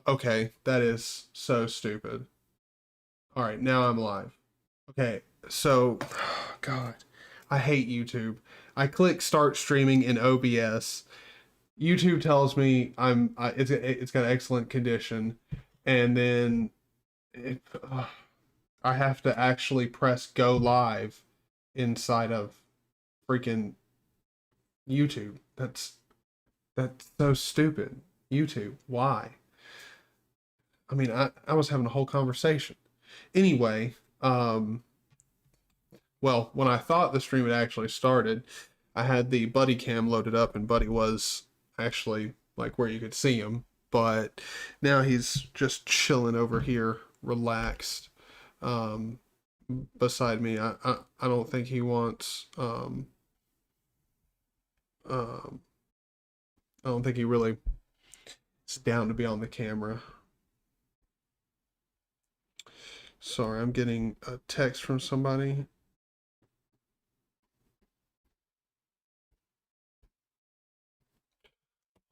Okay, that is so stupid. All right, now I'm live. Okay, so, God, I hate YouTube. I click start streaming in OBS. YouTube tells me it's got excellent condition, and then it, I have to actually press go live inside of freaking YouTube. That's so stupid. YouTube, why? I mean, I was having a whole conversation. Anyway, well, when I thought the stream had actually started, I had the Buddy cam loaded up, and Buddy was actually like where you could see him. But now he's just chilling over here, relaxed, um, beside me. I don't think he wants. Um, I don't think he really is down to be on the camera. Sorry, I'm getting a text from somebody.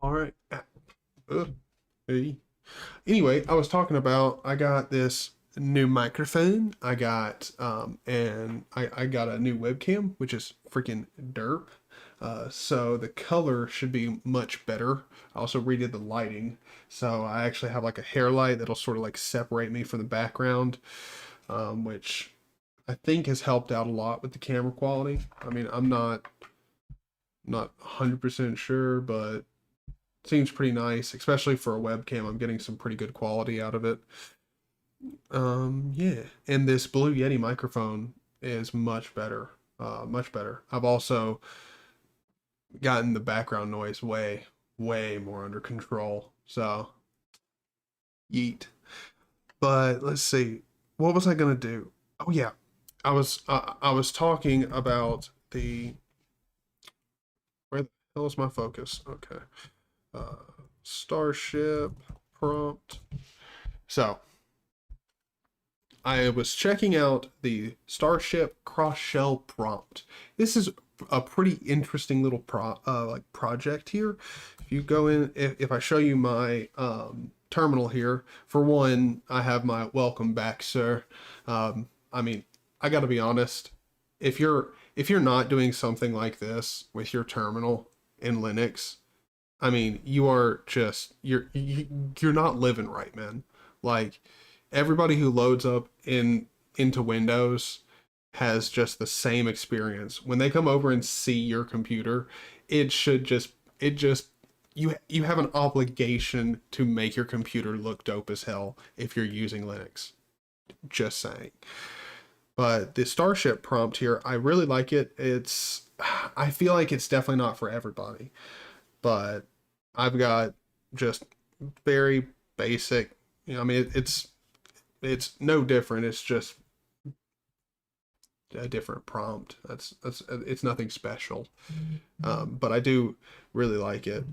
All right. Hey. Anyway, I was talking about I got this new microphone. I got and I got a new webcam, which is freaking derp. So the color should be much better. I also redid the lighting, so I actually have like a hair light that'll sort of like separate me from the background, which I think has helped out a lot with the camera quality. I mean, I'm not 100% sure, but seems pretty nice, especially for a webcam. I'm getting some pretty good quality out of it. Yeah, and this Blue Yeti microphone is much better. Much better. I've also gotten the background noise way more under control. So, yeet. But let's see. What was I gonna do? Oh yeah, I was talking about the where the hell is my focus? Okay. Uh, Starship prompt. So I was checking out the Starship cross shell prompt. This is a pretty interesting little like project here. If you go in, if I show you my terminal here, for one, I have my welcome back, sir. I mean, I got to be honest. If you're not doing something like this with your terminal in Linux, I mean, you are just you're not living right, man. Like everybody who loads up into Windows has just the same experience. When they come over and see your computer, it just you have an obligation to make your computer look dope as hell if you're using Linux. Just saying. But the Starship prompt here, I really like it. I feel like it's definitely not for everybody, but I've got just very basic. I mean, it's no different. It's just a different prompt. That's it's nothing special. But I do really like it.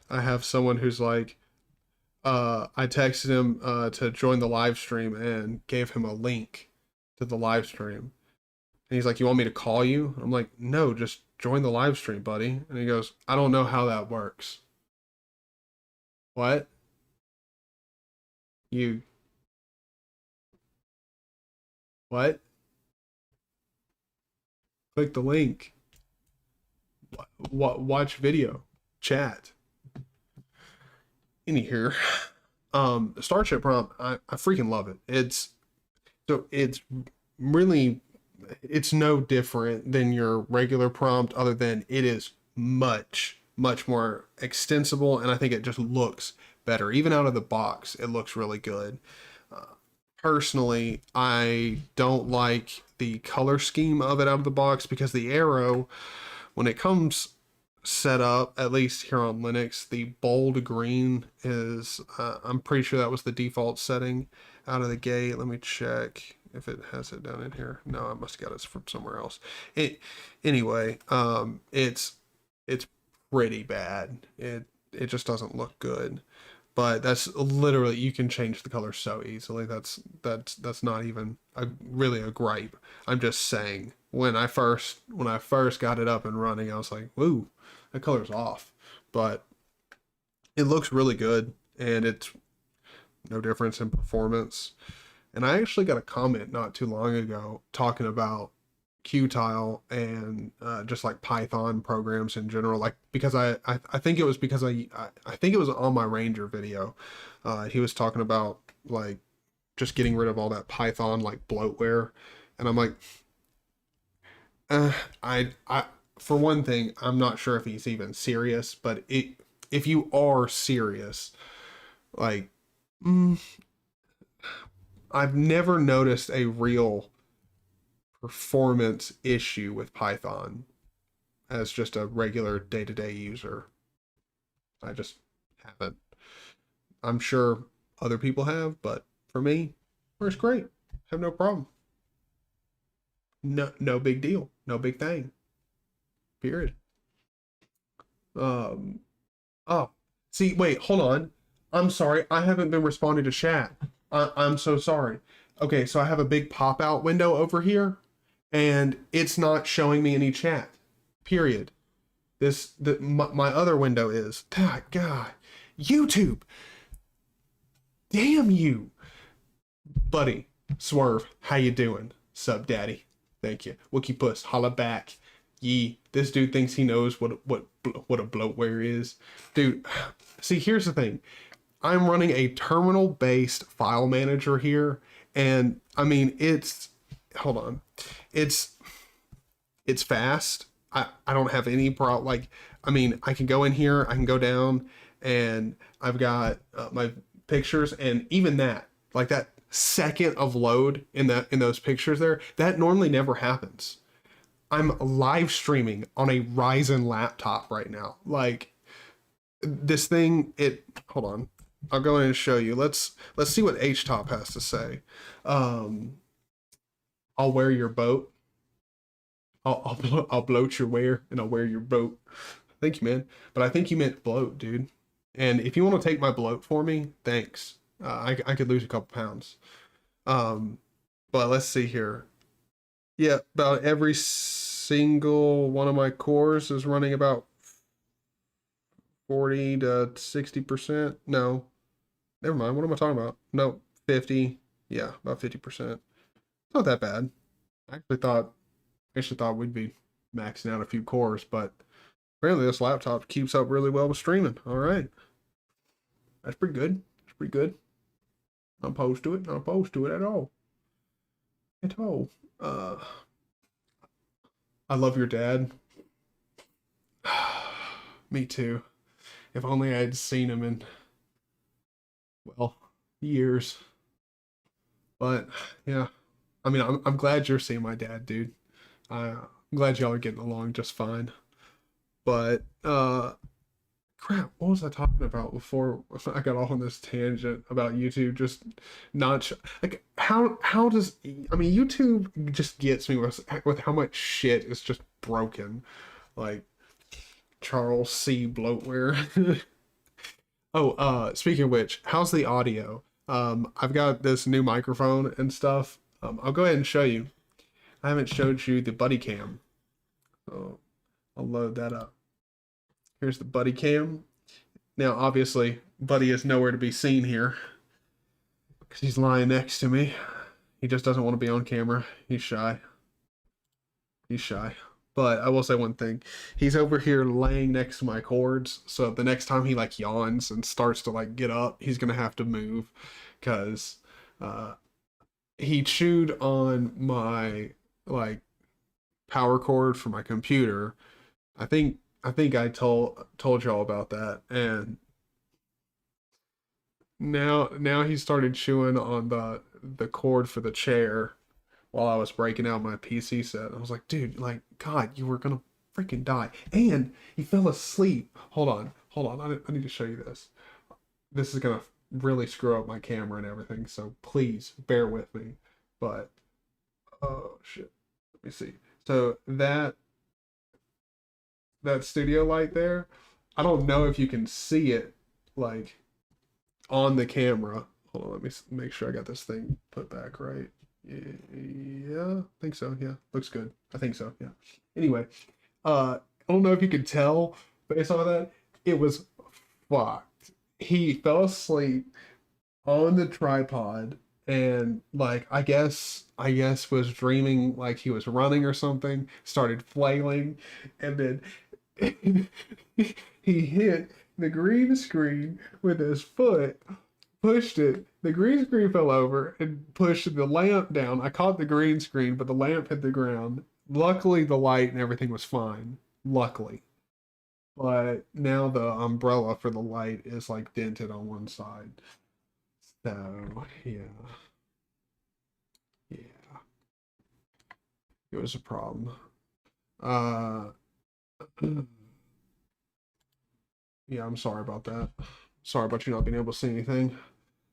I have someone who's like, I texted him to join the live stream and gave him a link to the live stream. And he's like, "You want me to call you?" I'm like, "No, just join the live stream, buddy." And he goes, "I don't know how that works." What? You what? Click the link. Watch video. Chat. In here. Starship prompt, I freaking love it. It's really it's no different than your regular prompt, other than it is much more extensible, and I think it just looks better. Even out of the box, it looks really good. Uh, Personally, I don't like the color scheme of it out of the box, because the arrow, when it comes set up, at least here on Linux, the bold green is, I'm pretty sure that was the default setting out of the gate. Let me check if it has it down in here. No, I must have got it from somewhere else. Anyway, it's pretty bad. It just doesn't look good. but that's literally, you can change the color so easily. That's not even really a gripe. I'm just saying, when I first got it up and running, I was like, "Woo, that color's off." But it looks really good, and it's no difference in performance. And I actually got a comment not too long ago talking about Qtile and just like Python programs in general. Like, because I think it was because I think it was on my Ranger video. He was talking about like just getting rid of all that Python like bloatware, and I'm like, uh, I for one thing, I'm not sure if he's even serious. But if you are serious, like, mm, I've never noticed a real performance issue with Python as just a regular day-to-day user. I just haven't. I'm sure other people have, but for me, it's great. Have no problem. No big deal. No big thing. Period. Um oh, see, wait, hold on. I'm sorry. I haven't been responding to chat. I'm so sorry. Okay, so I have a big pop-out window over here, and it's not showing me any chat. Period. My other window is. God, YouTube. Damn you, buddy. Swerve, how you doing? Sub daddy. Thank you. Wookie Puss, holla back. Yee. This dude thinks he knows what a bloatware is. Dude, see, here's the thing. I'm running a terminal-based file manager here, and I mean, hold on. It's fast. I don't have any problem. Like, I mean, I can go in here, I can go down, and I've got my pictures, and even that, like that second of load in those pictures there, that normally never happens. I'm live streaming on a Ryzen laptop right now. Like, this thing, hold on. I'll go in and show you. Let's see what HTOP has to say. I'll wear your boat. I'll bloat your wear, and I'll wear your boat. Thank you, man. But I think you meant bloat, dude. And if you want to take my bloat for me, thanks. I could lose a couple pounds. But let's see here. Yeah, about every single one of my cores is running about 40 to 60%. No, never mind. What am I talking about? No, 50. Yeah, about 50%. It's not that bad. I actually thought we'd be maxing out a few cores, but apparently this laptop keeps up really well with streaming. All right. That's pretty good. That's pretty good. Not opposed to it. Not opposed to it at all. At all. I love your dad. Me too. If only I had seen him in, well, years. But yeah, I mean, I'm glad you're seeing my dad, dude. I'm glad y'all are getting along just fine. But crap, what was I talking about before I got off on this tangent about YouTube? Just not like, how does, I mean, YouTube just gets me with how much shit is just broken. Like Charles C. bloatware. Oh, speaking of which, how's the audio? I've got this new microphone and stuff. I'll go ahead and show you. I haven't showed you the buddy cam. So I'll load that up. Here's the buddy cam. Now, obviously, buddy is nowhere to be seen here because he's lying next to me. He just doesn't want to be on camera. He's shy. He's shy. But I will say one thing. He's over here laying next to my cords. So the next time he like yawns and starts to like get up, he's going to have to move because he chewed on my like power cord for my computer. I think I told y'all about that, and now he started chewing on the cord for the chair while I was breaking out my PC set. I was like, dude, like, God, you were gonna freaking die. And he fell asleep. Hold on. I need to show you this. This is gonna really screw up my camera and everything, so please bear with me. But oh shit. Let me see. So that studio light there, I don't know if you can see it like on the camera. Hold on, let me make sure I got this thing put back right. Yeah, I think so. Yeah, looks good. I think so. Yeah. Anyway, I don't know if you could tell based on that, it was fucked. He fell asleep on the tripod and like I guess was dreaming like he was running or something, started flailing, and then he hit the green screen with his foot, pushed it. The green screen fell over and pushed the lamp down. I caught the green screen, but the lamp hit the ground. Luckily, the light and everything was fine. Luckily. But now the umbrella for the light is like dented on one side. So, yeah. Yeah. It was a problem. Uh, yeah, I'm sorry about that. Sorry about you not being able to see anything.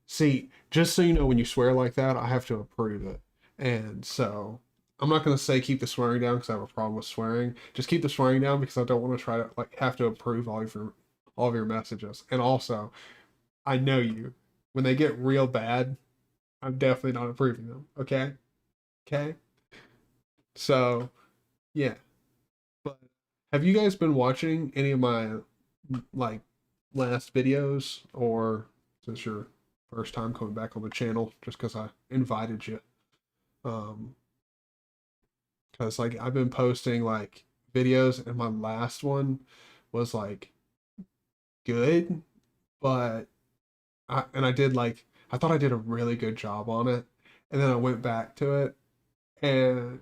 See, just so you know, when you swear like that, I have to approve it. And so I'm not going to say keep the swearing down because I have a problem with swearing. Just keep the swearing down because I don't want to try to like have to approve all of your messages. And also, I know you. When they get real bad, I'm definitely not approving them. Okay? Okay? So, yeah. But have you guys been watching any of my like last videos, or is this your first time coming back on the channel just because I invited you? Um, because like I've been posting like videos, and my last one was like good, but I did like I thought I did a really good job on it, and then I went back to it, and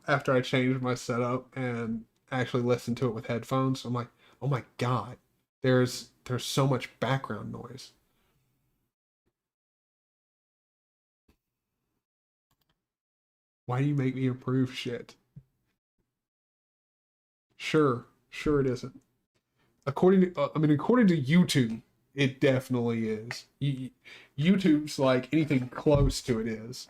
after I changed my setup and actually listened to it with headphones, I'm like, oh my god, there's so much background noise. Why do you make me approve shit? Sure it isn't. According to YouTube, it definitely is. YouTube's like anything close to it is,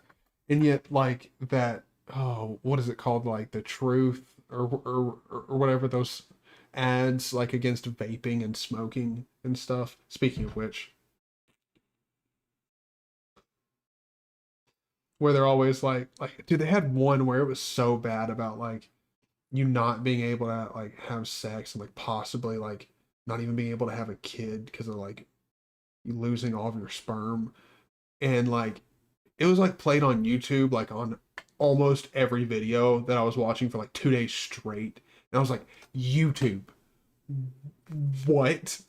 and yet like that. Oh, what is it called? Like the truth or whatever those ads like against vaping and smoking and stuff. Speaking of which, where they're always like, dude, they had one where it was so bad about like you not being able to like have sex and like possibly like not even being able to have a kid because of like you losing all of your sperm, and like it was like played on YouTube like on almost every video that I was watching for like 2 days straight, and I was like, YouTube, what?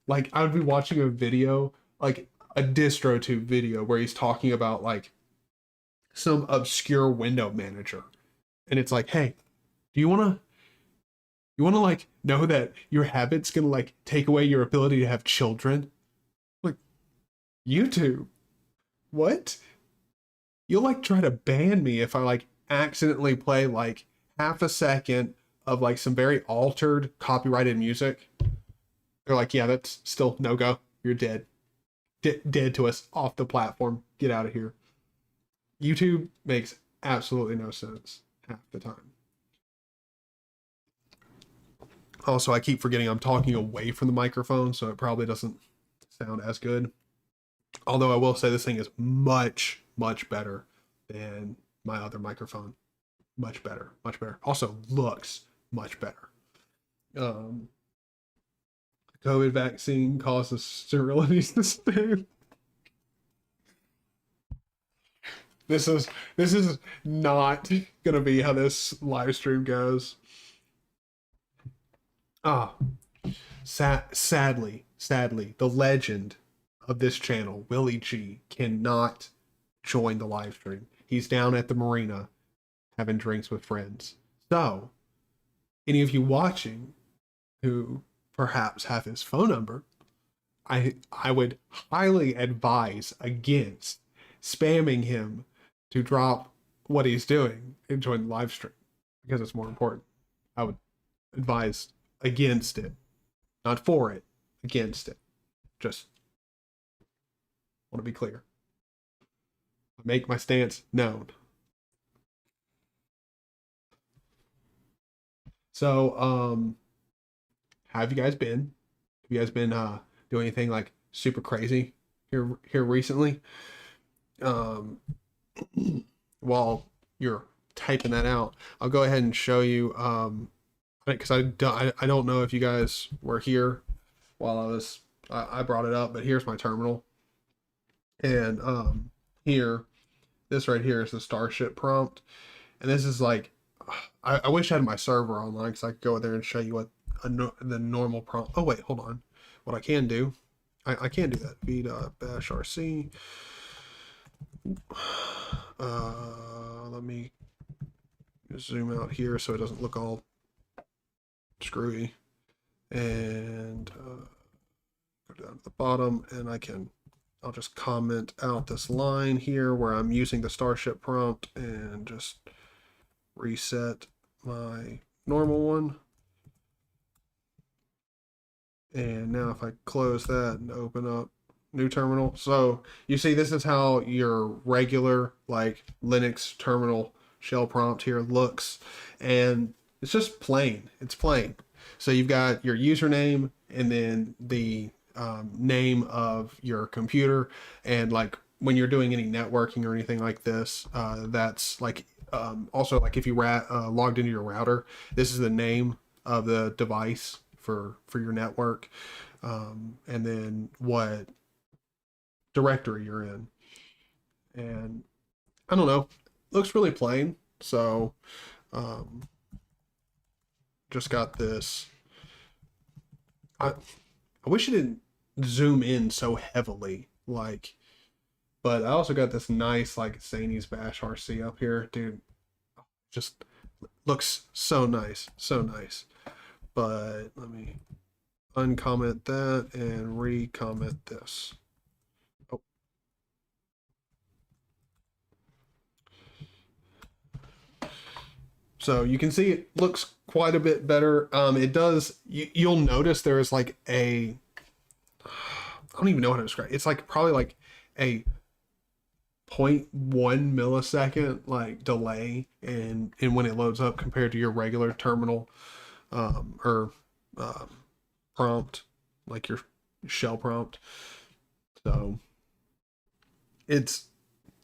Like I would be watching a video like a DistroTube video where he's talking about like some obscure window manager, and it's like, hey, do you want to like know that your habits gonna like take away your ability to have children? Like, YouTube, what? You'll like try to ban me if I like accidentally play like half a second of like some very altered copyrighted music. They're like, yeah, that's still no go. You're dead. Dead to us, off the platform. Get out of here. YouTube makes absolutely no sense half the time. Also, I keep forgetting I'm talking away from the microphone, so it probably doesn't sound as good. Although I will say this thing is much better than my other microphone. Much better, much better. Also looks much better. Um, COVID vaccine causes sterility system. This is not gonna be how this live stream goes. Ah, sadly, the legend of this channel, Willie G, cannot join the live stream. He's down at the marina having drinks with friends. So, any of you watching who perhaps have his phone number, I would highly advise against spamming him to drop what he's doing and join the live stream because it's more important. I would advise against it, not for it, against it. Just want to be clear. I make my stance known. So, how have you guys been? Have you guys been doing anything like super crazy here recently. Um, while you're typing that out, I'll go ahead and show you because I don't know if you guys were here while I brought it up, but here's my terminal. And here, this right here is the Starship prompt. And this is like, I wish I had my server online because I could go there and show you what the normal prompt. Oh, wait, hold on. What I can do, I can do that. v.bash rc. Let me zoom out here so it doesn't look all screwy. And go down to the bottom, and I'll just comment out this line here where I'm using the Starship prompt and just reset my normal one. And now if I close that and open up new terminal, so you see this is how your regular like Linux terminal shell prompt here looks, and it's just plain. It's plain. So you've got your username and then the name of your computer, and like when you're doing any networking or anything like this, that's like also like if you logged into your router, this is the name of the device for your network, and then what directory you're in. And I don't know, looks really plain. So just got this. I wish it didn't zoom in so heavily, like, but I also got this nice like streamies bash rc up here, dude. Just looks so nice, so nice. But let me uncomment that and recomment this. Oh. So you can see it looks quite a bit better. It does. You'll notice there is like a. I don't even know how to describe it. It's like probably like a 0.1 millisecond like delay in when it loads up compared to your regular terminal or prompt, like your shell prompt. So it's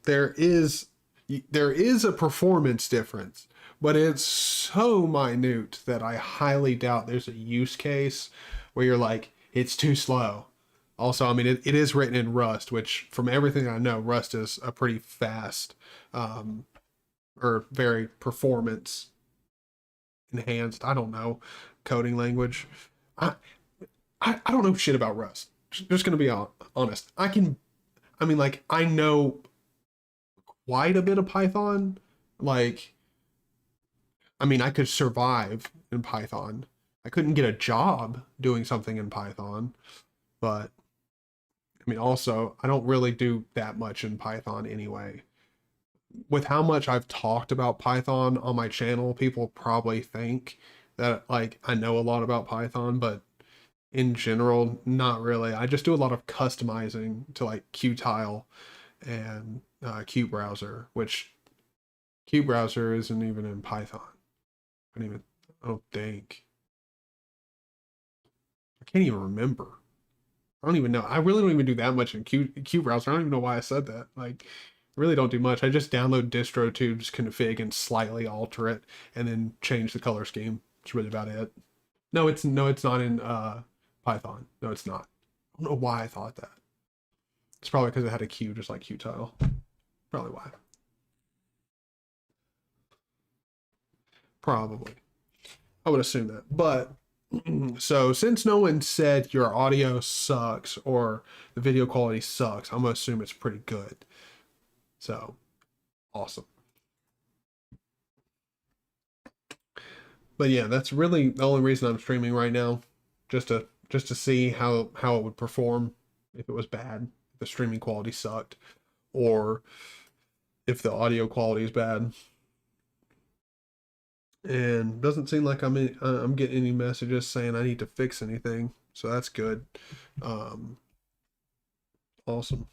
there is a performance difference, but it's so minute that I highly doubt there's a use case where you're like, it's too slow. Also, I mean, it is written in Rust, which from everything I know, Rust is a pretty fast or very performance enhanced, I don't know, coding language. I I don't know shit about Rust. Just gonna be honest. I mean, like, I know quite a bit of Python. Like, I mean, I could survive in Python. I couldn't get a job doing something in Python, but I mean, also, I don't really do that much in Python anyway. With how much I've talked about Python on my channel, people probably think that like I know a lot about Python, but in general, not really. I just do a lot of customizing to like Qtile and QBrowser, which QBrowser isn't even in Python. I don't think. I can't even remember. I don't even know. I really don't even do that much in QBrowser. I don't even know why I said that. Like, I really don't do much. I just download DistroTube's config and slightly alter it, and then change the color scheme. That's really about it. No, it's not in Python. No, it's not. I don't know why I thought that. It's probably because it had a Q, just like Qtile. Probably why. Probably. I would assume that. But so since no one said your audio sucks or the video quality sucks, I'm gonna assume it's pretty good. So awesome. But yeah, that's really the only reason I'm streaming right now, just to see how it would perform if it was bad, if the streaming quality sucked, or if the audio quality is bad. And doesn't seem like I'm getting any messages saying I need to fix anything, so that's good. Um, awesome.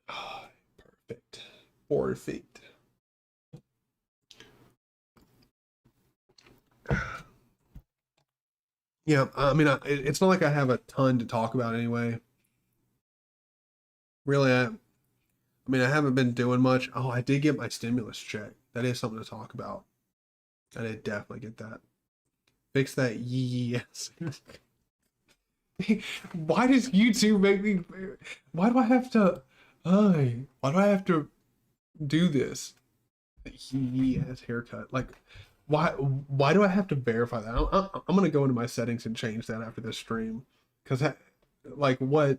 Perfect. Perfect. Yeah, I mean, it's not like I have a ton to talk about anyway. Really, I mean, I haven't been doing much. Oh, I did get my stimulus check. That is something to talk about. I did definitely get that. Fix that. Yes. Why does YouTube make me? Why do I have to? Why do I have to do this? Yes, haircut. Like, why? Why do I have to verify that? I'm gonna go into my settings and change that after this stream, because like what?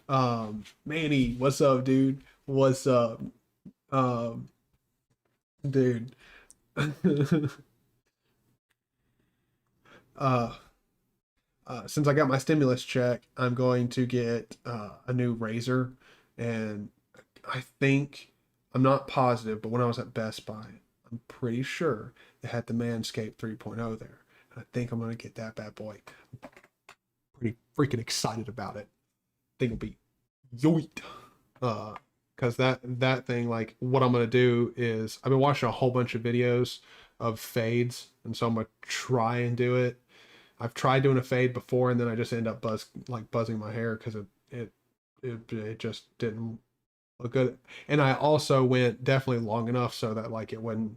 Manny, what's up, dude? What's up, um, dude? uh, since I got my stimulus check, I'm going to get a new razor, and I think I'm not positive, but when I was at Best Buy, I'm pretty sure they had the Manscaped 3.0 there. I think I'm gonna get that bad boy. Pretty freaking excited about it. Think it'll be yoit. Because that thing, like, what I'm gonna do is I've been watching a whole bunch of videos of fades, and so I'm gonna try and do it. I've tried doing a fade before, and then I just end up buzzing my hair because it just didn't look good. And I also went definitely long enough so that like it wouldn't,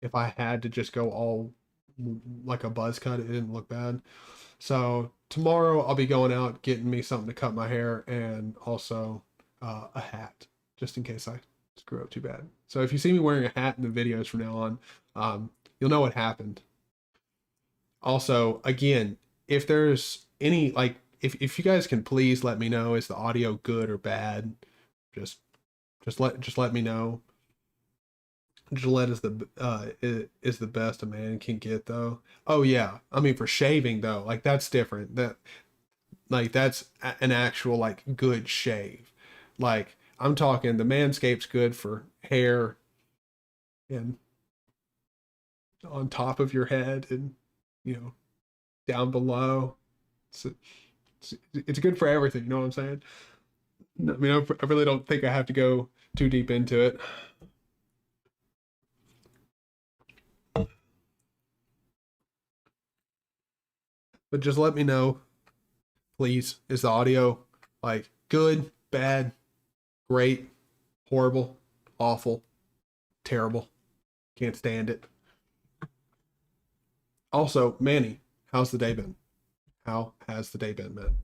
if I had to just go all like a buzz cut, it didn't look bad. So tomorrow I'll be going out getting me something to cut my hair and also a hat just in case I screw up too bad. So if you see me wearing a hat in the videos from now on, you'll know what happened. Also, again, if there's any like if you guys can please let me know, is the audio good or bad? Just just let me know. Gillette is the best a man can get though. Oh yeah. I mean for shaving though, like that's different. That's an actual like good shave. Like I'm talking the Manscaped's good for hair and on top of your head and you know down below. It's it's good for everything, you know what I'm saying? I mean I really don't think I have to go too deep into it. But just let me know, please. Is the audio like good, bad, great, horrible, awful, terrible? Can't stand it. Also, Manny, how's the day been? How has the day been, man?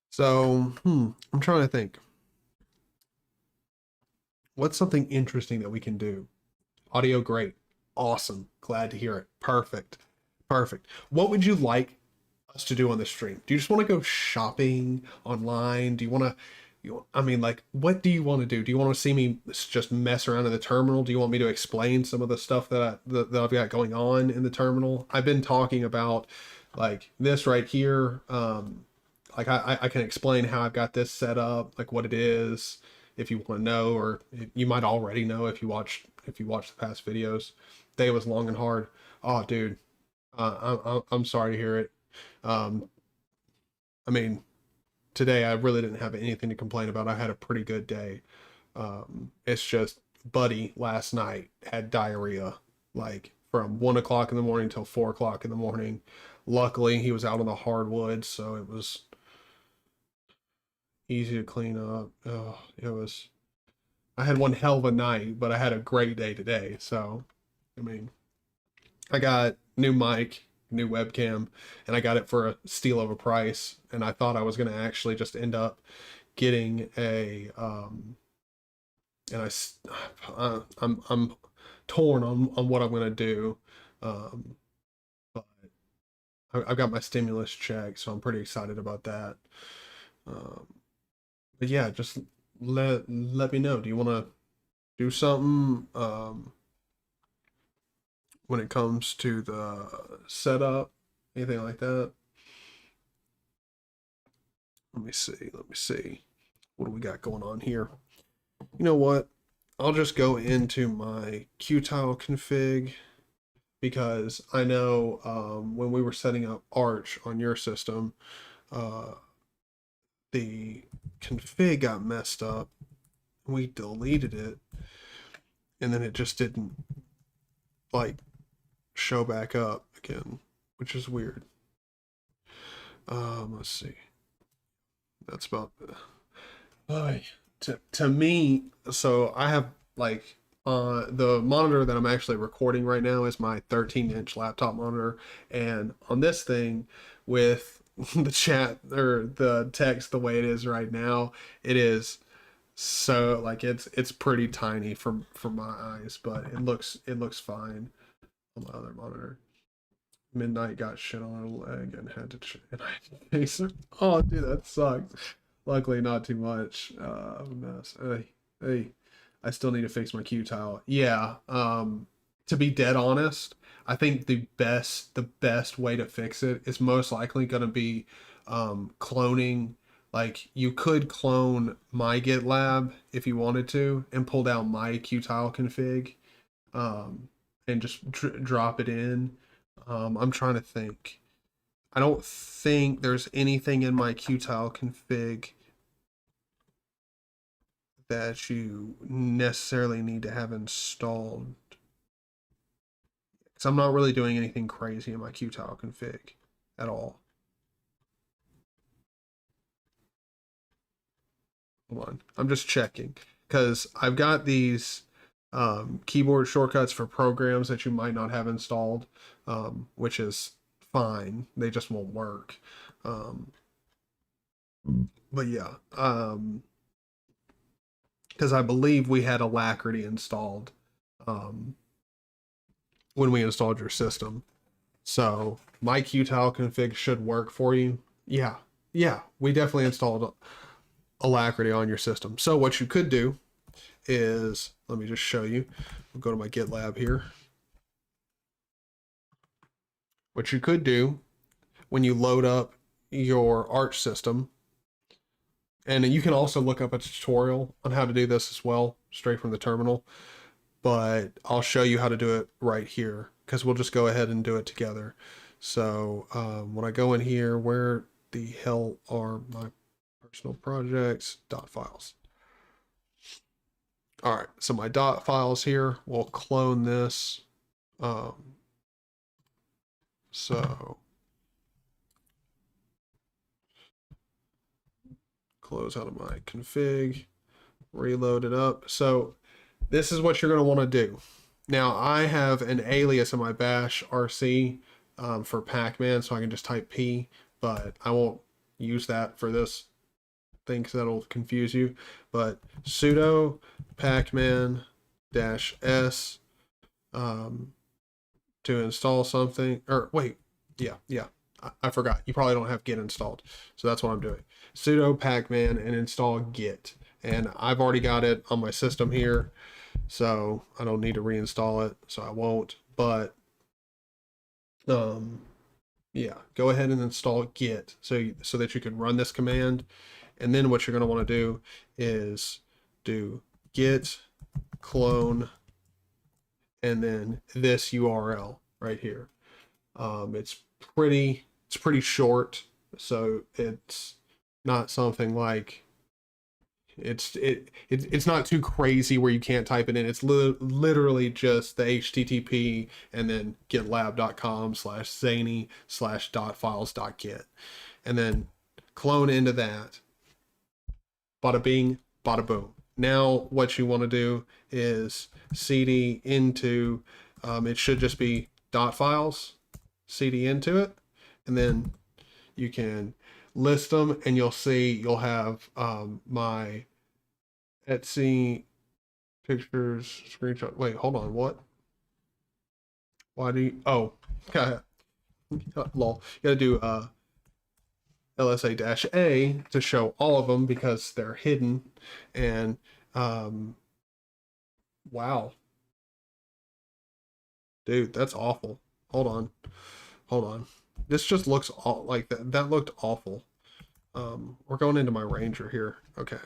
So, I'm trying to think. What's something interesting that we can do? Audio great. Awesome. Glad to hear it. Perfect. Perfect. What would you like us to do on the stream? Do you just want to go shopping online? Do you want to I mean, like, what do you want to do? Do you want to see me just mess around in the terminal? Do you want me to explain some of the stuff that I've got going on in the terminal? I've been talking about like this right here. Like I can explain how I've got this set up, like what it is, if you want to know, or you might already know if you watch the past videos. Day was long and hard. Oh, dude, I'm sorry to hear it. Um, I mean, today I really didn't have anything to complain about. I had a pretty good day. It's just Buddy last night had diarrhea, like from 1 o'clock in the morning till 4 o'clock in the morning. Luckily, he was out on the hardwood, so it was easy to clean up. Oh, it was. I had one hell of a night, but I had a great day today. So, I mean, I got new mic, new webcam, and I got it for a steal of a price. And I thought I was gonna actually just end up getting a and I'm torn on what I'm gonna do. But I've got my stimulus check, so I'm pretty excited about that. Um, but yeah, just let me know. Do you want to do something when it comes to the setup, anything like that? Let me see. Let me see. What do we got going on here? You know what? I'll just go into my Qtile config because I know when we were setting up Arch on your system, uh, the config got messed up. We deleted it, and then it just didn't like show back up again, which is weird. Let's see. That's about to me. So I have like the monitor that I'm actually recording right now is my 13-inch laptop monitor, and on this thing with the chat or the text the way it is right now, it is so like it's pretty tiny for my eyes, but it looks fine on the other monitor. Midnight got shit on her leg and had to and I had to face her. Oh, dude, that sucks. Luckily, not too much. Mess. Hey, I still need to fix my Qtile. Yeah. To be dead honest, I think the best way to fix it is most likely going to be cloning. Like you could clone my GitLab if you wanted to and pull down my Qtile config, and just drop it in. I'm trying to think. I don't think there's anything in my Qtile config that you necessarily need to have installed. Because I'm not really doing anything crazy in my Qtile config at all. Hold on. I'm just checking. Because I've got these keyboard shortcuts for programs that you might not have installed, which is fine. They just won't work. But yeah, because I believe we had Alacrity installed when we installed your system. So my Qtile config should work for you. Yeah, yeah, we definitely installed Alacrity on your system. So what you could do is, let me just show you. I'll go to my GitLab here. What you could do when you load up your Arch system, and you can also look up a tutorial on how to do this as well, straight from the terminal, but I'll show you how to do it right here because we'll just go ahead and do it together. So when I go in here, where the hell are my personal projects dot files? All right, so my dot files here, we'll clone this. So close out of my config, reload it up. So this is what you're going to want to do. Now I have an alias in my bash RC for Pac-Man, so I can just type P, but I won't use that for this thing because that'll confuse you. But sudo pacman -s to install something, or wait, yeah, I forgot. You probably don't have git installed, so that's what I'm doing. Sudo pacman and install git, and I've already got it on my system here, so I don't need to reinstall it, so I won't. But yeah, go ahead and install git so that you can run this command. And then what you're going to want to do is do git clone and then this URL right here. It's pretty short, so it's not something like it's not too crazy where you can't type it in. It's literally just the HTTP and then gitlab.com/zany/.files.git, and then clone into that. Bada bing, bada boom. Now what you want to do is cd into, it should just be .files, cd into it, and then you can list them, and you'll see you'll have my Etsy pictures screenshot. Wait, hold on, what? Why do you, oh, lol, you gotta do LSA-A to show all of them because they're hidden. And wow, dude, that's awful. Hold on, this just looks like that looked awful. We're going into my Ranger here. Okay.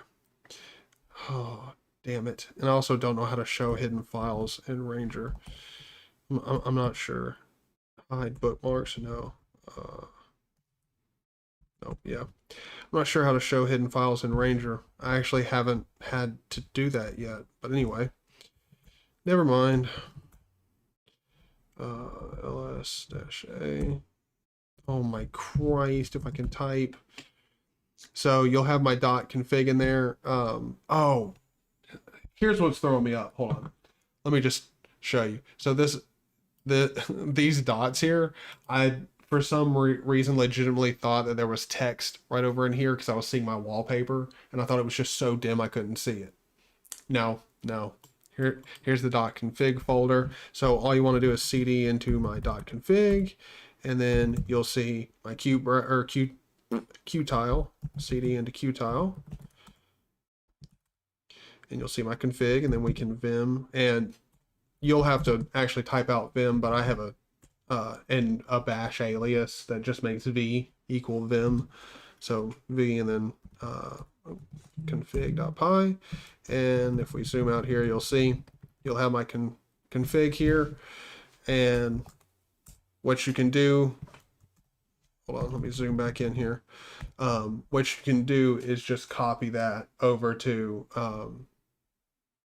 Oh, Damn it. And I also don't know how to show hidden files in Ranger. I'm not sure. Hide bookmarks, no. No, yeah. I'm not sure how to show hidden files in Ranger. I actually haven't had to do that yet. But anyway, never mind. ls-a. Oh my Christ, if I can type. So you'll have my .config in there. Oh, here's what's throwing me up. Hold on. Let me just show you. So these dots here, I for some reason legitimately thought that there was text right over in here because I was seeing my wallpaper and I thought it was just so dim I couldn't see it. No. Here's the .config folder. So all you want to do is cd into my .config, and then you'll see my Qtile, cd into Qtile, and you'll see my config, and then we can vim, and you'll have to actually type out vim, but I have a bash alias that just makes v equal vim. So v and then config.py, and if we zoom out here, you'll see you'll have my config here, and what you can do, hold on, let me zoom back in here. What you can do is just copy that over to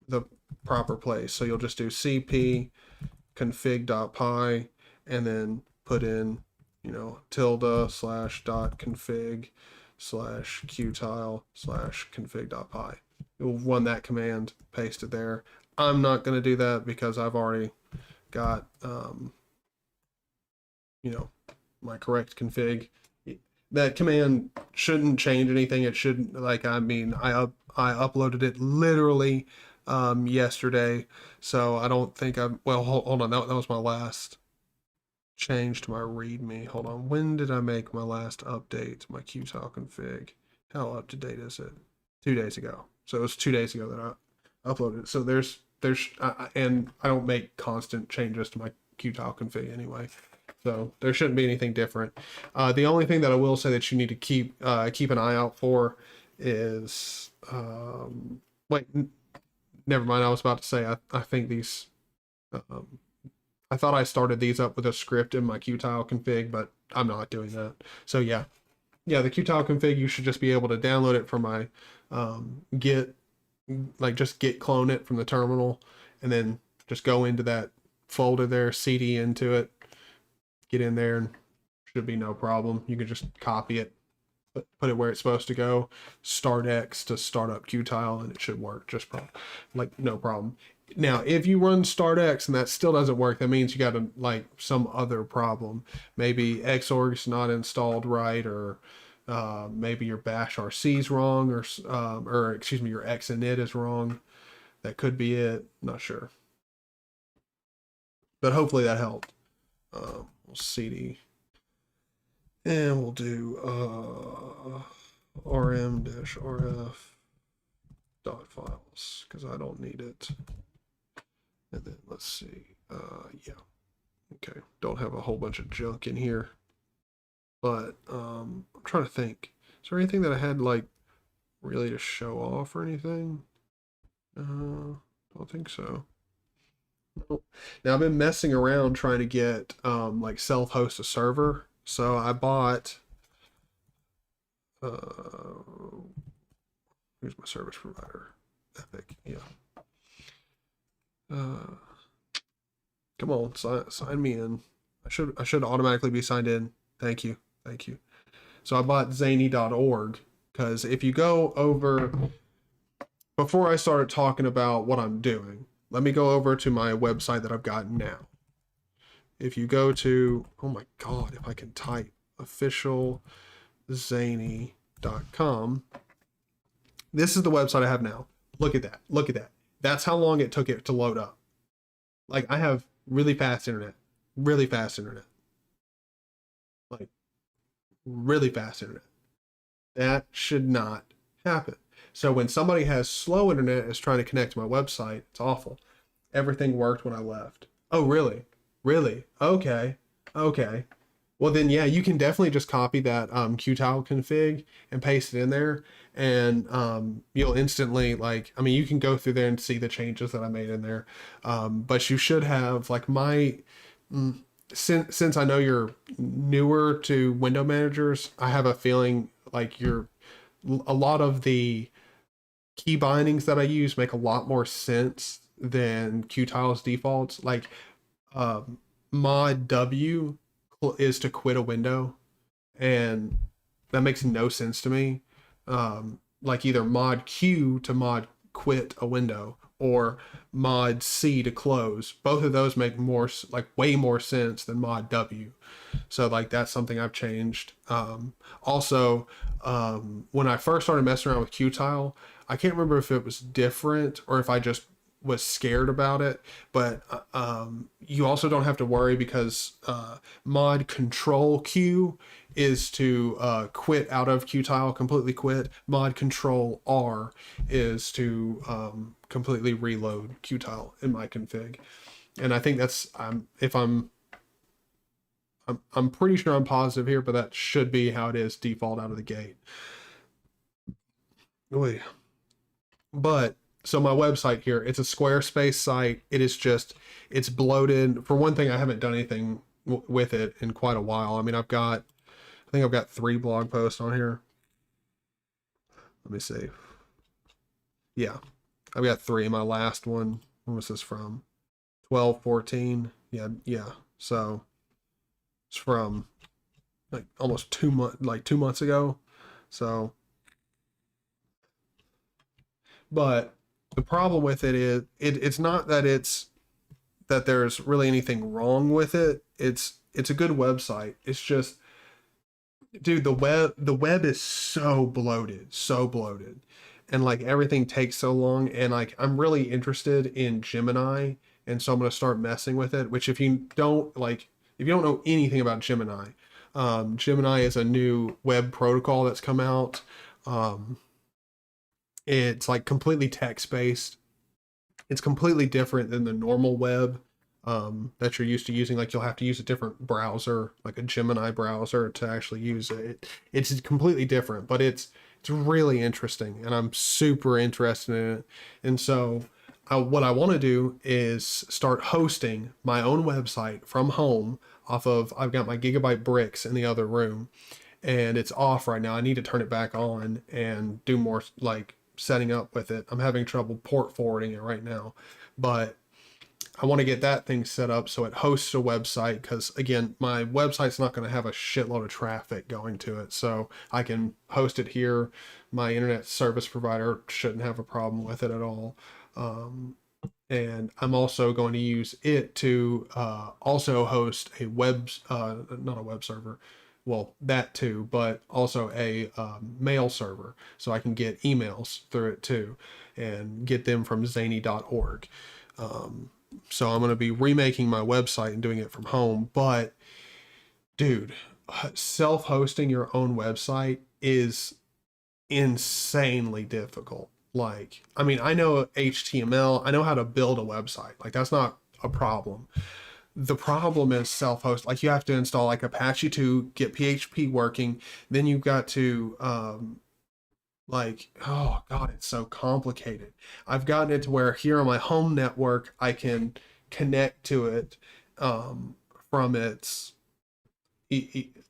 the proper place. So you'll just do cp config.py and then put in, you know, tilde/.config/qtile/config.py. You'll run that command, paste it there. I'm not going to do that because I've already got, you know, my correct config. That command shouldn't change anything. It shouldn't, like, I mean, I uploaded it literally yesterday, so I don't think I'm, well, hold on, that was my last change to my readme. Hold on, when did I make my last update to my Qtile config? How up to date is it? 2 days ago. So it was 2 days ago that I uploaded it. So there's and I don't make constant changes to my Qtile config anyway, so there shouldn't be anything different. The only thing that I will say that you need to keep an eye out for is wait, never mind. I was about to say I think these I thought I started these up with a script in my Qtile config, but I'm not doing that. So yeah, the Qtile config, you should just be able to download it from my git, like just git clone it from the terminal, and then just go into that folder there, cd into it, get in there, and should be no problem. You can just copy it, put it where it's supposed to go, start X to start up Qtile, and it should work just like no problem. Now, if you run start X and that still doesn't work, that means you got like some other problem. Maybe Xorg's not installed right, or maybe your bash RC is wrong, or excuse me, your xinit is wrong. That could be it. Not sure, but hopefully that helped. We'll cd, and we'll do rm-rf.files because I don't need it. And then let's see. Yeah. Okay. Don't have a whole bunch of junk in here. But I'm trying to think. Is there anything that I had like really to show off or anything? Don't think so. Nope. Now I've been messing around trying to get like self-host a server. So I bought here's my service provider. Epic, yeah. Come on, sign me in. I should automatically be signed in. Thank you. So I bought zany.org because if you go over, before I started talking about what I'm doing, let me go over to my website that I've got now. If you go to, oh my God, if I can type, officialzany.com. This is the website I have now. Look at that. That's how long it took it to load up. Like, I have really fast internet. Like, really fast internet. That should not happen. So when somebody has slow internet is trying to connect to my website, it's awful. Everything worked when I left. Oh, really? Okay. Well, then, yeah, you can definitely just copy that Qtile config and paste it in there, and you'll instantly like. I mean, you can go through there and see the changes that I made in there, but you should have like my. Since I know you're newer to window managers, I have a feeling like you're a lot of the key bindings that I use make a lot more sense than Qtile's defaults. Like mod W is to quit a window, and that makes no sense to me. Like either mod Q to mod quit a window or mod C to close. Both of those make more like way more sense than mod W. So like that's something I've changed. Also, when I first started messing around with Qtile, I can't remember if it was different or if I just was scared about it, but you also don't have to worry because mod control Q is to quit out of Qtile, completely quit. Mod control R is to completely reload Qtile in my config. And I think that's if I'm pretty sure I'm positive here, but that should be how it is default out of the gate. Oy. But so my website here, it's a Squarespace site. It is just, it's bloated. For one thing, I haven't done anything with it in quite a while. I mean, I think I've got 3 blog posts on here. Let me see. Yeah, I've got 3. My last one, when was this from? 12/14. Yeah, yeah. So it's from like almost 2 months, like 2 months ago. So, but the problem with it is it's not that that there's really anything wrong with it. It's a good website. It's just, dude, the web is so bloated, so bloated. And like everything takes so long, and like I'm really interested in Gemini, and so I'm going to start messing with it, which if you don't know anything about Gemini, Gemini is a new web protocol that's come out. Um, it's like completely text based. It's completely different than the normal web that you're used to using. Like you'll have to use a different browser, like a Gemini browser, to actually use it. It's completely different, but it's really interesting, and I'm super interested in it. And so, what I want to do is start hosting my own website from home off of. I've got my Gigabyte bricks in the other room, and it's off right now. I need to turn it back on and do more like setting up with it. I'm having trouble port forwarding it right now, but I want to get that thing set up so it hosts a website, because again, my website's not going to have a shitload of traffic going to it, so I can host it here. My internet service provider shouldn't have a problem with it at all. And I'm also going to use it to also host a not a web server, well, that too, but also a mail server, so I can get emails through it too, and get them from zany.org. So I'm going to be remaking my website and doing it from home. But dude, self-hosting your own website is insanely difficult. Like, I mean, I know HTML, I know how to build a website. Like, that's not a problem. The problem is self-host. Like, you have to install like Apache to get PHP working. Then you've got to like, oh god, it's so complicated. I've gotten it to where here on my home network I can connect to it from its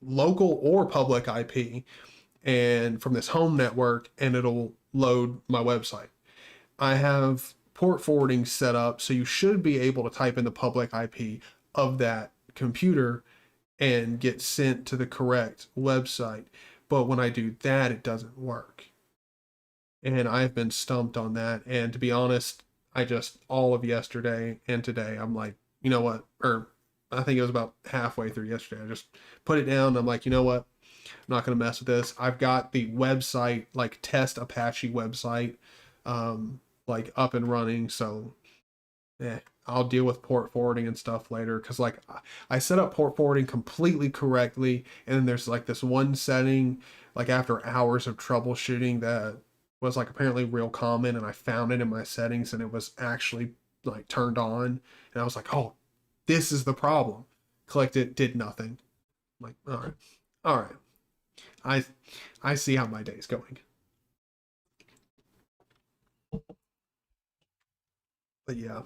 local or public IP, and from this home network, and it'll load my website. I have port forwarding set up, so you should be able to type in the public IP of that computer and get sent to the correct website. But when I do that, it doesn't work. And I've been stumped on that. And to be honest, I just, all of yesterday and today, I'm like, you know what? Or I think it was about halfway through yesterday. I just put it down. I'm like, you know what? I'm not going to mess with this. I've got the website, like test Apache website, like up and running. So, yeah, I'll deal with port forwarding and stuff later. Cause like I set up port forwarding completely correctly. And then there's like this one setting, like after hours of troubleshooting, that was like apparently real common, and I found it in my settings, and it was actually like turned on, and I was like, oh, this is the problem. Clicked it, did nothing. Like, all right, all right. I I see how my day's going. But yeah,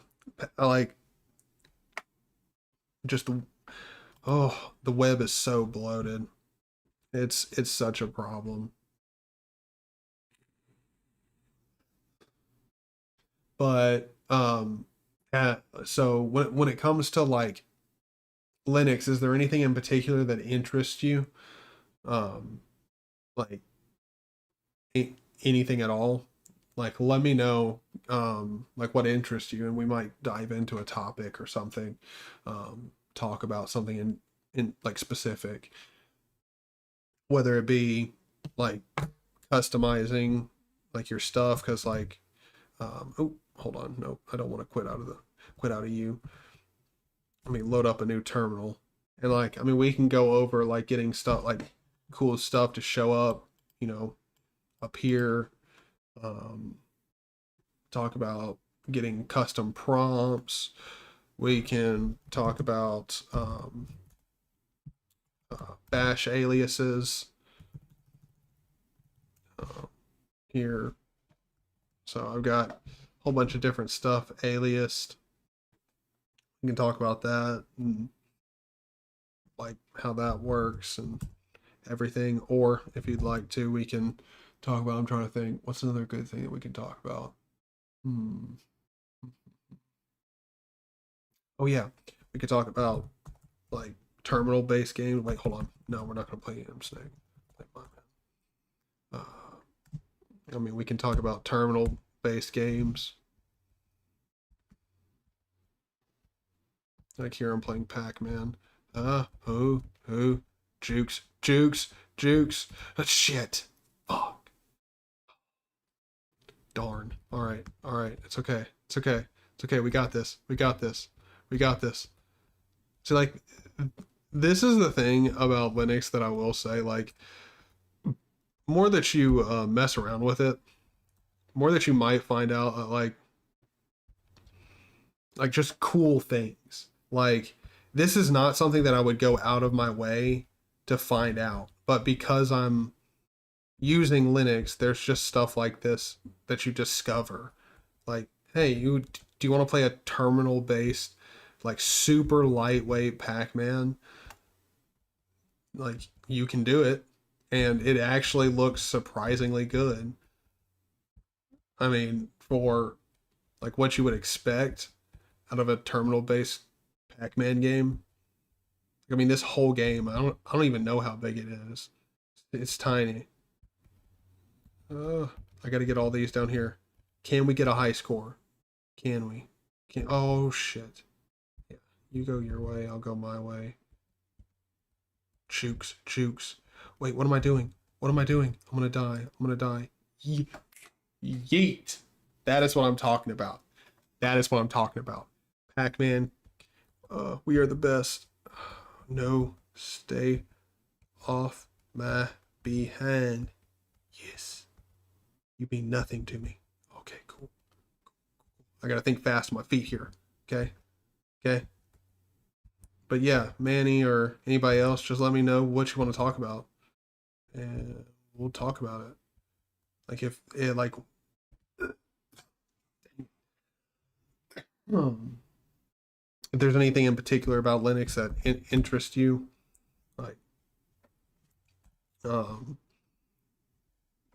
I like just the the web is so bloated. It's such a problem. But so when it comes to like Linux, is there anything in particular that interests you? Um, like anything at all? Like let me know like what interests you and we might dive into a topic or something. Talk about something in like specific, whether it be like customizing like your stuff because like oh hold on, no, I don't want to quit out of you. Let me load up a new terminal. And like, I mean, we can go over like getting stuff like cool stuff to show up, you know, up here. Um, talk about getting custom prompts. We can talk about bash aliases here. So I've got a whole bunch of different stuff aliased. We can talk about that and like how that works and everything. Or if you'd like to, we can talk about. I'm trying to think. What's another good thing that we can talk about? Hmm. Oh yeah, we could talk about like terminal based games. Wait, hold on. No, we're not gonna play M Snake. Uh, I mean, we can talk about terminal based games. Like here, I'm playing Pac-Man. Jukes, jukes, jukes. Shit. Fuck. Darn. All right. It's okay. It's okay. It's okay. We got this. We got this. We got this. So like, this is the thing about Linux that I will say. Like, more that you mess around with it, more that you might find out like just cool things. Like this is not something that I would go out of my way to find out, but because I'm using Linux, there's just stuff like this that you discover. Like, hey, do you want to play a terminal based, like super lightweight Pac-Man? Like you can do it, and it actually looks surprisingly good. I mean, for like what you would expect out of a terminal based Pac-Man game. I mean, this whole game, I don't even know how big it is. It's tiny. I got to get all these down here. Can we get a high score? Can we? Can Oh shit. Yeah. You go your way, I'll go my way. Chooks, chooks. Wait, what am I doing? What am I doing? I'm gonna die. I'm gonna die. Yeet. That is what I'm talking about. That is what I'm talking about. Pac-Man, we are the best. No, stay off my behind. Yes. You mean nothing to me. Okay, cool. I gotta think fast on my feet here. Okay? Okay? But yeah, Manny or anybody else, just let me know what you want to talk about. And we'll talk about it. Like if it like if there's anything in particular about Linux that interests you, like um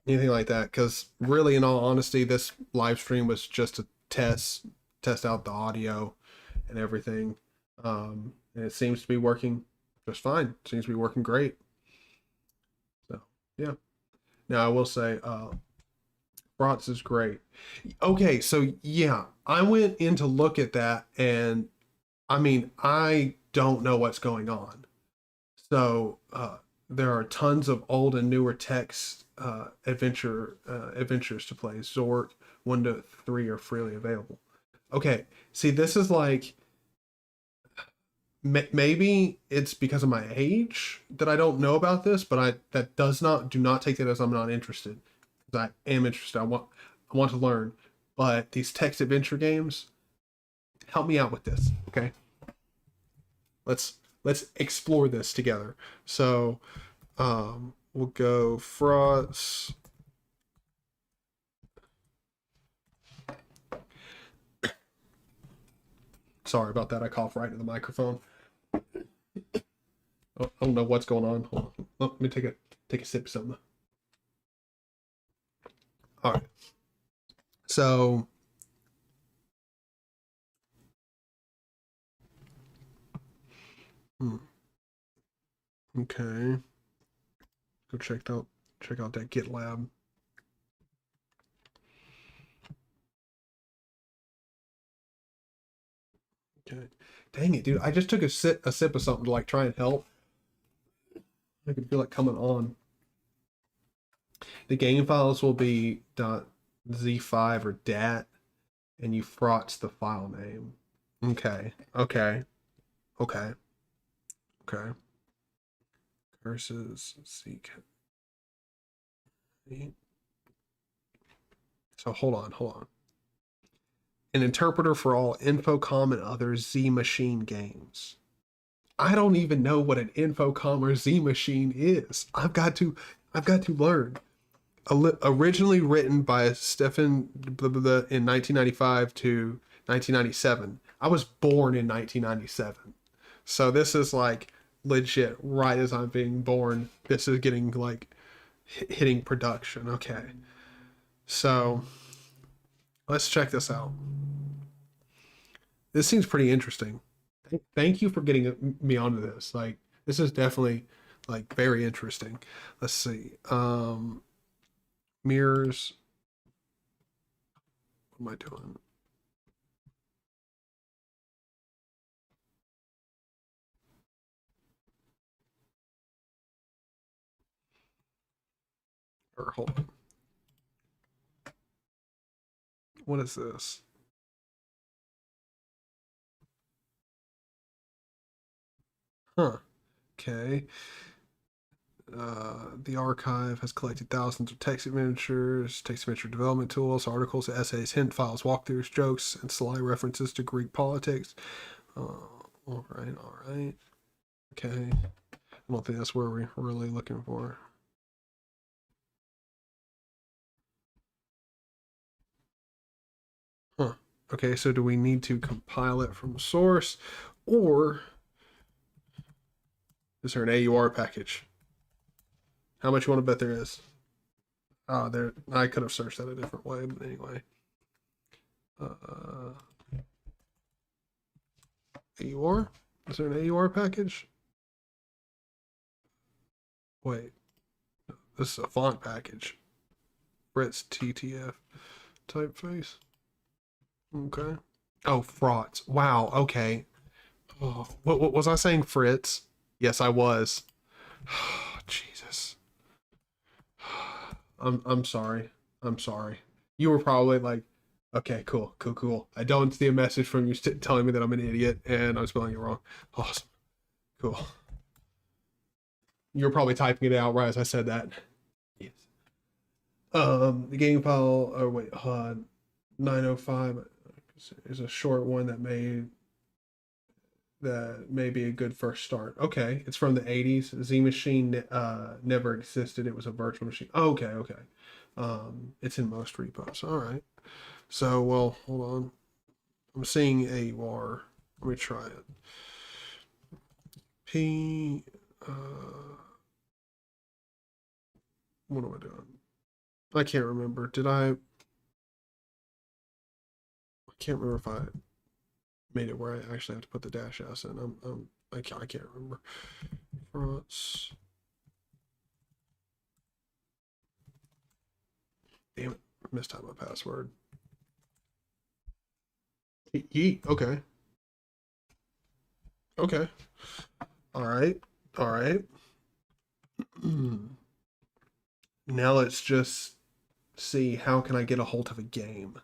anything like that, because really in all honesty this live stream was just to test out the audio and everything, and it seems to be working just fine. It seems to be working great. So yeah, now I will say Brats is great. Okay, so yeah, I went in to look at that, and I mean, I don't know what's going on. So there are tons of old and newer text adventures to play. Zork 1 to 3 are freely available. Okay, see, this is like maybe it's because of my age that I don't know about this, but that does not do not take it as I'm not interested. Because I am interested. I want to learn. But these text adventure games help me out with this. Okay, let's let's explore this together. So we'll go frauds. Sorry about that. I coughed right into the microphone. I don't know what's going on. Hold on. Let me take a sip of something. All right. So okay. Go check out that GitLab. Okay. Dang it, dude. I just took a sip of something to like try and help. I can feel it coming on. The game files will be .z5 or dat, and you frauds the file name. Okay. Okay. Okay. Okay. Versus seek. So hold on. An interpreter for all Infocom and other Z Machine games. I don't even know what an Infocom or Z Machine is. I've got to learn. Originally written by Stefan in 1995 to 1997. I was born in 1997. So this is like legit right as I'm being born. This is getting like hitting production. Okay. So let's check this out. This seems pretty interesting. Thank you for getting me onto this. Like, this is definitely like very interesting. Let's see. Mirrors. What am I doing? Or hold on. What is this? Huh. Okay. The archive has collected thousands of text adventures, text adventure development tools, articles, essays, hint files, walkthroughs, jokes, and sly references to Greek politics. All right. Okay. I don't think that's where we're really looking for. Huh. Okay, so do we need to compile it from source, or is there an AUR package? How much you want to bet there is? There. I could have searched that a different way, but anyway. AUR? Is there an AUR package? Wait. This is a font package. Brett's TTF typeface. Okay. Oh, frauds. Wow. Okay. Oh, what was I saying? Fritz? Yes, I was. Jesus. I'm sorry. I'm sorry. You were probably like, okay, cool. I don't see a message from you telling me that I'm an idiot and I'm spelling it wrong. Awesome. Cool. You were probably typing it out right as I said that. Yes. The game file. Oh wait, 905 is a short one that may be a good first start. Okay, it's from the 80s. Z Machine never existed. It was a virtual machine. Oh, okay. It's in most repos. All right. So, well, hold on. I'm seeing AUR. Let me try it. What am I doing? I can't remember. I can't remember if I made it where I actually have to put the dash s in. I can't remember. Fronts. Damn it! I mistyped my password. Yeet. Okay. Okay. All right. Now let's just see how can I get a hold of a game.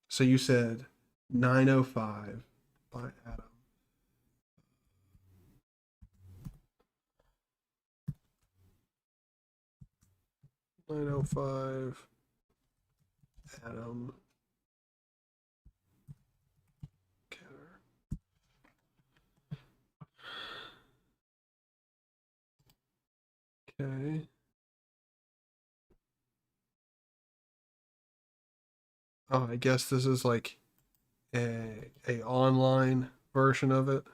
So you said 905 by Adam. 905 Adam. I guess this is like a online version of it.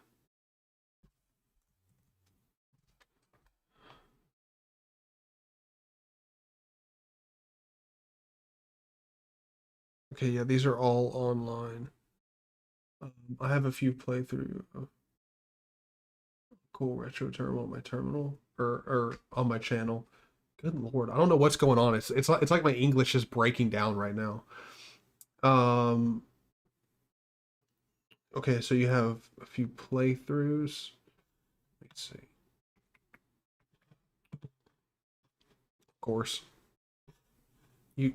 Okay, yeah, these are all online. I have a few playthrough cool retro terminal on my terminal or on my channel. Good lord, I don't know what's going on. It's like my English is breaking down right now. Um, okay, so you have a few playthroughs. Let's see. Of course, you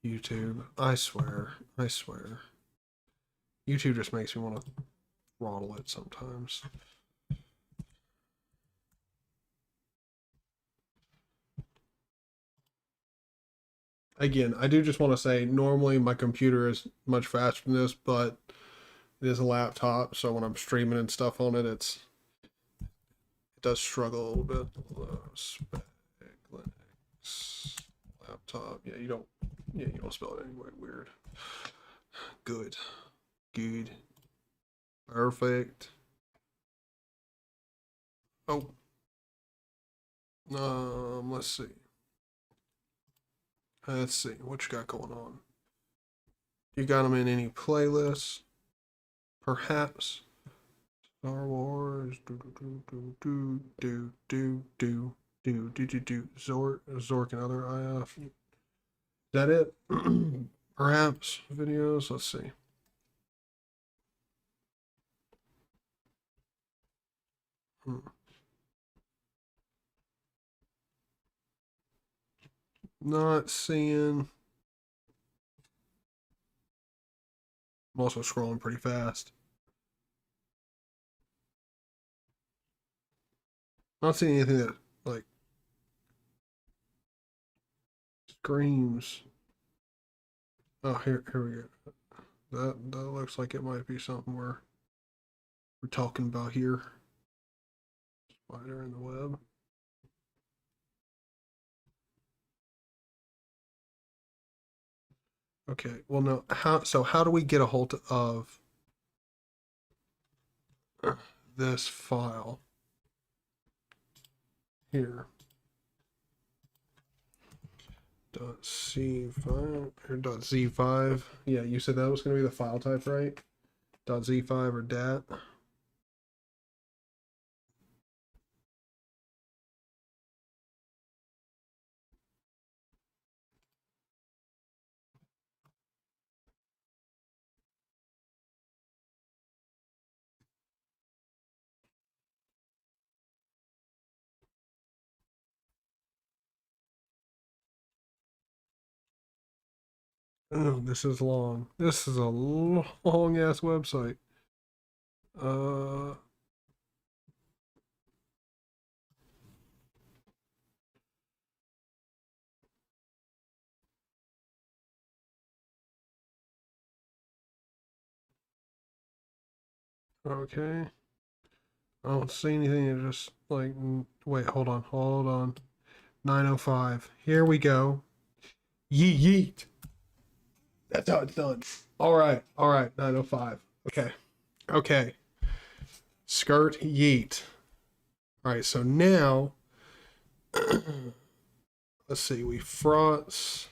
YouTube. I swear. YouTube just makes me want to throttle it sometimes. Again, I do just want to say normally my computer is much faster than this, but it is a laptop, so when I'm streaming and stuff on it, it does struggle a little bit. Spec Linux laptop. Yeah, you don't spell it anyway weird. Good. Good. Perfect. Oh. Let's see. Let's see what you got going on. You got them in any playlists? Perhaps. Star Wars. Zork and other IF. Is that it? Perhaps videos. Let's see. Not seeing. I'm also scrolling pretty fast. Not seeing anything that like screams. Oh, here we go. That looks like it might be something we're talking about here. Spider in the web. Okay. Well, no. How do we get a hold of this file here? .c5 or .z5. Yeah, you said that was going to be the file type, right? .z5 or .dat. Oh, this is long. This is a long ass website. Uh, okay. I don't see anything. It just like wait, hold on. 905. Here we go. Yeet yeet. That's how it's done. All right. 905. Okay. Okay. Skirt yeet. All right. So now, let's see. We fronts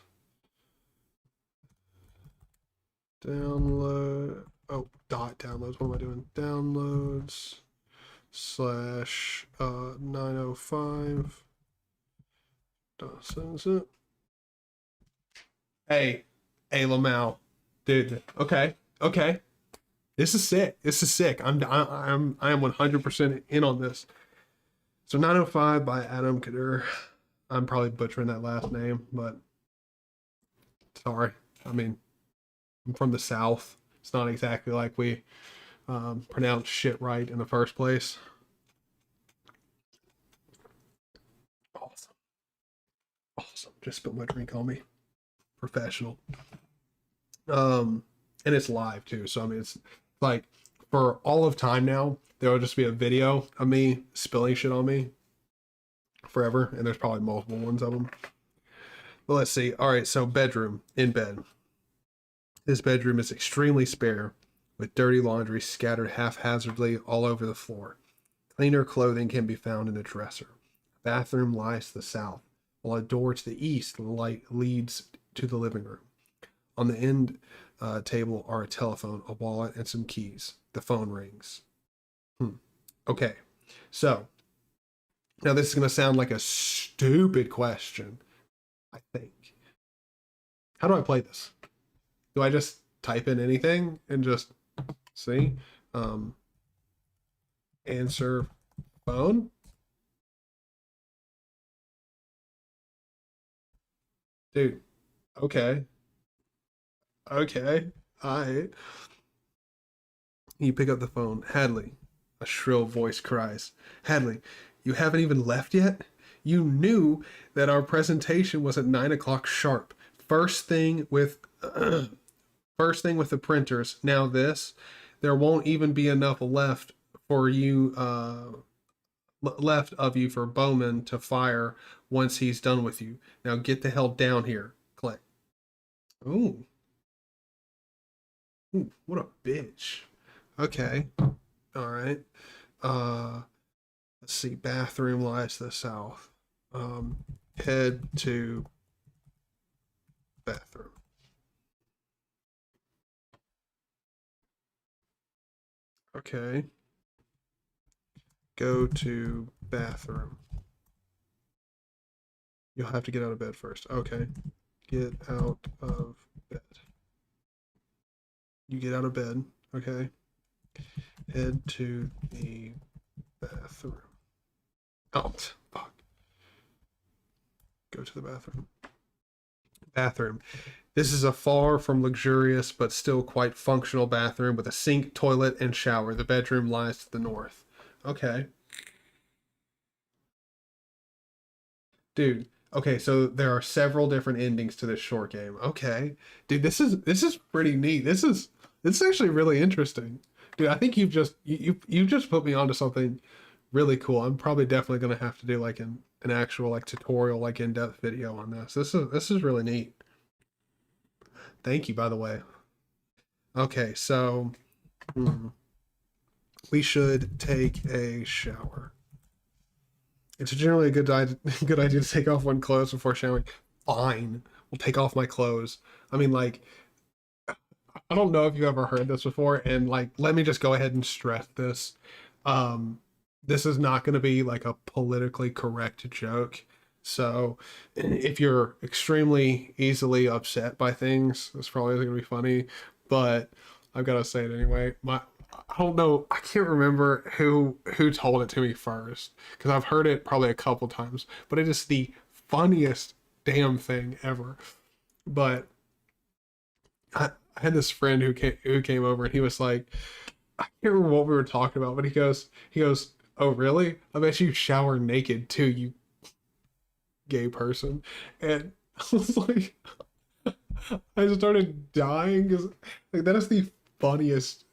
download. Oh, dot downloads. What am I doing? Downloads slash 905. Sends it. Hey, Lamau, dude. Okay. This is sick. I am 100% in on this. So 905 by Adam Kadir. I'm probably butchering that last name, but sorry. I mean, I'm from the South. It's not exactly like we pronounce shit right in the first place. Awesome. Just spilled my drink on me. Professional. And it's live too. So I mean, it's like for all of time now, there will just be a video of me spilling shit on me forever, and there's probably multiple ones of them. Well, let's see. All right, so bedroom, in bed. This bedroom is extremely spare, with dirty laundry scattered haphazardly all over the floor. Cleaner clothing can be found in the dresser. Bathroom lies to the south, while a door to the east light leads to the living room. On the end table are a telephone, a wallet, and some keys. The phone rings. Okay, so now this is going to sound like a stupid question, I think. How do I play this? Do I just type in anything and just see? Answer phone? Dude, okay. Okay. I. You pick up the phone. Hadley. A shrill voice cries. Hadley, you haven't even left yet? You knew that our presentation was at 9 o'clock sharp. First thing with first thing with the printers. Now this. There won't even be enough left for you left of you for Bowman to fire once he's done with you. Now get the hell down here. Click. Ooh. Ooh, what a bitch. Okay. All right. Uh, let's see. Bathroom lies to the south. Head to bathroom. Okay. Go to bathroom. You'll have to get out of bed first. Okay. Get out of bed. You get out of bed. Okay. Head to the bathroom. Oh, fuck. Go to the bathroom. Bathroom. This is a far from luxurious but still quite functional bathroom with a sink, toilet, and shower. The bedroom lies to the north. Okay. Dude. Okay, so there are several different endings to this short game. Okay. Dude, this is pretty neat. This is actually really interesting. Dude, I think you've just put me onto something really cool. I'm probably definitely gonna have to do like an actual like tutorial, like in-depth video on this. This is really neat. Thank you, by the way. Okay, so we should take a shower. It's generally a good idea to take off one clothes before showering. Fine, we'll take off my clothes. I mean, like, I don't know if you ever heard this before, and like, let me just go ahead and stress this. This is not going to be like a politically correct joke. So if you're extremely easily upset by things, this probably isn't going to be funny, but I've got to say it anyway. I don't know. I can't remember who told it to me first because I've heard it probably a couple times, but it is the funniest damn thing ever. But I had this friend who came over and he was like, I can't remember what we were talking about, but he goes, oh really? I bet you shower naked too, you gay person. And I was like, I started dying because like that is the funniest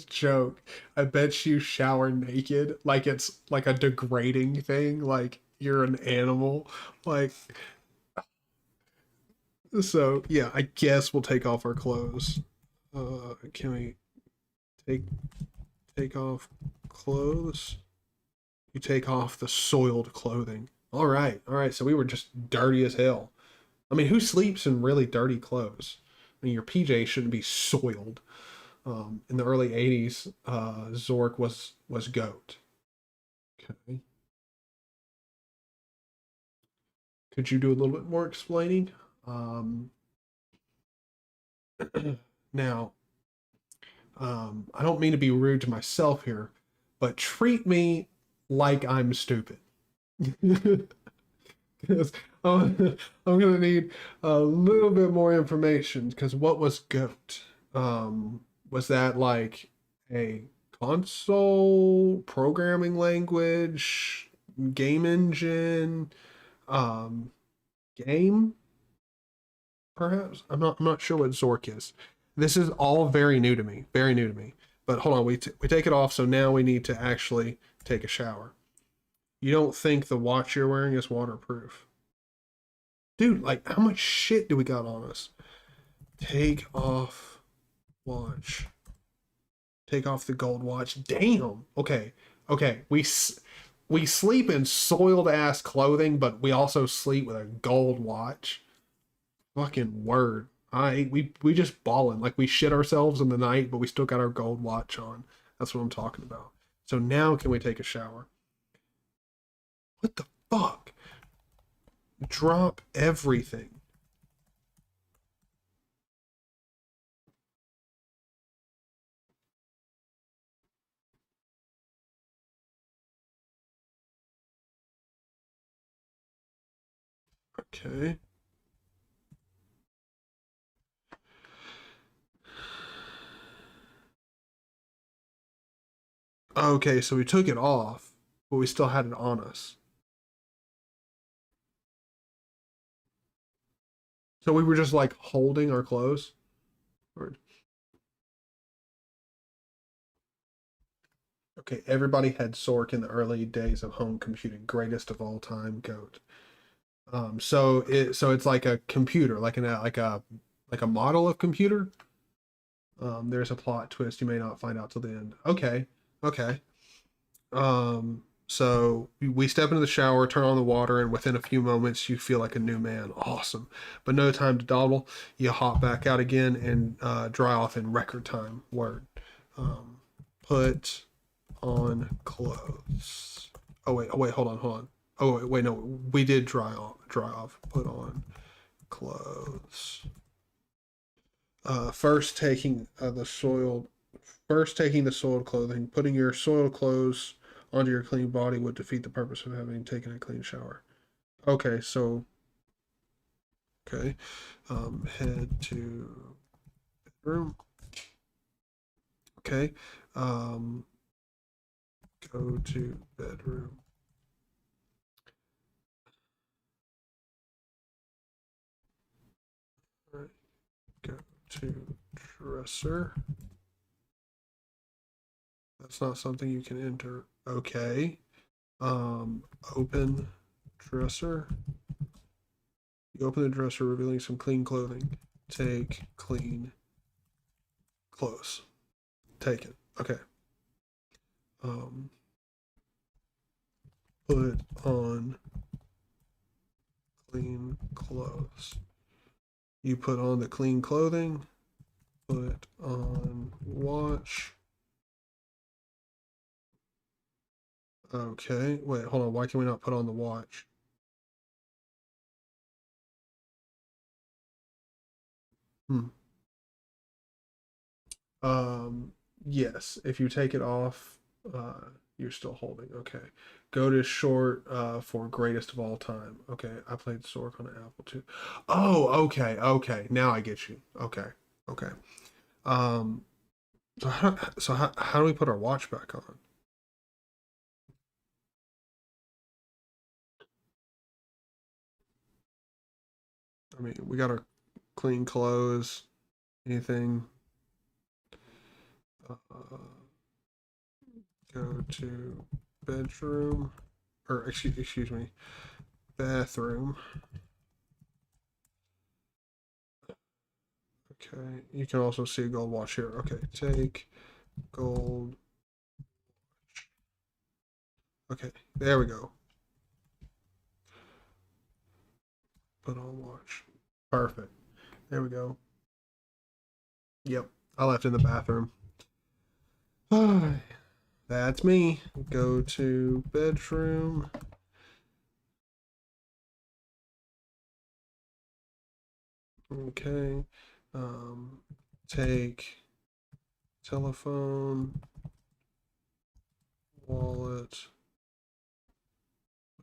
joke. I bet you shower naked, like it's like a degrading thing, like you're an animal. Like, so yeah, I guess we'll take off our clothes. Can we take off clothes? You take off the soiled clothing. All right. So we were just dirty as hell. I mean, who sleeps in really dirty clothes? I mean, your PJ shouldn't be soiled. In the early '80s, Zork was goat. Okay. Could you do a little bit more explaining? Um, now, I don't mean to be rude to myself here, but treat me like I'm stupid. Because I'm gonna need a little bit more information. Because what was goat? Was that like a console programming language, game engine, um, game? Perhaps I'm not sure what Zork is. This is all very new to me, very new to me. But hold on, we take it off, so now we need to actually take a shower. You don't think the watch you're wearing is waterproof? Dude, like, how much shit do we got on us? Take off watch. Take off the gold watch. Damn. Okay. Okay. We sleep in soiled ass clothing, but we also sleep with a gold watch. Fucking word. We just ballin'. Like we shit ourselves in the night, but we still got our gold watch on. That's what I'm talking about. So now can we take a shower? What the fuck? Drop everything. Okay. Okay, so we took it off, but we still had it on us. So we were just like holding our clothes. Okay, everybody had Sork in the early days of home computing, greatest of all time, goat. So it's like a computer, like a model of computer. There's a plot twist you may not find out till the end. Okay, okay. So we step into the shower, turn on the water, and within a few moments you feel like a new man. Awesome, but no time to dawdle. You hop back out again and dry off in record time. Word. Um, put on clothes. Oh wait, hold on. Oh wait, no, we did dry off. Put on clothes. First taking the soiled clothing. Putting your soiled clothes onto your clean body would defeat the purpose of having taken a clean shower. Okay, so okay, head to bedroom. Okay, um, go to bedroom. All right, go to dresser. That's not something you can enter. Okay. Open dresser. You open the dresser, revealing some clean clothing. Take clean clothes. Take it. Okay. Um, put on clean clothes. You put on the clean clothing. Put on watch. Okay. Wait, hold on. Why can we not put on the watch? Hmm. Um, yes. If you take it off, you're still holding. Okay. Go to short for greatest of all time. Okay. I played Sork on an Apple too. Oh, okay. Okay. Now I get you. Okay. Okay. Um, how do we put our watch back on? I mean, we got our clean clothes. Anything? Uh, go to bedroom or excuse me, bathroom. Okay, you can also see a gold watch here. Okay, take gold. Okay, there we go. Put on watch. Perfect. There we go. Yep, I left in the bathroom. That's me. Go to bedroom. Okay. Um, take telephone, wallet.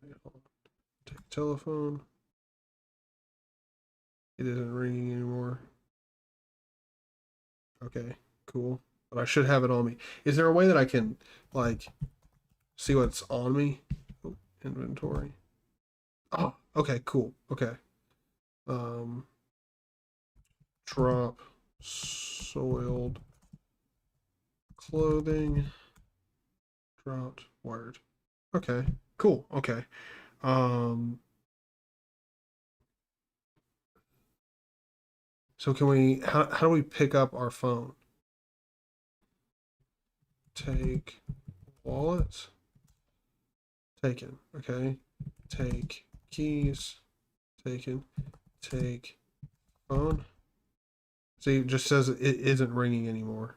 Wait, hold on. Take telephone. It isn't ringing anymore. Okay, cool. But I should have it on me. Is there a way that I can like see what's on me? Oh, inventory. Oh, okay, cool. Okay. Um, drop soiled clothing. Dropped word. Okay, cool. Okay. Um, So can we, how do we pick up our phone? Take wallet. Taken. Okay. Take keys. Taken. Take phone. See, it just says it isn't ringing anymore.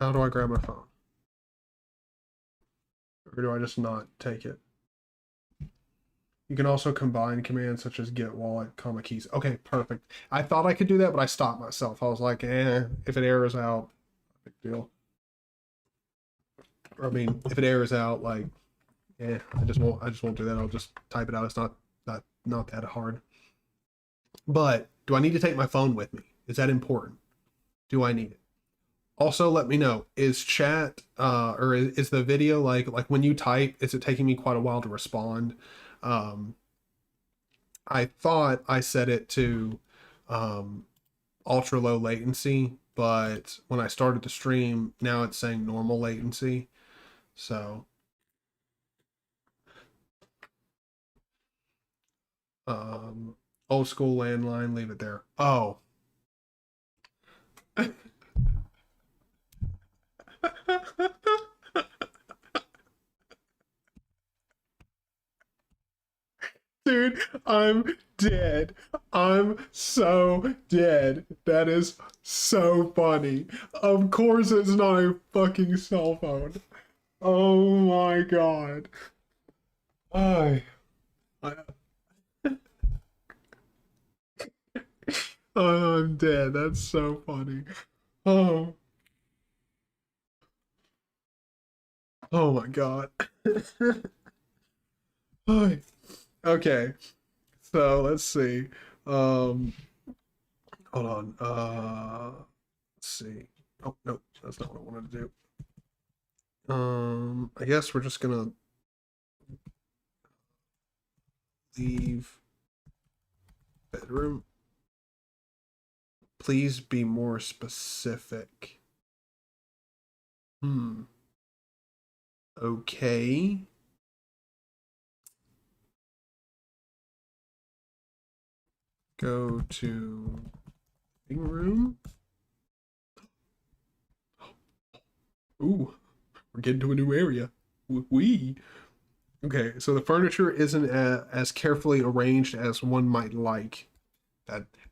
How do I grab my phone? Or do I just not take it? You can also combine commands such as get wallet, comma keys. Okay, perfect. I thought I could do that, but I stopped myself. I was like, if it errors out, big deal. Or I mean, if it errors out, like, I just won't do that. I'll just type it out. It's not that hard. But do I need to take my phone with me? Is that important? Do I need it? Also, let me know, is chat or is the video like when you type, is it taking me quite a while to respond? I thought I set it to ultra low latency, but when I started the stream, now it's saying normal latency. So old school landline, leave it there. Oh. Dude, I'm dead. I'm so dead. That is so funny. Of course it's not a fucking cell phone. Oh my god. I, I I'm dead. That's so funny. Oh, oh my god. Okay. So let's see. Um, hold on. Let's see. Oh, no, that's not what I wanted to do. I guess we're just gonna leave bedroom. Please be more specific. Okay. Go to living room. Ooh, we're getting to a new area. Wee. Okay, so the furniture isn't as carefully arranged as one might like.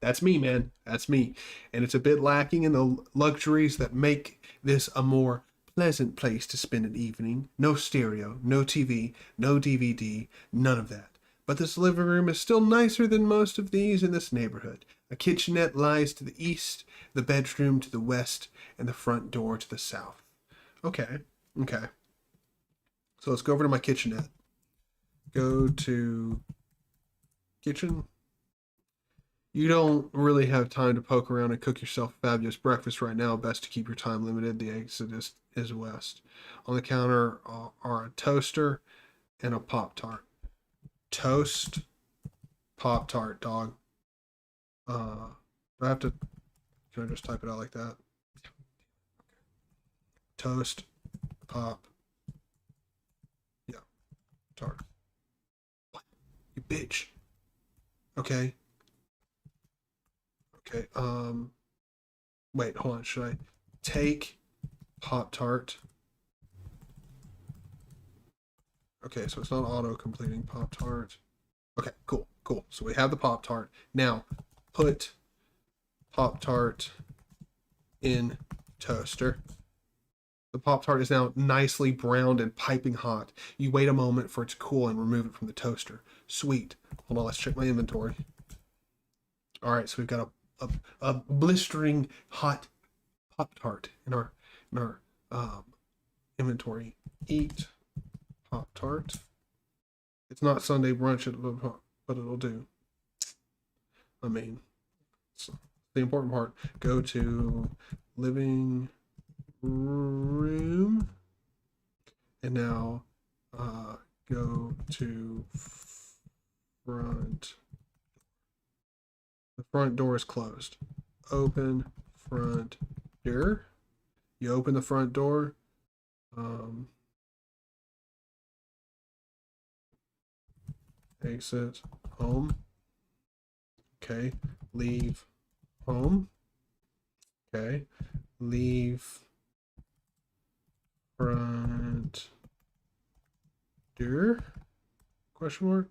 That's me, man. That's me. And it's a bit lacking in the luxuries that make this a more pleasant place to spend an evening. No stereo, no TV, no DVD, none of that. But this living room is still nicer than most of these in this neighborhood. A kitchenette lies to the east, the bedroom to the west, and the front door to the south. Okay, okay. So let's go over to my kitchenette. Go to kitchen. You don't really have time to poke around and cook yourself a fabulous breakfast right now. Best to keep your time limited. The exit is west. On the counter are a toaster and a Pop-Tart. Toast, Pop-Tart, dog. Do I have to, can I just type it out like that? Toast, pop, yeah, tart. What? You bitch. Okay. Okay, wait, hold on, should I take Pop-Tart? Okay, so it's not auto-completing Pop-Tart. Okay, cool, cool. So we have the Pop-Tart. Now, put Pop-Tart in toaster. The Pop-Tart is now nicely browned and piping hot. You wait a moment for it to cool and remove it from the toaster. Sweet. Hold on, let's check my inventory. All right, so we've got a blistering hot Pop-Tart in our inventory. Eat Pop-Tart. It's not Sunday brunch, but it'll do. I mean, it's the important part. Go to living room, and now go to front. The front door is closed. Open front door. You open the front door. Exit home. Okay, leave home. Okay, leave front door, question mark,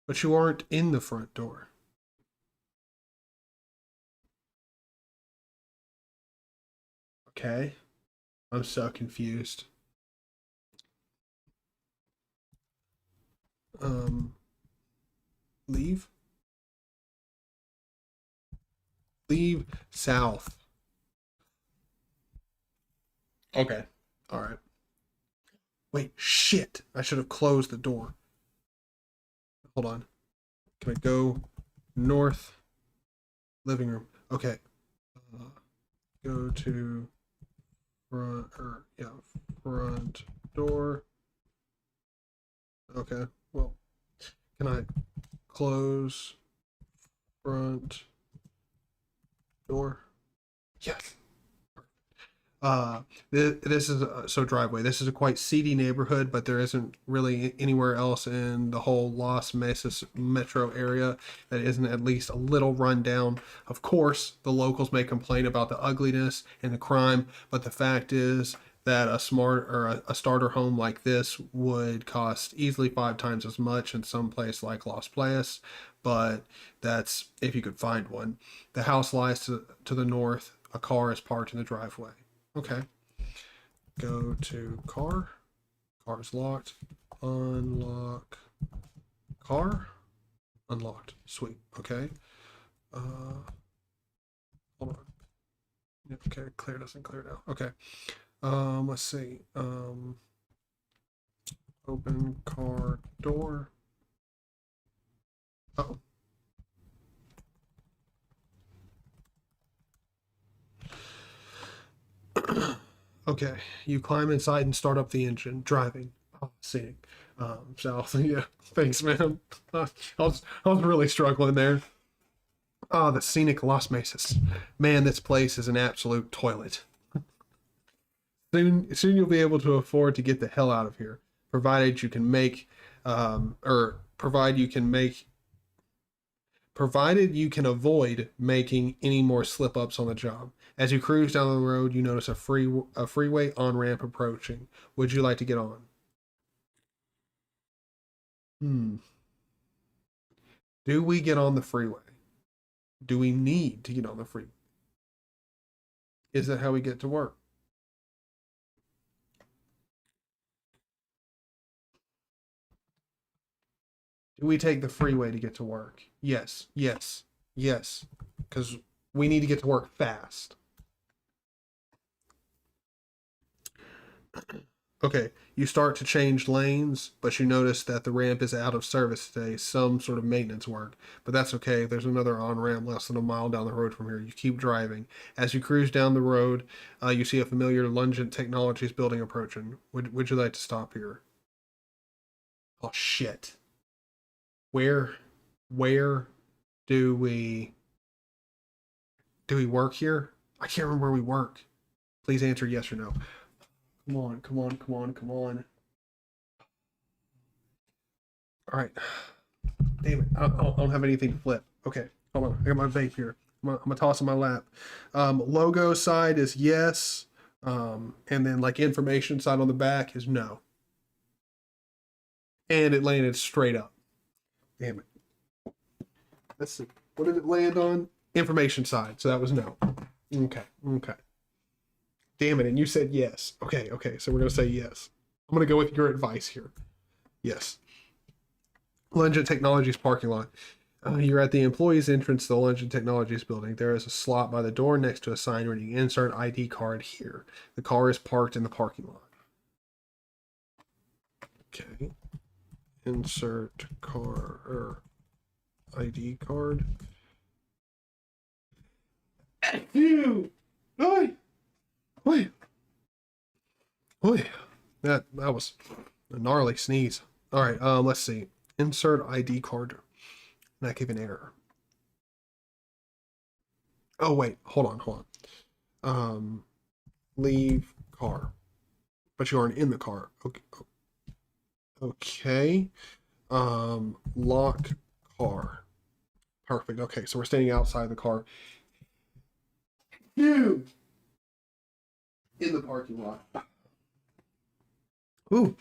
but you aren't in the front door. Okay, I'm so confused. Leave south. Okay, all right. Wait, shit, I should have closed the door. Hold on, can I go north? Living room. Okay, go to front, or yeah, front door. Okay, well, can I close front door? Yes. This is so driveway. This is a quite seedy neighborhood, but there isn't really anywhere else in the whole Las Mesas metro area that isn't at least a little run down. Of course, the locals may complain about the ugliness and the crime, but the fact is that a smart or a starter home like this would cost easily 5 times as much in some place like Las Playas, but that's if you could find one. The house lies to the north. A car is parked in the driveway. Okay. Go to car. Car's locked. Unlock car. Unlocked. Sweet. Okay. Hold on. Okay, clear doesn't clear now. Okay. Let's see. Open car door. Oh. Okay, you climb inside and start up the engine. Driving. Oh, seeing. South. Yeah, thanks, man. I was really struggling there. Ah, the scenic Las Mesas. Man, this place is an absolute toilet. Soon you'll be able to afford to get the hell out of here, provided you can make, or provide you can make, provided you can avoid making any more slip ups on the job. As you cruise down the road, you notice a freeway on ramp approaching. Would you like to get on? Hmm. Do we get on the freeway? Do we need to get on the freeway? Is that how we get to work? Do we take the freeway to get to work? Yes, yes, yes. Because we need to get to work fast. Okay, you start to change lanes, but you notice that the ramp is out of service today, some sort of maintenance work. But that's okay, there's another on ramp less than a mile down the road from here. You keep driving. As you cruise down the road, you see a familiar Lungent Technologies building approaching. Would you like to stop here? Oh, shit. Where, where do we work here? I can't remember where we work. Please answer yes or no. Come on, come on, come on, come on. All right. Damn it. I don't have anything to flip. Okay, hold on. I got my vape here. I'm gonna toss in my lap. Logo side is yes. And then like information side on the back is no. And it landed straight up. Damn it. Let's see. What did it land on? Information side. So that was no. Okay. Okay. Damn it. And you said yes. Okay. Okay. So we're going to say yes. I'm going to go with your advice here. Yes. Lungent Technologies parking lot. You're at the employee's entrance to the Lungent Technologies building. There is a slot by the door next to a sign reading insert ID card here. The car is parked in the parking lot. Okay. Insert car or ID card. You. Oi. Oi. Oi. That was a gnarly sneeze. All right. Let's see. Insert ID card. That gave an error. Oh wait. Hold on. Leave car. But you aren't in the car. Okay. Okay. Lock car. Perfect. Okay, so we're standing outside the car. Dude! In the parking lot. Ooh.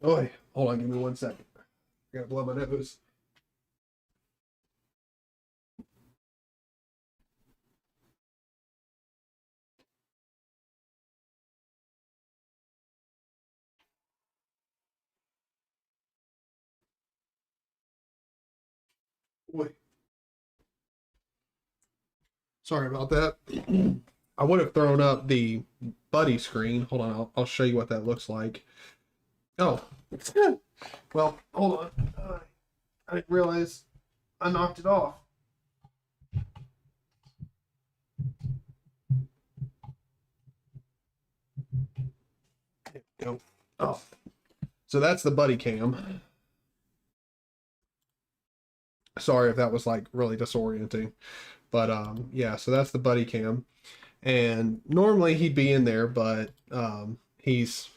Oh, hold on, give me 1 second. I gotta blow my nose. Wait. Sorry about that. I would have thrown up the buddy screen. Hold on, I'll show you what that looks like. Oh. Well, hold on. I didn't realize I knocked it off. There we go. Oh. So that's the buddy cam. Sorry if that was like really disorienting. But yeah, so that's the buddy cam. And normally he'd be in there, but he's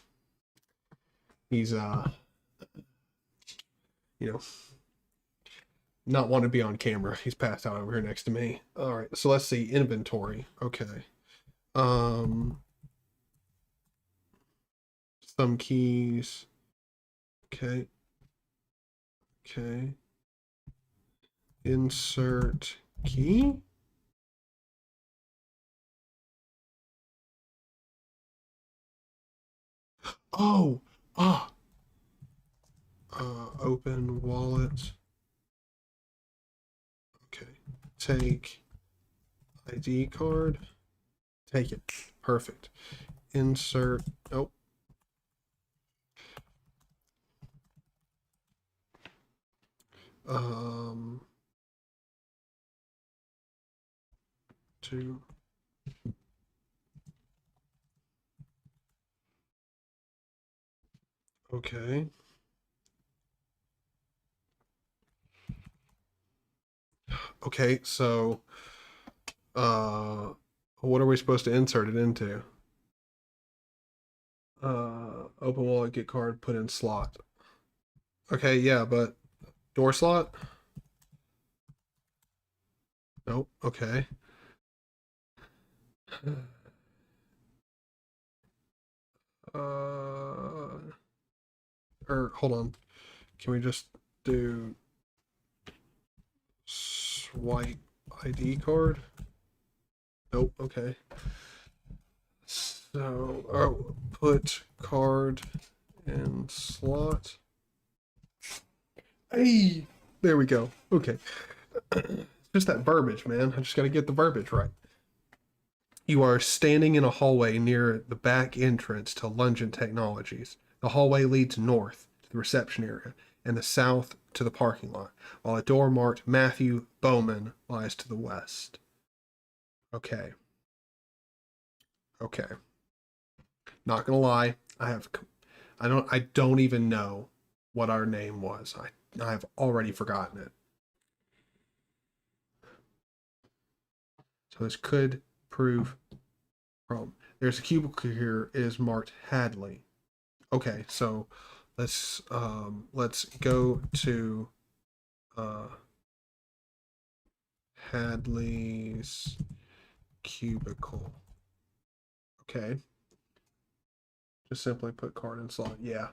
you know, not want to be on camera. He's passed out over here next to me. All right, so let's see inventory. Okay. Some keys. Okay. Okay. Insert key. Oh, ah. Open wallet. Okay. Take ID card. Take it. Perfect. Insert. Oh. Two. Okay. Okay, so what are we supposed to insert it into? Open wallet, get card, put in slot. Okay, yeah, but door slot? Nope. Okay. Or hold on. Can we just do swipe ID card? Nope. Okay. So, oh, put card in slot. Hey, there we go. Okay. Just that verbiage, man. I just got to get the verbiage right. You are standing in a hallway near the back entrance to Lungent Technologies. The hallway leads north to the reception area and the south to the parking lot, while a door marked Matthew Bowman lies to the west. Okay. Okay. Not gonna lie, I don't even know what our name was. I've already forgotten it. So this could prove problem. There's a cubicle here. It is marked Hadley. Okay, so let's go to Hadley's cubicle. Okay. Just simply put card in slot. Yeah.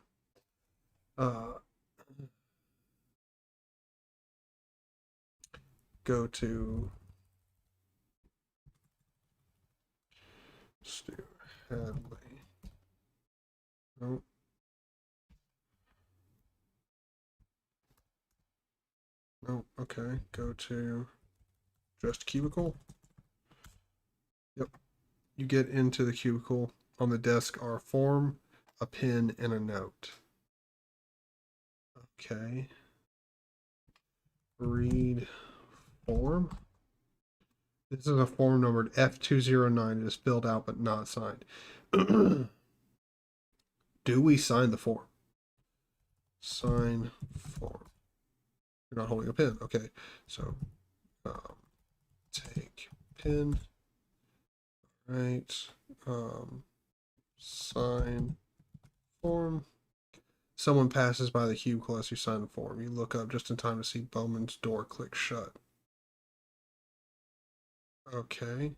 Go to Stu Hadley. Oh. Oh, okay. Go to just cubicle. Yep. You get into the cubicle. On the desk are a form, a pen, and a note. Okay. Read form. This is a form numbered F209. It is filled out but not signed. Do we sign the form? Sign form. You're not holding a pen. Okay. So take pen. All right. Sign form. Someone passes by the cubicle as you sign the form. You look up just in time to see Bowman's door click shut. Okay.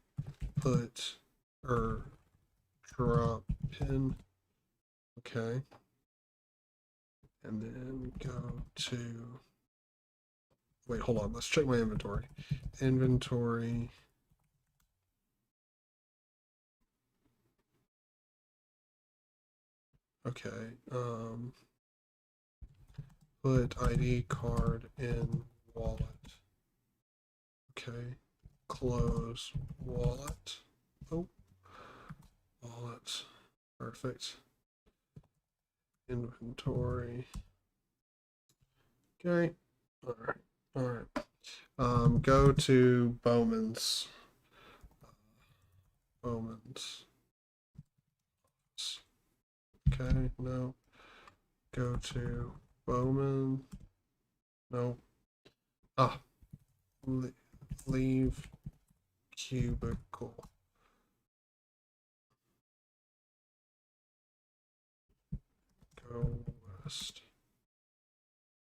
Put or drop pin. Okay. And then go to... Wait, hold on. Let's check my inventory. Inventory. Okay. Put ID card in wallet. Okay. Close wallet. Oh. Wallet. Perfect. Inventory. Okay. Alright. Alright. Go to Bowman's. Bowman's. Okay, no. Go to Bowman. No. Ah. Leave cubicle. Go west.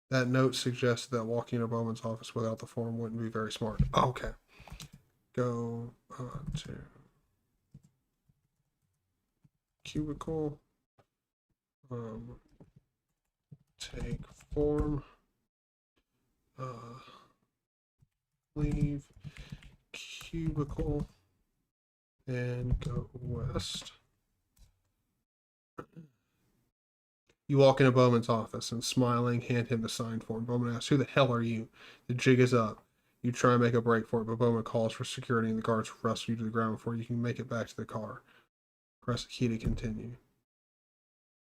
That note suggested that walking into Bowman's office without the form wouldn't be very smart. Oh, okay. Go to cubicle. Take form. Leave cubicle and go west. You walk into Bowman's office and, smiling, hand him the signed form. Bowman asks, "Who the hell are you?" The jig is up. You try and make a break for it, but Bowman calls for security and the guards wrestle you to the ground before you can make it back to the car. Press the key to continue.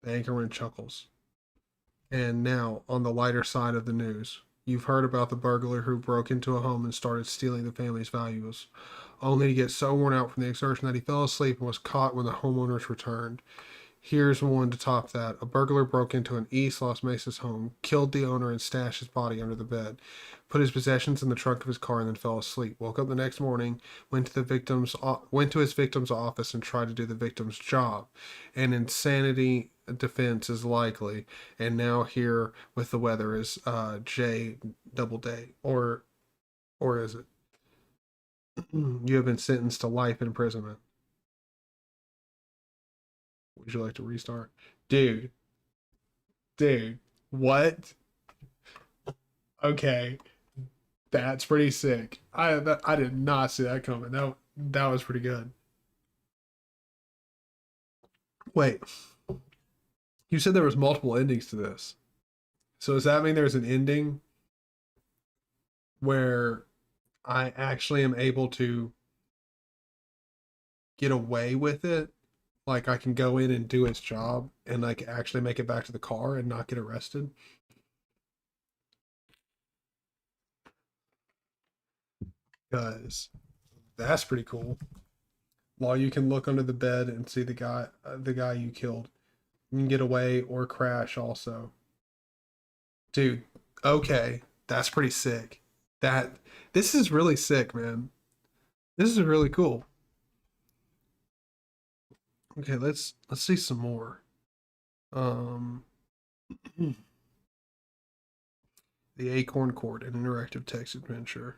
The anchorman chuckles. And now, on the lighter side of the news. You've heard about the burglar who broke into a home and started stealing the family's valuables, only to get so worn out from the exertion that he fell asleep and was caught when the homeowners returned. Here's one to top that. A burglar broke into an East Las Mesas home, killed the owner, and stashed his body under the bed. Put his possessions in the trunk of his car and then fell asleep. Woke up the next morning, went to his victim's office and tried to do the victim's job. An insanity defense is likely, and now here with the weather is J double day, or is it? You have been sentenced to life imprisonment. Would you like to restart? Dude, what? Okay, that's pretty sick. I did not see that coming. That was pretty good. Wait, you said there was multiple endings to this. So does that mean there's an ending where I actually am able to get away with it? Like I can go in and do its job and like actually make it back to the car and not get arrested? Because that's pretty cool. While you can look under the bed and see the guy you killed. You can get away or crash also. Dude, okay. That's pretty sick. That this is really sick, man. This is really cool. Okay, let's see some more. Um the Acorn Court, an interactive text adventure.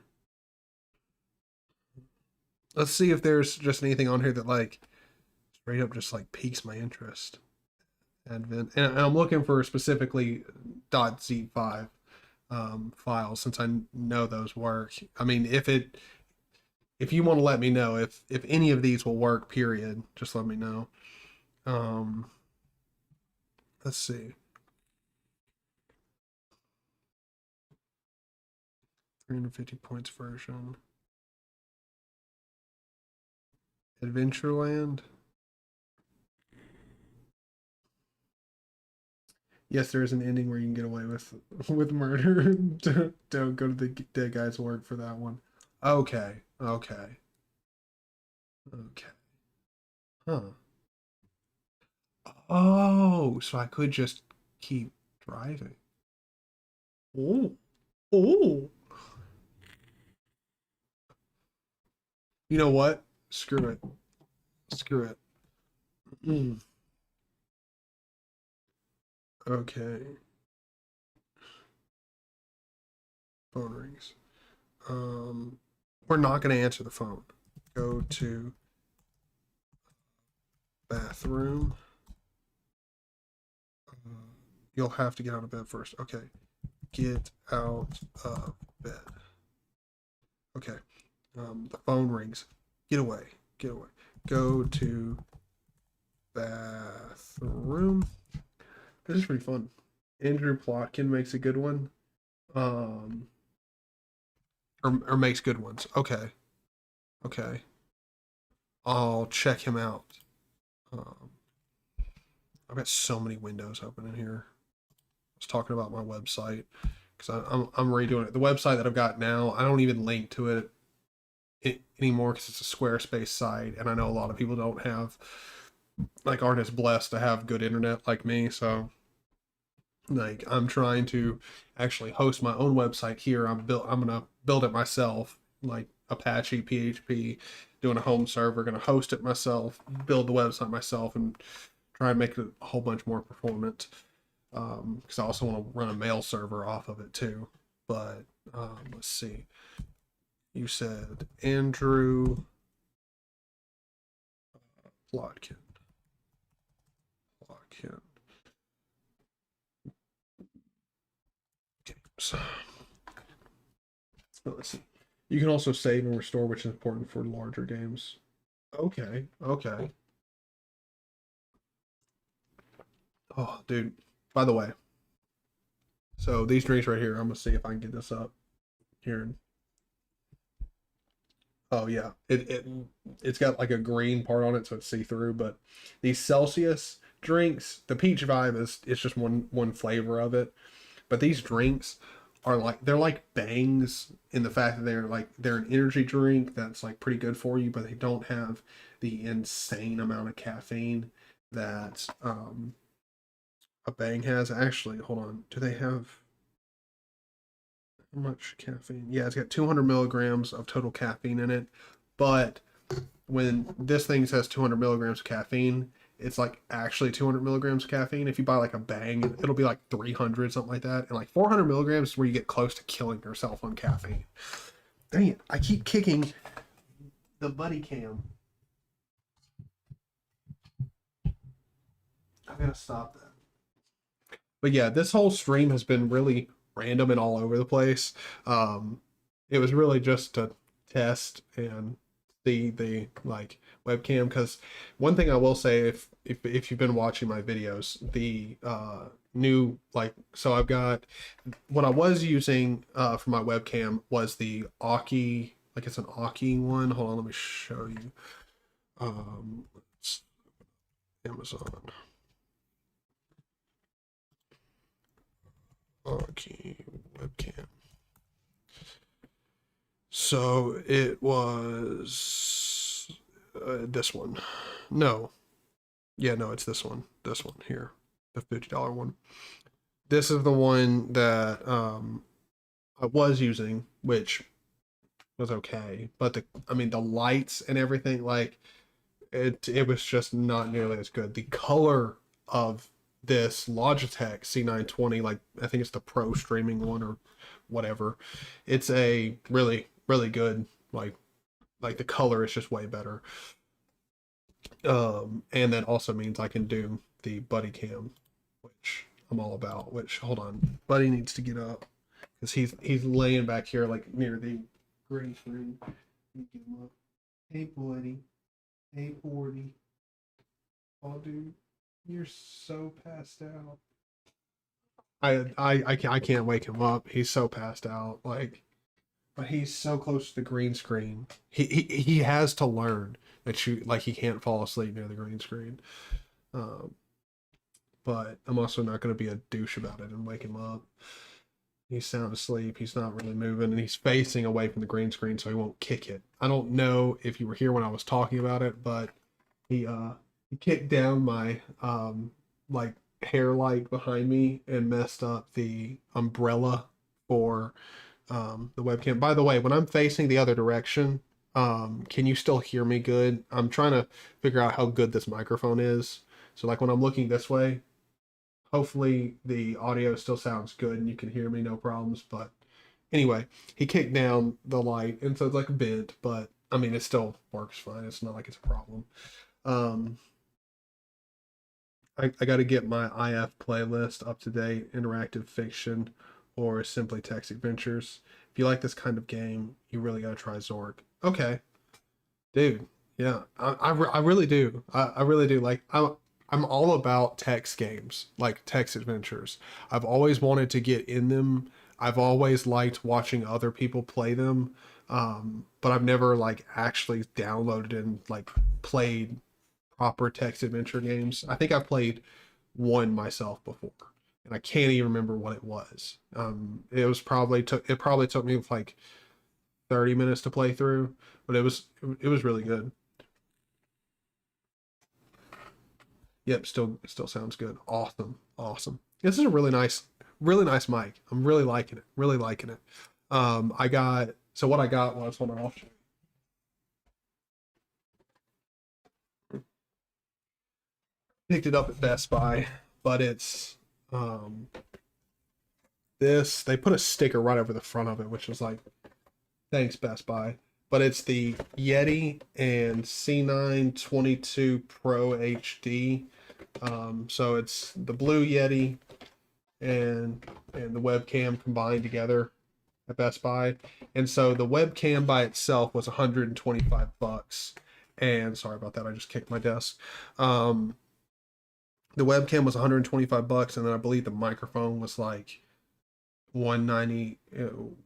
Let's see if there's just anything on here that like straight up just like piques my interest. Advent, and I'm looking for specifically .z5 files since I know those work. I mean, if you want to let me know if any of these will work, period, just let me know. Um, let's see. 350 points version. Adventureland. Yes, there is an ending where you can get away with murder. Don't go to the dead guy's work for that one. Okay, okay, okay. Huh. Oh, so I could just keep driving. Oh, oh. You know what? Screw it. Screw it. Mm. Okay. Phone rings. We're not going to answer the phone. Go to bathroom. You'll have to get out of bed first. Okay. Get out of bed. Okay. The phone rings. Get away. Get away. Go to bathroom. This is pretty fun. Andrew Plotkin makes a good one. Or makes good ones. Okay. Okay. I'll check him out. Um, I've got so many windows open in here. I was talking about my website because I'm redoing it. The website that I've got now, I don't even link to it anymore because it's a Squarespace site, and I know a lot of people don't have, like, aren't as blessed to have good internet like me. So, like, I'm trying to actually host my own website here. I'm gonna build it myself, like Apache PHP, doing a home server, gonna host it myself, build the website myself, and try and make it a whole bunch more performant. Because I also want to run a mail server off of it too. But let's see. You said Andrew Plotkin. Plotkin. Okay. So let's see. You can also save and restore, which is important for larger games. Okay. Okay. Oh, dude. By the way, so these drinks right here, I'm gonna see if I can get this up here. Oh yeah, it's got like a green part on it, so it's see through. But these Celsius drinks, the peach vibe is it's just one flavor of it. But these drinks are like they're like bangs in the fact that they're an energy drink that's like pretty good for you, but they don't have the insane amount of caffeine that a bang has. Actually, hold on, do they have how much caffeine? Yeah, it's got 200 milligrams of total caffeine in it. But when this thing says 200 milligrams of caffeine, it's like actually 200 milligrams of caffeine. If you buy like a bang, it'll be like 300, something like that. And like 400 milligrams is where you get close to killing yourself on caffeine. Dang it, I keep kicking the buddy cam. I gotta stop that. But yeah, this whole stream has been really random and all over the place. It was really just to test and see the like webcam because one thing I will say if you've been watching my videos, the new like so I've got what I was using for my webcam was the Aki like it's an Aki one. Hold on, let me show you. It's Amazon. Aki webcam. So it was this one. No. Yeah, no, it's this one. This one here. The $50 one. This is the one that I was using, which was okay. But the lights and everything, like it was just not nearly as good. The color of this Logitech C920, like I think it's the Pro streaming one or whatever. It's a really, really good, like the color is just way better. And that also means I can do the buddy cam, which I'm all about. Which hold on, buddy needs to get up because he's laying back here like near the green screen. Get him up. Hey, buddy. Hey, 40. Oh, dude, you're so passed out. I can't wake him up. He's so passed out. Like, but he's so close to the green screen. He has to learn that you like he can't fall asleep near the green screen. Um, but I'm also not going to be a douche about it and wake him up. He's sound asleep. He's not really moving, and he's facing away from the green screen, so he won't kick it. I don't know if you were here when I was talking about it, but he kicked down my like hair light behind me and messed up the umbrella for the webcam. By the way, when I'm facing the other direction, can you still hear me good? I'm trying to figure out how good this microphone is. So like when I'm looking this way, hopefully the audio still sounds good and you can hear me no problems. But anyway, he kicked down the light, and so it's like bent, but I mean it still works fine. It's not like it's a problem. Um, I got to get my IF playlist up to date, interactive fiction, or simply text adventures. If you like this kind of game, you really got to try Zork. Okay, dude. Yeah, I really do. I really do. Like I'm all about text games, like text adventures. I've always wanted to get in them. I've always liked watching other people play them. But I've never like actually downloaded and like played proper text adventure games. I think I've played one myself before, and I can't even remember what it was. It probably took me like 30 minutes to play through, but it was really good. Yep, still sounds good. Awesome, awesome. This is a really nice mic. I'm really liking it. Really liking it. I got so what I got was, hold on, I'll show you. Picked it up at Best Buy, but it's um this. They put a sticker right over the front of it, which is like, thanks Best Buy. But it's the Yeti and C922 Pro HD. So it's the blue Yeti and the webcam combined together at Best Buy. And so the webcam by itself was 125 bucks. And sorry about that, I just kicked my desk. The webcam was 125 bucks, and then I believe the microphone was like 190,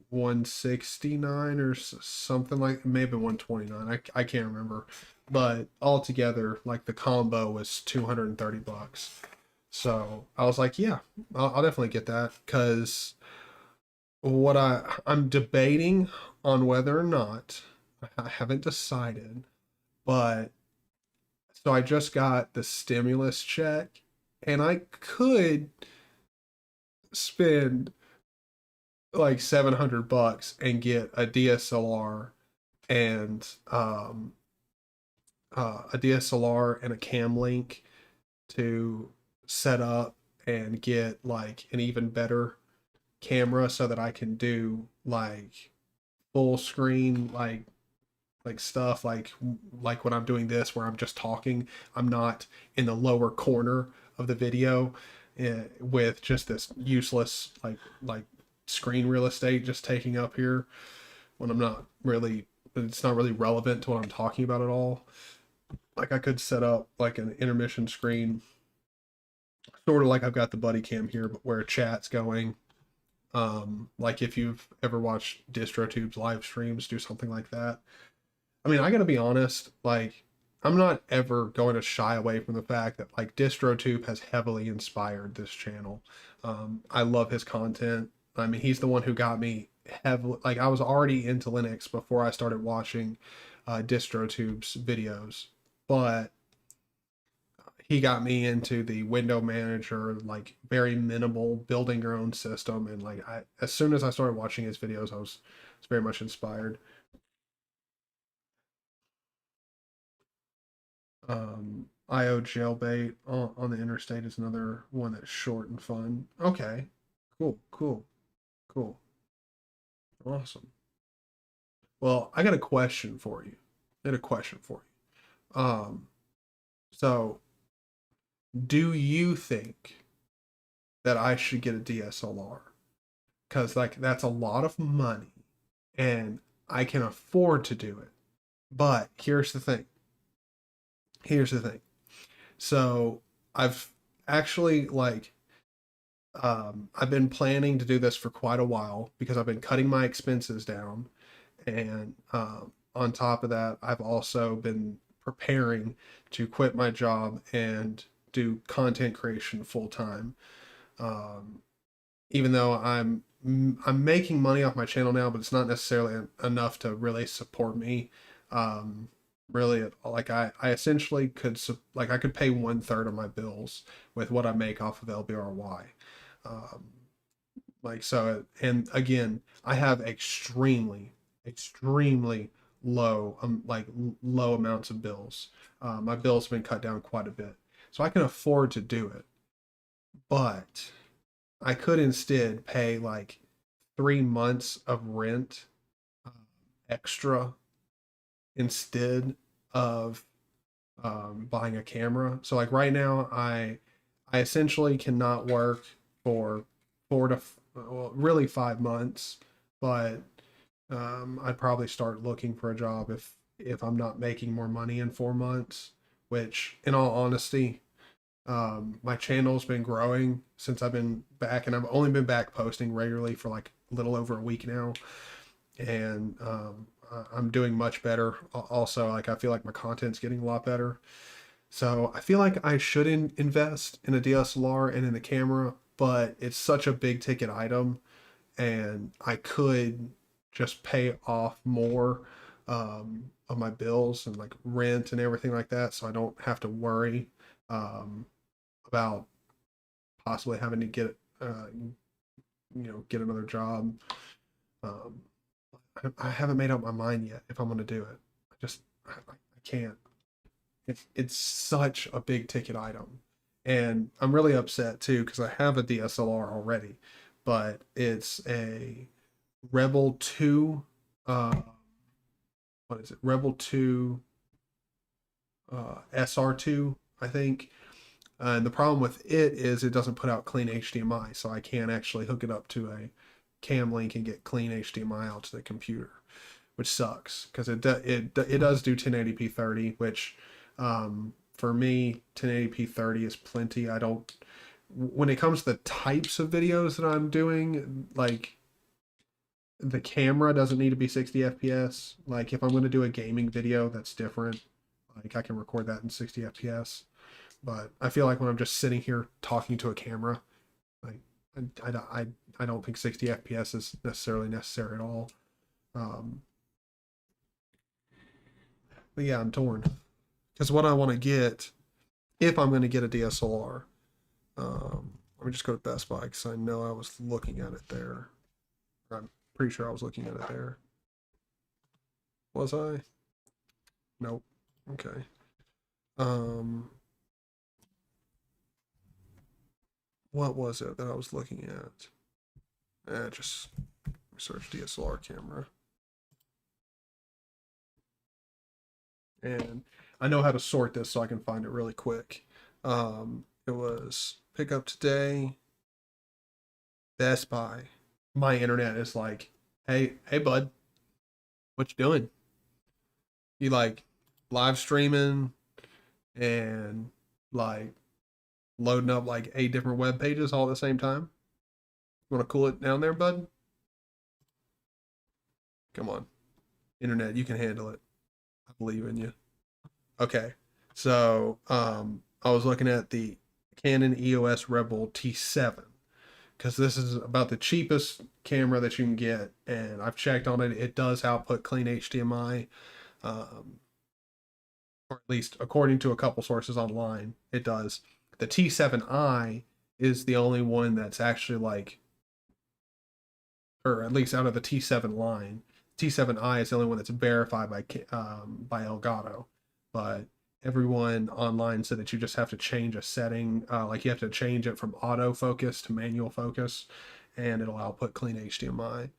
169 or something, like maybe 129. I can't remember, but altogether like the combo was 230 bucks. So I was like, yeah, I'll definitely get that, because I'm debating on whether or not, I haven't decided, but so I just got the stimulus check, and I could spend like 700 bucks and get a DSLR and a DSLR and a cam link to set up and get like an even better camera so that I can do like full screen, like stuff like when I'm doing this where I'm just talking, I'm not in the lower corner of the video, with just this useless like screen real estate just taking up here when I'm not really, it's not really relevant to what I'm talking about at all. Like I could set up like an intermission screen, sort of like I've got the buddy cam here, but where chat's going. Like if you've ever watched DistroTube's live streams, do something like that. I mean, I gotta be honest, like I'm not ever going to shy away from the fact that like DistroTube has heavily inspired this channel. I love his content. I mean, he's the one who got me heavily, like I was already into Linux before I started watching DistroTube's videos, but he got me into the window manager, like very minimal building your own system. And like as soon as I started watching his videos, I was very much inspired. IO jailbait on the interstate is another one that's short and fun. Okay, cool, cool, cool, awesome. Well, I got a question for you. I got a question for you. So do you think that I should get a DSLR? Because like that's a lot of money, and I can afford to do it. But here's the thing. Here's the thing. So I've actually like I've been planning to do this for quite a while because I've been cutting my expenses down, and on top of that, I've also been preparing to quit my job and do content creation full time. Um, Even though I'm making money off my channel now, but it's not necessarily enough to really support me. Um, Really, like I essentially could like I could pay 1/3 of my bills with what I make off of LBRY. Um, like so, and again, I have extremely low low amounts of bills. My bills have been cut down quite a bit, so I can afford to do it. but I could instead pay like 3 months of rent extra instead of buying a camera. So like right now, I essentially cannot work for well, really 5 months, but I'd probably start looking for a job if I'm not making more money in 4 months. Which, in all honesty, my channel's been growing since I've been back, and I've only been back posting regularly for like a little over a week now, and I'm doing much better. Also, like I feel like my content's getting a lot better. So I feel like I should invest in a DSLR and in the camera, but it's such a big ticket item, and I could just pay off more of my bills and like rent and everything like that, so I don't have to worry um, about possibly having to get get another job. Um, I haven't made up my mind yet if I'm going to do it. I can't. It's such a big ticket item, and I'm really upset too because I have a DSLR already, but it's a Rebel 2. What is it? Rebel 2 SR2, I think. And the problem with it is it doesn't put out clean HDMI, so I can't actually hook it up to a cam link and get clean HDMI out to the computer, which sucks because it does do 1080p 30, which for me 1080p 30 is plenty. I don't, when it comes to the types of videos that I'm doing, like the camera doesn't need to be 60 FPS. Like if I'm going to do a gaming video, that's different. Like I can record that in 60 FPS. But I feel like when I'm just sitting here talking to a camera, like I don't think 60 FPS is necessarily necessary at all. But yeah, I'm torn because what I want to get, if I'm going to get a DSLR, let me just go to Best Buy because I know I was looking at it there. I'm pretty sure I was looking at it there. Was I? Nope. Okay. What was it that I was looking at? Just search DSLR camera. And I know how to sort this so I can find it really quick. It was pick up today, Best Buy. My internet is like, hey bud, what you doing? You like live streaming and like loading up like 8 different web pages all at the same time? You want to cool it down there, bud? Come on, internet, you can handle it. I believe in you. Okay, so I was looking at the Canon EOS Rebel T7 because this is about the cheapest camera that you can get, and I've checked on it. It does output clean HDMI, or at least according to a couple sources online, it does. The T7i is the only one that's actually like, or at least out of the T7 line, T7i is the only one that's verified by Elgato. But everyone online said that you just have to change a setting, like you have to change it from autofocus to manual focus, and it'll output clean HDMI.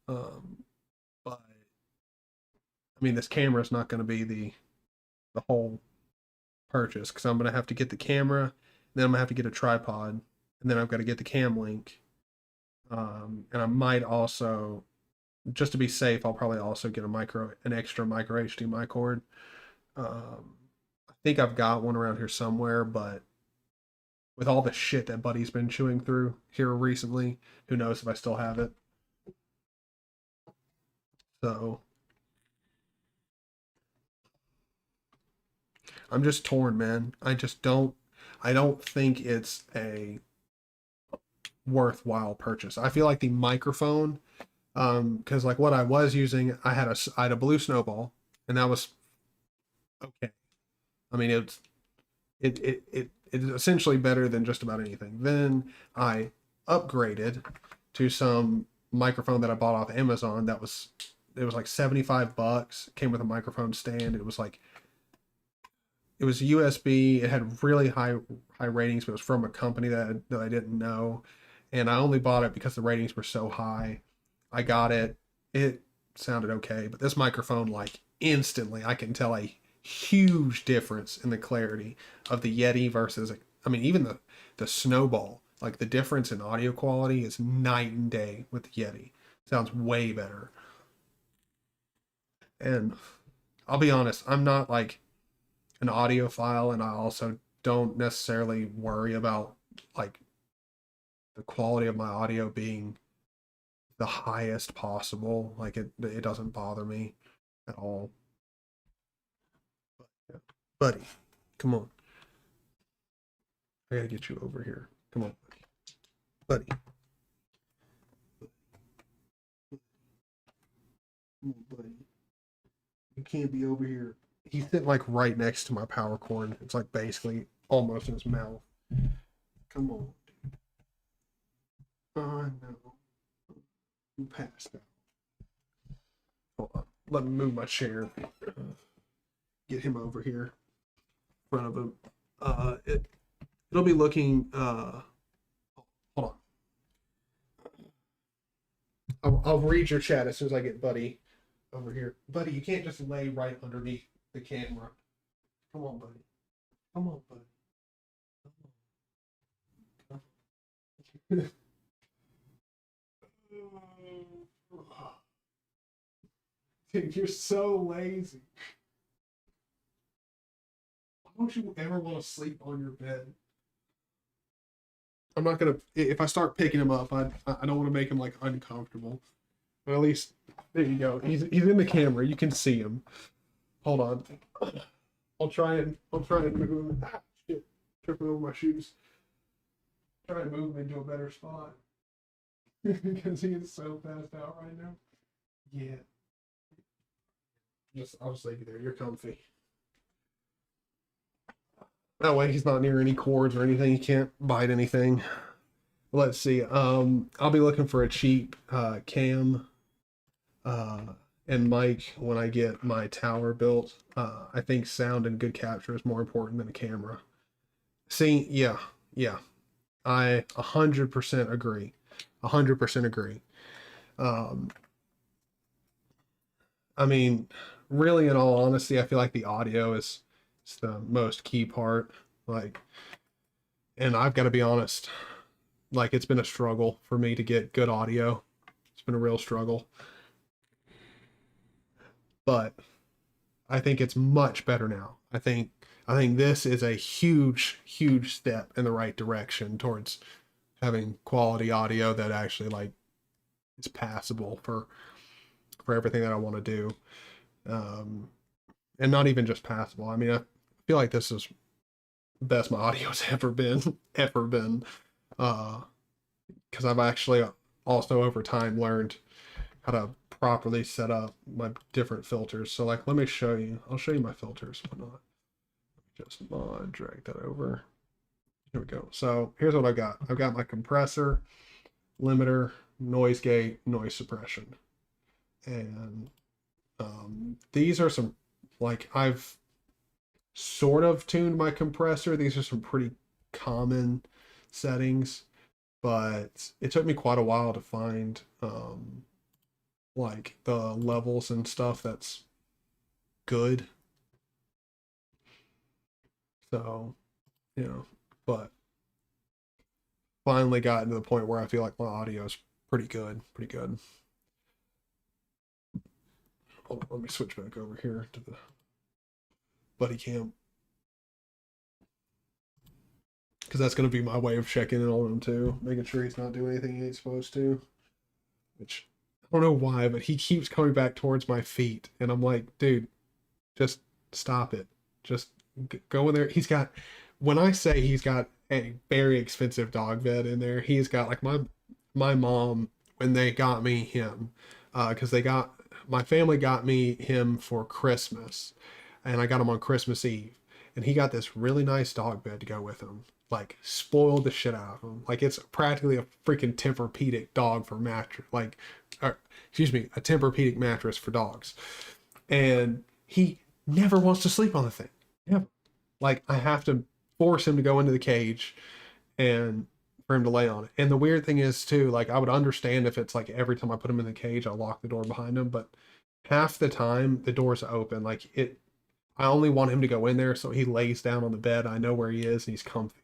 But I mean, this camera is not going to be the whole purchase because I'm going to have to get the camera, then I'm going to have to get a tripod, and then I've got to get the cam link. And I might also, just to be safe, I'll probably also get an extra micro HDMI cord. I think I've got one around here somewhere, but with all the shit that Buddy's been chewing through here recently, who knows if I still have it. So I'm just torn, man. I don't think it's a worthwhile purchase. I feel like the microphone, because like what I was using, I had a blue snowball, and that was okay. I mean, it's essentially better than just about anything. Then I upgraded to some microphone that I bought off Amazon. It was like $75. Came with a microphone stand. It was like it was USB. It had really high ratings, but it was from a company that I didn't know, and I only bought it because the ratings were so high. I got it. It sounded okay, but this microphone, like instantly, I can tell a huge difference in the clarity of the Yeti versus, I mean, even the Snowball. Like the difference in audio quality is night and day with the Yeti. Sounds way better. And I'll be honest, I'm not like an audiophile, and I also don't necessarily worry about like the quality of my audio being the highest possible. Like it doesn't bother me at all. But, yeah. Buddy, come on. I gotta get you over here. Come on, buddy. Buddy. Come on, buddy. You can't be over here. He's sitting like right next to my power cord. It's like basically almost in his mouth. Come on. Oh no. You passed out. Hold on. Let me move my chair. Get him over here in front of him. It'll be looking hold on. I'll read your chat as soon as I get Buddy over here. Buddy, you can't just lay right underneath the camera. Come on, buddy. Come on, buddy. Come on. Dude, you're so lazy. Why don't you ever want to sleep on your bed? I'm not gonna. If I start picking him up, I don't want to make him like uncomfortable. But at least there you go. He's in the camera. You can see him. Hold on. I'll try and move him. Ah, shit! Tripping over my shoes. Try and move him into a better spot because he is so passed out right now. Yeah. I'll just leave you there. You're comfy. That way he's not near any cords or anything. He can't bite anything. Let's see. I'll be looking for a cheap cam and mic when I get my tower built. I think sound and good capture is more important than a camera. See, yeah. I 100% agree. 100% agree. I mean, really, in all honesty, I feel like the audio is the most key part. Like, and I've got to be honest, like it's been a struggle for me to get good audio. It's been a real struggle. But I think it's much better now. I think this is a huge step in the right direction towards having quality audio that actually like is passable for everything that I want to do. And not even just passable. I mean, I feel like this is the best my audio has ever been. Because I've actually also over time learned how to properly set up my different filters. So like, let me show you. I'll show you my filters. Whatnot. Just drag that over. Here we go. So here's what I've got. I've got my compressor, limiter, noise gate, noise suppression. And these are some, like, I've sort of tuned my compressor. These are some pretty common settings, but it took me quite a while to find like the levels and stuff that's good. So, you know, but finally gotten to the point where I feel like my audio is pretty good. Hold on, let me switch back over here to the buddy cam, because that's going to be my way of checking in on him too, making sure he's not doing anything he ain't supposed to. Which I don't know why, but he keeps coming back towards my feet, and I'm like, dude, just stop it. Just go in there. He's got, when I say he's got a very expensive dog bed in there, he's got like my mom, when they got me him, because my family got me him for Christmas, and I got him on Christmas Eve, and he got this really nice dog bed to go with him. Like, spoiled the shit out of him. Like, it's practically a freaking Tempur-Pedic dog for mattress. Like, or, excuse me, a Tempur-Pedic mattress for dogs. And he never wants to sleep on the thing. Never. Like I have to force him to go into the cage and for him to lay on it. And the weird thing is too, like I would understand if it's like every time I put him in the cage, I lock the door behind him, but half the time the door's open. Like it, I only want him to go in there so he lays down on the bed. I know where he is and he's comfy.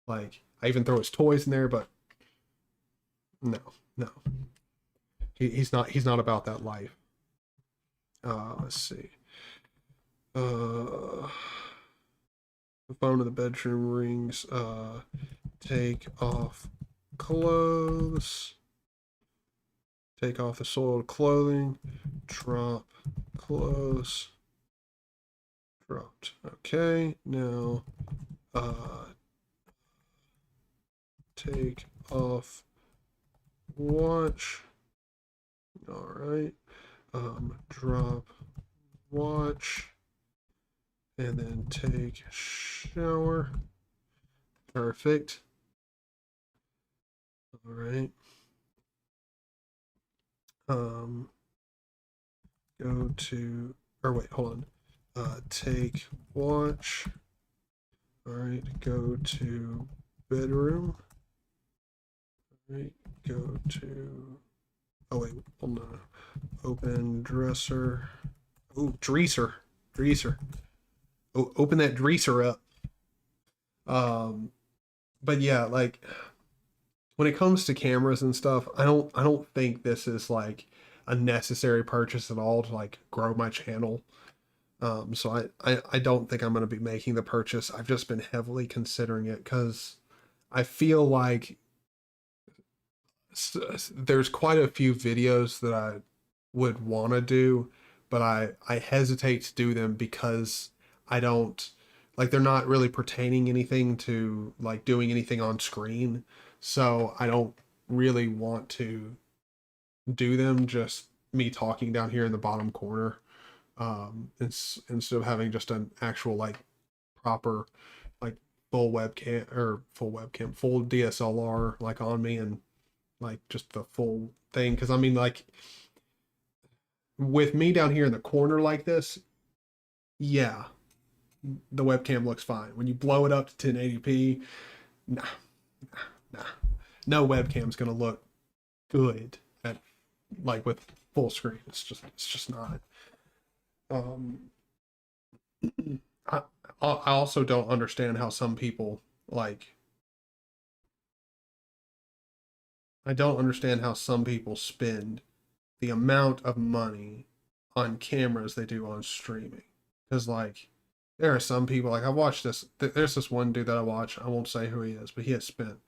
Like I even throw his toys in there, but no, no, he's not about that life. Let's see. The phone in the bedroom rings. Take off clothes. Take off the soiled clothing. Drop clothes. Dropped. Okay, now take off watch. All right. Drop watch. And then take shower. Perfect. All right. Go to, or wait, hold on. Take watch. All right, go to bedroom. All right, go to, oh wait, hold on. Open dresser. Oh, dresser. Oh, open that dresser up. But yeah, like when it comes to cameras and stuff, I don't think this is like a necessary purchase at all to like grow my channel. So I don't think I'm going to be making the purchase. I've just been heavily considering it because I feel like there's quite a few videos that I would want to do, but I hesitate to do them because I don't like they're not really pertaining anything to like doing anything on screen. So I don't really want to do them, just me talking down here in the bottom corner. Instead of having just an actual like proper like full DSLR like on me and like just the full thing. Because I mean, like with me down here in the corner like this, yeah, the webcam looks fine. When you blow it up to 1080p, nah, nah, no webcam's gonna look good at like with full screen. It's just not. Um, I I also don't understand how some people like. I don't understand how some people spend the amount of money on cameras they do on streaming. Because like, there are some people like I watched this. There's this one dude that I watch. I won't say who he is, but he has spent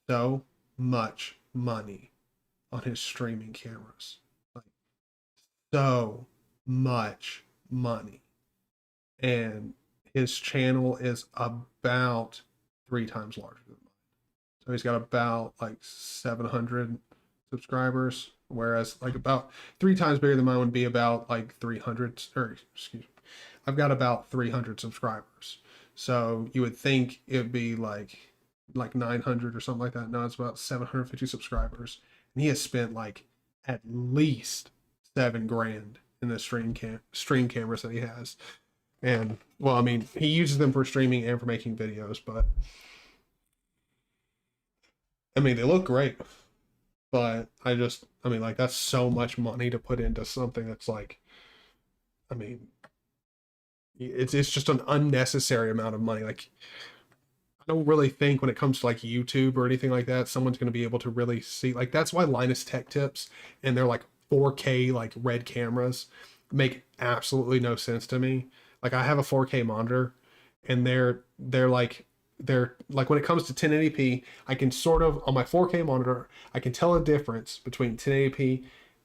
so much money on his streaming cameras. Like so much money. And his channel is about 3 times larger than mine. So he's got about like 700 subscribers, whereas like about 3 times bigger than mine would be about like 300, or excuse me, I've got about 300 subscribers. So you would think it would be like 900 or something like that. No, it's about 750 subscribers, and he has spent like at least 7 grand in the stream cameras that he has. And well, I mean, he uses them for streaming and for making videos, but I mean, they look great. But I mean, like that's so much money to put into something that's like, I mean, it's just an unnecessary amount of money. Like I don't really think when it comes to like YouTube or anything like that, someone's going to be able to really see. Like that's why Linus Tech Tips and they're like 4K like red cameras make absolutely no sense to me. Like I have a 4K monitor, and they're like when it comes to 1080p, I can sort of on my 4K monitor, I can tell a difference between 1080p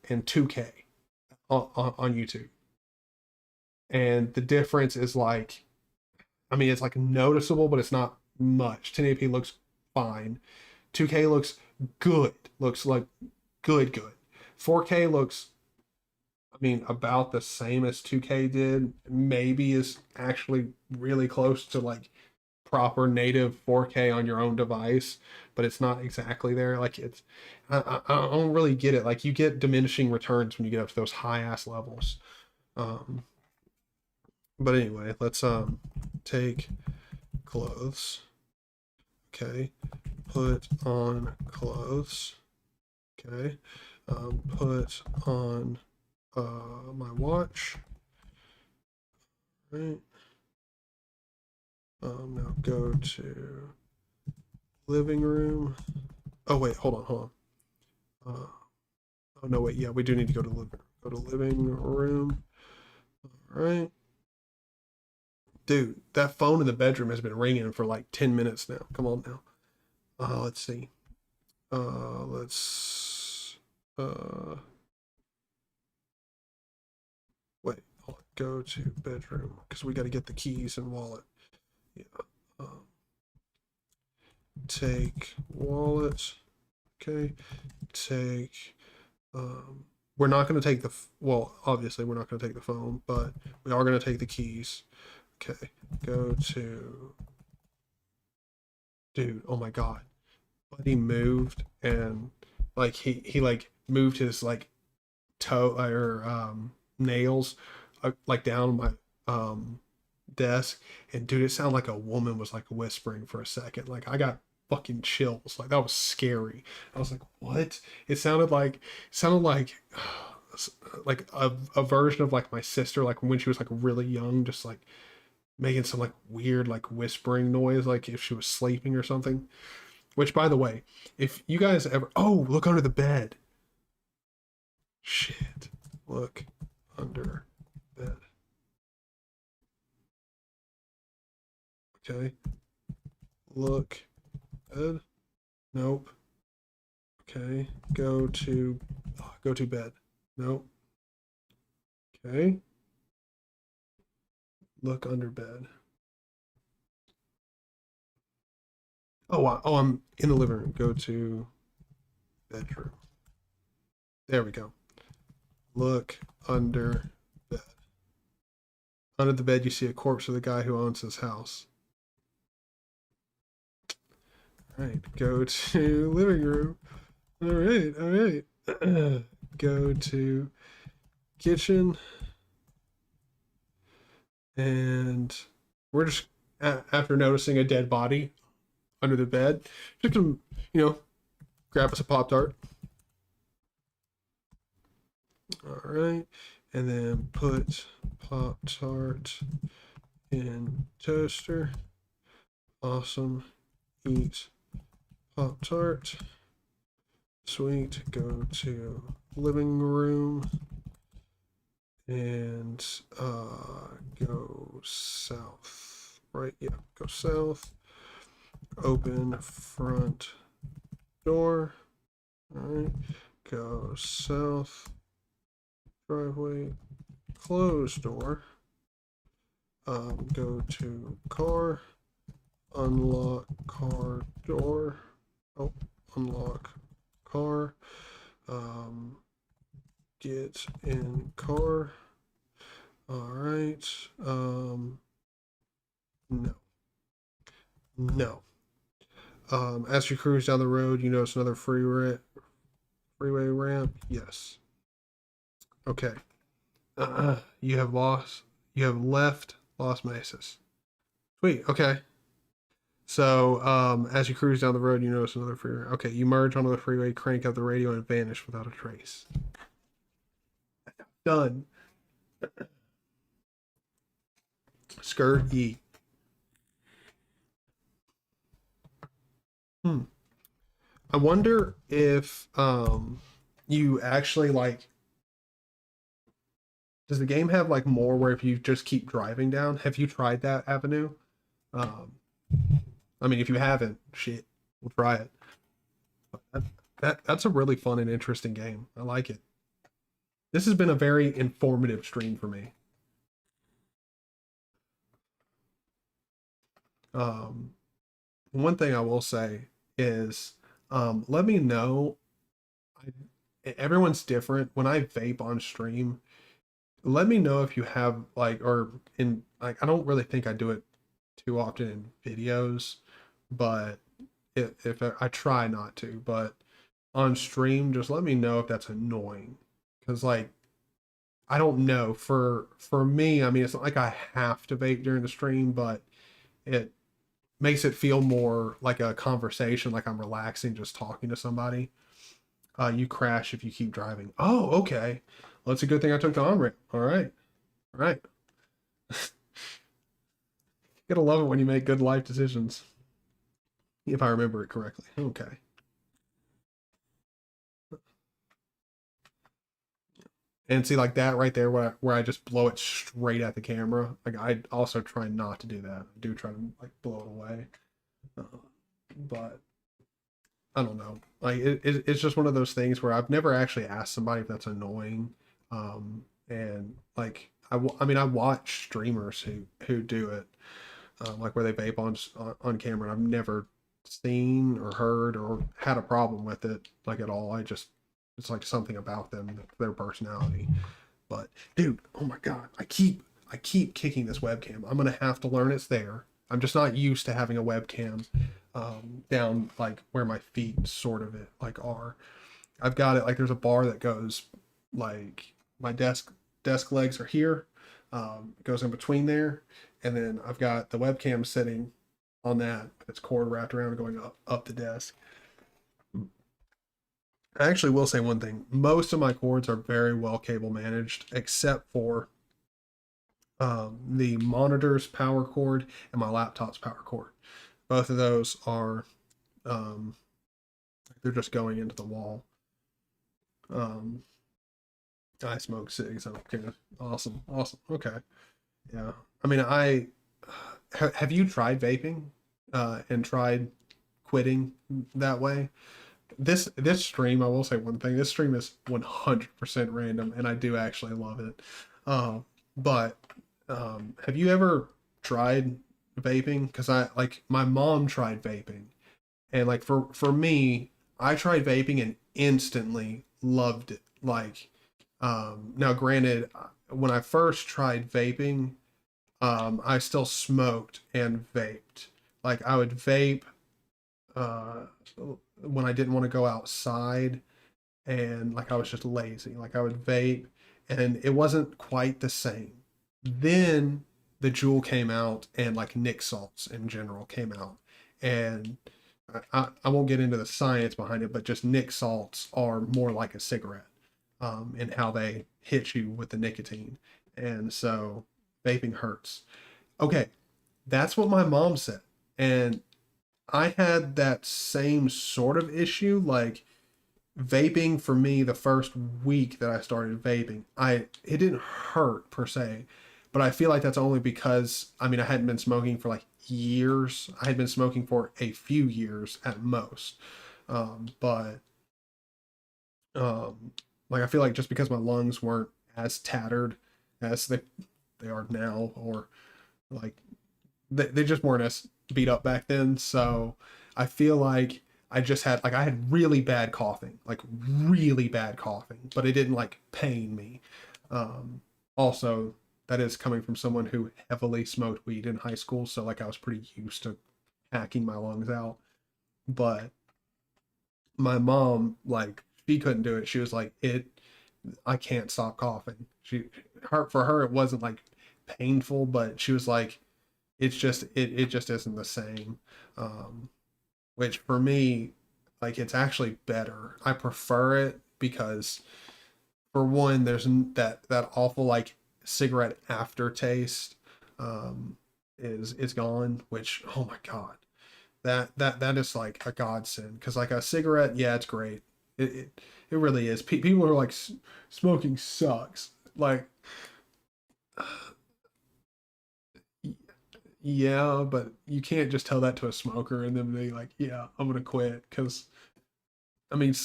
and 2K on YouTube, and the difference is like, I mean, it's like noticeable, but it's not much. 1080p looks fine. 2K looks good. Looks like good. 4K looks, I mean, about the same as 2K did. Maybe is actually really close to like proper native 4K on your own device, but it's not exactly there. Like it's, I don't really get it. Like you get diminishing returns when you get up to those high ass levels. Um, but anyway, let's take clothes. Okay, put on clothes. Okay, put on my watch. Right. Now go to living room. Oh wait, hold on. Oh no, wait, yeah, we do need to go to living room. All right. Dude, that phone in the bedroom has been ringing for like 10 minutes now. Come on now. Let's see. Let's wait, I'll go to bedroom because we got to get the keys and wallet. Yeah. Take wallet. Okay. Take we're not going to take the well, obviously we're not going to take the phone, but we are going to take the keys. Okay. Go to dude, oh my god. But he moved and like he like moved his like toe or nails like down my desk, and dude, it sounded like a woman was like whispering for a second. Like I got fucking chills. Like that was scary. I was like, what? It sounded like a version of like my sister, like when she was like really young, just like making some like weird like whispering noise, like if she was sleeping or something. Which, by the way, if you guys ever, oh, look under the bed. Shit, look under bed. Okay, look bed. Nope. Okay, go to bed. Nope. Okay, look under bed. Oh, I'm in the living room. Go to bedroom. There we go. Look under bed. Under the bed, you see a corpse of the guy who owns this house. All right, go to living room. All right. Go to kitchen. And we're just, after noticing a dead body under the bed, just gonna, grab us a Pop-Tart. All right. And then put Pop-Tart in toaster. Awesome. Eat Pop-Tart. Sweet. Go to living room and go south. Right? Yeah, go south. Open front door. All right. Go south. Driveway. Close door. Go to car. Unlock car door. Oh, unlock car. Get in car. All right. No. As you cruise down the road, you notice another freeway ramp. Yes. Okay. You have left Las Mesas. Sweet. Okay. So, as you cruise down the road, you notice another freeway. Okay, you merge onto the freeway, crank up the radio, and vanish without a trace. Done. Skirt E. I wonder if you actually like. Does the game have like more where if you just keep driving down? Have you tried that avenue? I mean, if you haven't, shit, we'll try it. That's a really fun and interesting game. I like it. This has been a very informative stream for me. One thing I will say is, let me know. Everyone's different. When I vape on stream, let me know if you have like, or in like, I don't really think I do it too often in videos, but if I try not to, but on stream, just let me know if that's annoying. Because like, I don't know, for me, I mean, it's not like I have to vape during the stream, but it makes it feel more like a conversation, like I'm relaxing, just talking to somebody. You crash if you keep driving. Oh, okay. Well, it's a good thing I took the on ramp. All right. All right. You gotta love it when you make good life decisions. If I remember it correctly. Okay. And see, like that right there, where I just blow it straight at the camera. Like I also try not to do that. I do try to like blow it away, but I don't know. Like it's just one of those things where I've never actually asked somebody if that's annoying. And like I mean, I watch streamers who do it, like where they vape on camera. And I've never seen or heard or had a problem with it like at all. I just it's like something about them, their personality. But dude, oh my god, I keep kicking this webcam. I'm gonna have to learn it's there. I'm just not used to having a webcam down like where my feet sort of it like are. I've got it like there's a bar that goes like my desk legs are here. It goes in between there, and then I've got the webcam sitting on that. It's cord wrapped around going up the desk. I actually will say one thing. Most of my cords are very well cable managed, except for the monitor's power cord and my laptop's power cord. Both of those are um, they're just going into the wall. Um, I smoke cigs. Okay, awesome, awesome. Okay, yeah. I mean, have you tried vaping and tried quitting that way? This stream, I will say one thing. This stream is 100% random, and I do actually love it. Uh, but have you ever tried vaping? Because I like my mom tried vaping, and like for me, I tried vaping and instantly loved it. Like, now granted, when I first tried vaping, I still smoked and vaped. Like I would vape uh, when I didn't want to go outside and like I was just lazy. Like I would vape and it wasn't quite the same. Then the Juul came out and like Nick salts in general came out. And I won't get into the science behind it, but just Nick salts are more like a cigarette in how they hit you with the nicotine. And so vaping hurts. Okay, that's what my mom said. And I had that same sort of issue. Like vaping for me, the first week that I started vaping, it didn't hurt per se, but I feel like that's only because I mean I hadn't been smoking for like years. I had been smoking for a few years at most, but um, like I feel like just because my lungs weren't as tattered as they are now, or like they just weren't as beat up back then. So I feel like I had really bad coughing, like really bad coughing, but it didn't like pain me. Also, that is coming from someone who heavily smoked weed in high school, so like I was pretty used to hacking my lungs out. But my mom, like, she couldn't do it. She was like, I can't stop coughing. For her, it wasn't like painful, but she was like, it just isn't the same. Um, which for me, like it's actually better. I prefer it because for one, there's that awful like cigarette aftertaste is gone. Which oh my god, that is like a godsend. Because like a cigarette, yeah, it's great. It really is. People are like smoking sucks. Like yeah, but you can't just tell that to a smoker and then be like, yeah, I'm gonna quit. Because I mean,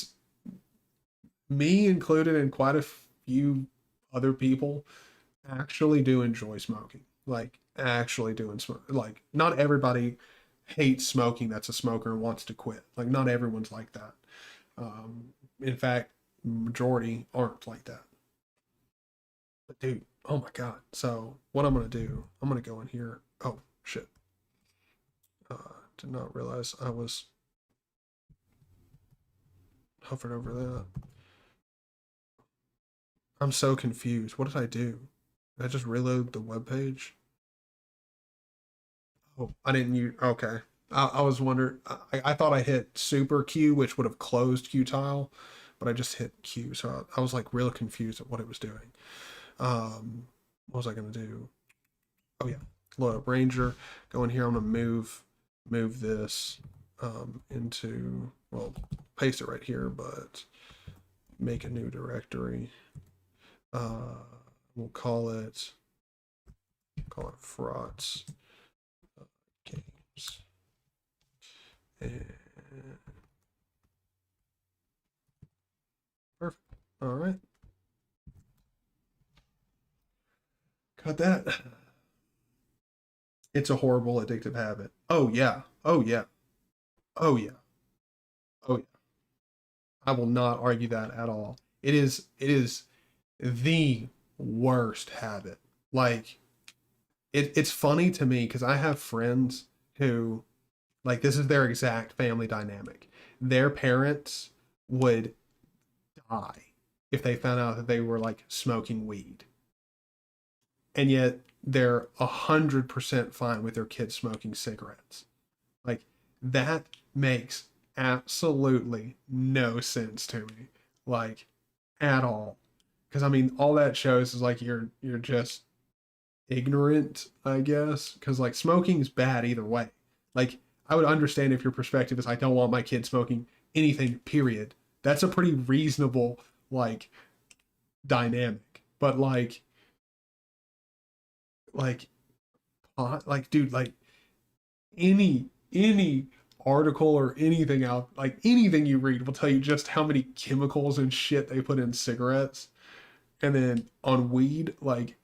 me included and quite a few other people actually do enjoy smoking. Like actually doing smoke. Like not everybody hates smoking that's a smoker and wants to quit. Like not everyone's like that. In fact, majority aren't like that. But dude, oh my god. So what I'm gonna do? I'm gonna go in here. Oh shit. Did not realize I was hovered over that. I'm so confused. What did I do? Did I just reload the web page? Oh, I didn't use. Okay. I was wondering. I thought I hit super Q, which would have closed Q tile, but I just hit Q. So I was like real confused at what it was doing. What was I gonna do? Oh yeah, load up Ranger. Go in here. I'm gonna move this into, well, paste it right here, but make a new directory. Uh, we'll call it Frauds Games. And perfect. All right. Got that. It's a horrible addictive habit. Oh yeah. Oh yeah. Oh yeah. Oh yeah. I will not argue that at all. It is the worst habit. Like it's funny to me because I have friends who, like, this is their exact family dynamic. Their parents would die if they found out that they were like smoking weed, and yet they're 100% fine with their kids smoking cigarettes. Like, that makes absolutely no sense to me, like, at all. Because I mean, all that shows is like you're just ignorant, I guess. Because like smoking is bad either way. Like, I would understand if your perspective is I don't want my kid smoking anything. Period. That's a pretty reasonable like dynamic. But like pot, like dude, like any article or anything out, like anything you read will tell you just how many chemicals and shit they put in cigarettes. And then on weed, like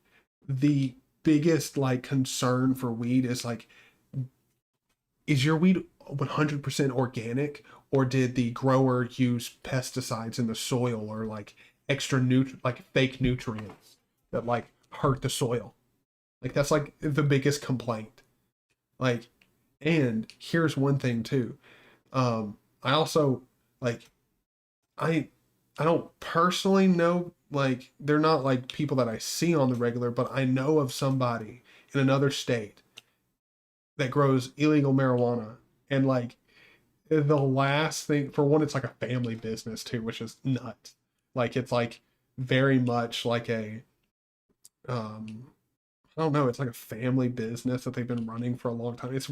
the biggest like concern for weed is like, is your weed 100% organic, or did the grower use pesticides in the soil, or like like fake nutrients that like hurt the soil? Like that's like the biggest complaint. Like, and here's one thing too. I also like, I I don't personally know, like they're not like people that I see on the regular, but I know of somebody in another state that grows illegal marijuana. And like the last thing, for one, it's like a family business too, which is nuts. Like it's like very much like a um I don't know, it's like a family business that they've been running for a long time. It's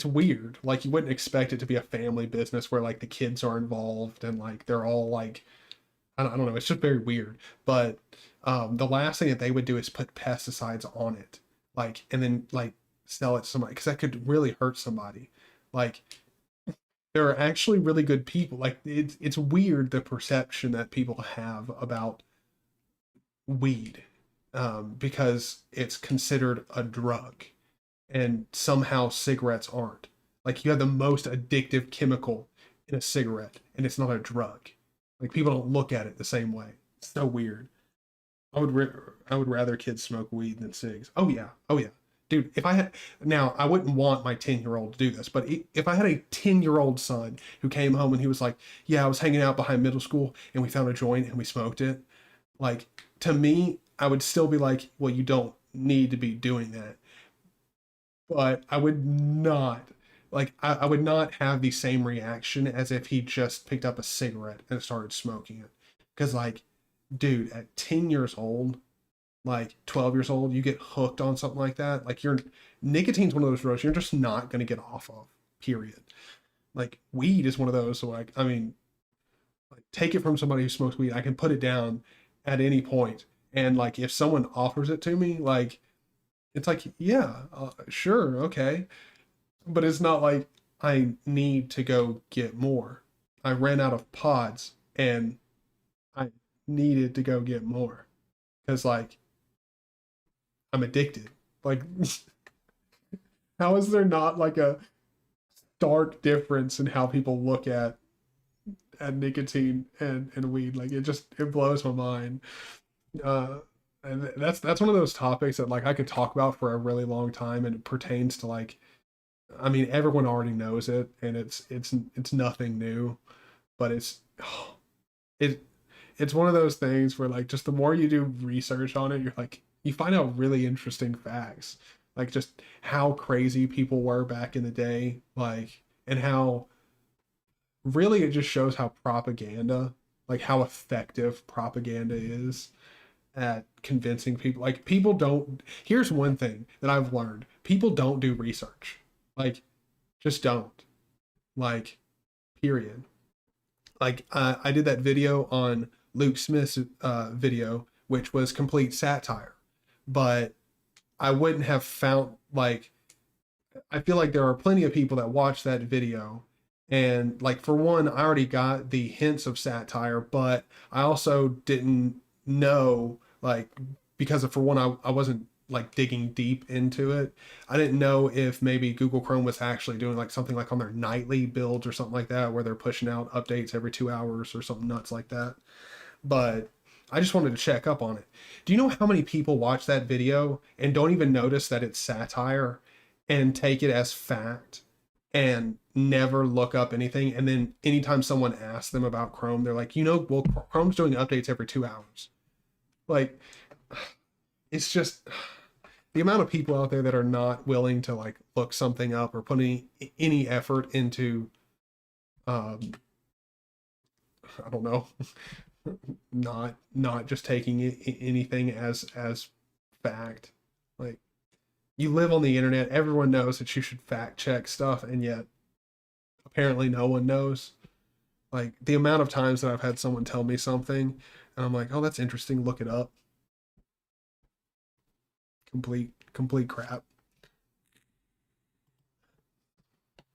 weird. Like you wouldn't expect it to be a family business where like the kids are involved and like they're all like, I don't know, it's just very weird. But the last thing that they would do is put pesticides on it, like, and then like sell it to somebody because that could really hurt somebody. Like there are actually really good people. Like it's weird the perception that people have about weed, because it's considered a drug, and somehow cigarettes aren't. Like you have the most addictive chemical in a cigarette, and it's not a drug. Like people don't look at it the same way. It's so weird. I would rather kids smoke weed than cigs. Oh yeah, oh yeah, dude. If I had, now I wouldn't want my 10-year-old to do this, but if I had a 10-year-old son who came home and he was like, "Yeah, I was hanging out behind middle school and we found a joint and we smoked it," like to me, I would still be like, "Well, you don't need to be doing that," but I would not. Like I would not have the same reaction as if he just picked up a cigarette and started smoking it. Because like, dude, at 10 years old, like 12 years old, you get hooked on something like that. Like you're, nicotine's one of those drugs you're just not going to get off of, period. Like weed is one of those. So like, I mean, like take it from somebody who smokes weed. I can put it down at any point. And like, if someone offers it to me, like, it's like, yeah, sure, okay. But it's not like I need to go get more. I ran out of pods and I needed to go get more because like I'm addicted. Like, how is there not like a stark difference in how people look at nicotine and weed? Like it blows my mind. Uh, and that's one of those topics that like I could talk about for a really long time, and it pertains to like, I mean, everyone already knows it, and it's nothing new, but it it's one of those things where like just the more you do research on it, you're like you find out really interesting facts. like just how crazy people were back in the day, like, and how really it just shows how propaganda, like how effective propaganda is at convincing people. Like people don't, here's one thing that I've learned. People don't do research. Like just don't. Like period. Like I did that video on Luke Smith's video, which was complete satire, but I wouldn't have found like I feel like there are plenty of people that watch that video, and like for one, I already got the hints of satire, but I also didn't know like because for one, I wasn't like digging deep into it. I didn't know if maybe Google Chrome was actually doing like something like on their nightly builds or something like that, where they're pushing out updates every 2 hours or something nuts like that. But I just wanted to check up on it. Do you know how many people watch that video and don't even notice that it's satire and take it as fact and never look up anything? And then anytime someone asks them about Chrome, they're like, well, Chrome's doing updates every 2 hours. Like, it's just the amount of people out there that are not willing to like look something up or put any effort into, um, I don't know, not just taking anything as fact. Like you live on the internet, everyone knows that you should fact check stuff, and yet apparently no one knows. Like the amount of times that I've had someone tell me something and I'm like, oh, that's interesting, look it up. Complete crap.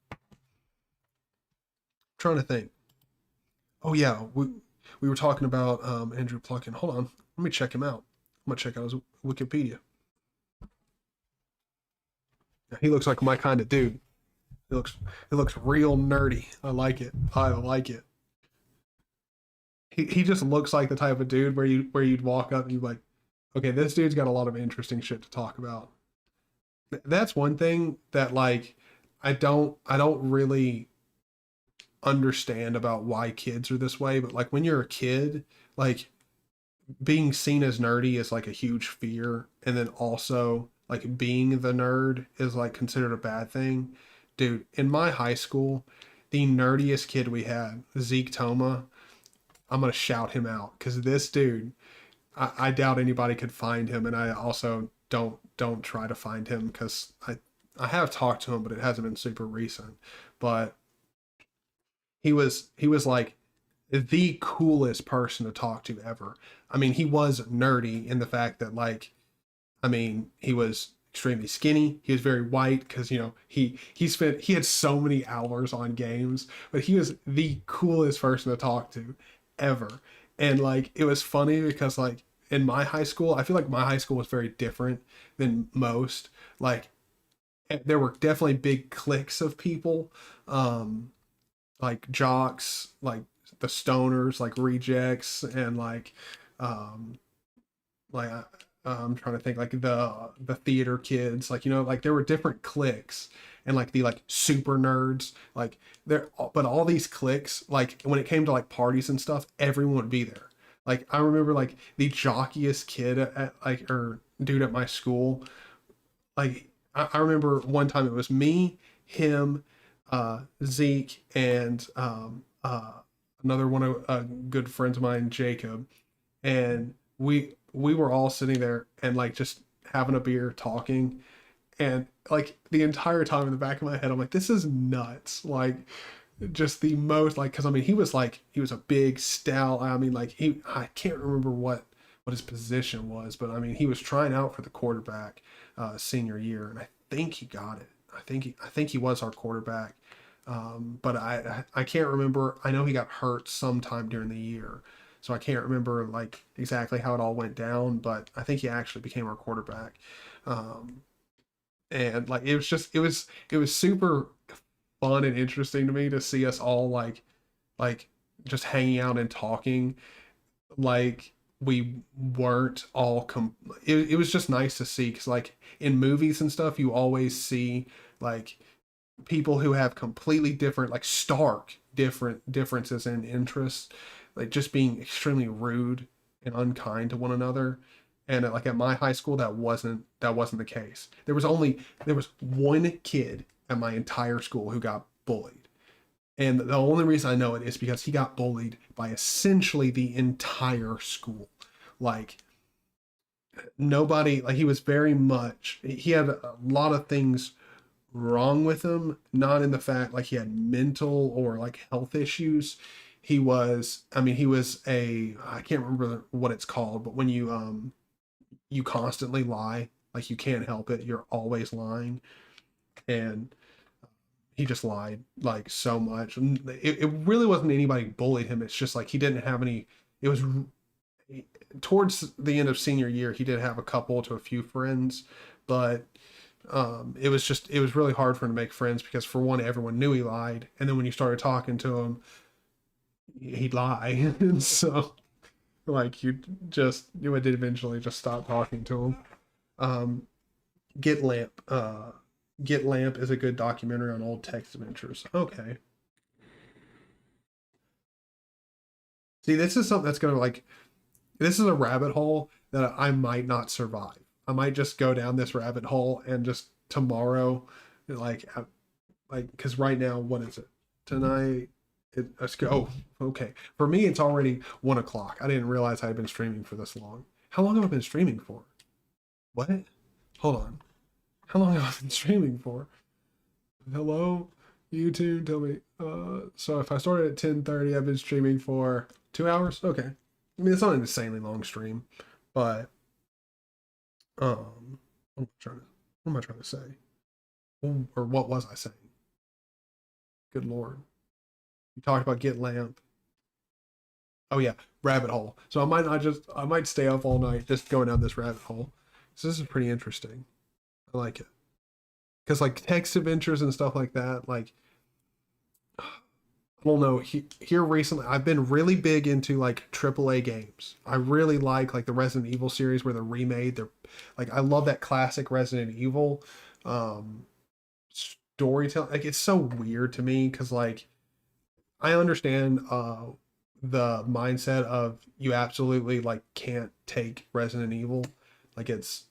I'm trying to think. Oh yeah, we were talking about Andrew Plunkin. Hold on, let me check him out. I'm gonna check out his Wikipedia. He looks like my kind of dude. It looks real nerdy. I like it. I like it. He just looks like the type of dude where you'd walk up and you'd be like, okay, this dude's got a lot of interesting shit to talk about. That's one thing that like I don't really understand about why kids are this way, but like when you're a kid, like being seen as nerdy is like a huge fear, and then also like being the nerd is like considered a bad thing. Dude, in my high school, the nerdiest kid we had, Zeke Toma, I'm gonna shout him out because this dude, I doubt anybody could find him, and I also don't try to find him because I have talked to him, but it hasn't been super recent. But he was like the coolest person to talk to ever. I mean, he was nerdy in the fact that like, I mean, he was extremely skinny. He was very white because he had so many hours on games, but he was the coolest person to talk to ever. And like it was funny because like in my high school, I feel like my high school was very different than most. Like there were definitely big cliques of people, um, like jocks, like the stoners, like rejects, and um, like I'm trying to think like the theater kids, like like there were different cliques, and like the like super nerds, like there, but all these cliques, like when it came to like parties and stuff, everyone would be there. Like I remember like the jockiest kid at like or dude at my school, like I remember one time it was me, him, Zeke, and another one of good friends of mine, Jacob, and we were all sitting there and like just having a beer talking, and like the entire time in the back of my head I'm like, this is nuts. Like just the most like, because I mean he was a big stout, I mean like I can't remember what his position was, but I mean he was trying out for the quarterback senior year, and I think he got it. I think he was our quarterback, but I can't remember. I know he got hurt sometime during the year, so I can't remember like exactly how it all went down. But I think he actually became our quarterback, um, and like it was super fun and interesting to me to see us all like just hanging out and talking like we weren't all it was just nice to see because like in movies and stuff you always see like people who have completely different like stark different differences in interests, like just being extremely rude and unkind to one another. And like at my high school, that wasn't the case. There was one kid at my entire school who got bullied. And the only reason I know it is because he got bullied by essentially the entire school. Like nobody, like he was very much, he had a lot of things wrong with him, not in the fact like he had mental or like health issues. He was I can't remember what it's called, but when you constantly lie, like you can't help it, you're always lying. And he just lied like so much. And it really wasn't anybody bullied him. It's just like he didn't have any. It was towards the end of senior year, he did have a couple to a few friends, but it was really hard for him to make friends because for one, everyone knew he lied, and then when you started talking to him, he'd lie, and so like you would eventually just stop talking to him. Um, Get Lamp. Get Lamp is a good documentary on old text adventures. Okay. See, this is something that's gonna like this is a rabbit hole that I might not survive. I might just go down this rabbit hole and just tomorrow, like, like because right now, what is it? Tonight, let's go. Oh, okay. For me, it's already 1 o'clock. I didn't realize I had been streaming for this long. How long have I been streaming for? What? Hold on. How long have I been streaming for? Hello, YouTube. Tell me. So if I started at 10:30, I've been streaming for 2 hours. Okay. I mean, it's not an insanely long stream, but what am I trying to say? Or what was I saying? Good lord. You talked about Get Lamp. Oh yeah, rabbit hole. So I might stay up all night just going down this rabbit hole. So this is pretty interesting. I like it. Because like text adventures and stuff like that, like I don't know. Here recently, I've been really big into like AAA games. I really like the Resident Evil series where they're remade. They're like I love that classic Resident Evil um, storytelling. Like it's so weird to me because like I understand the mindset of you absolutely like can't take Resident Evil. Like it's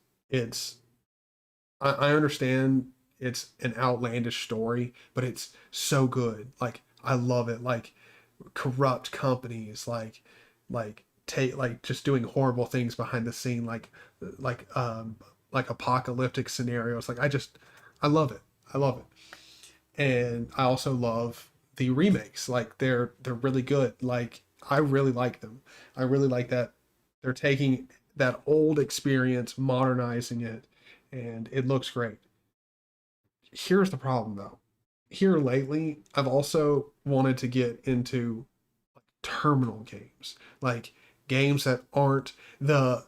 I understand it's an outlandish story, but it's so good. Like I love it. Like corrupt companies, like take like just doing horrible things behind the scene, like like apocalyptic scenarios. Like I love it. I love it. And I also love the remakes. Like they're really good. Like I really like them. I really like that they're taking that old experience, modernizing it, and it looks great. Here's the problem though. Here lately, I've also wanted to get into terminal games, like games that aren't the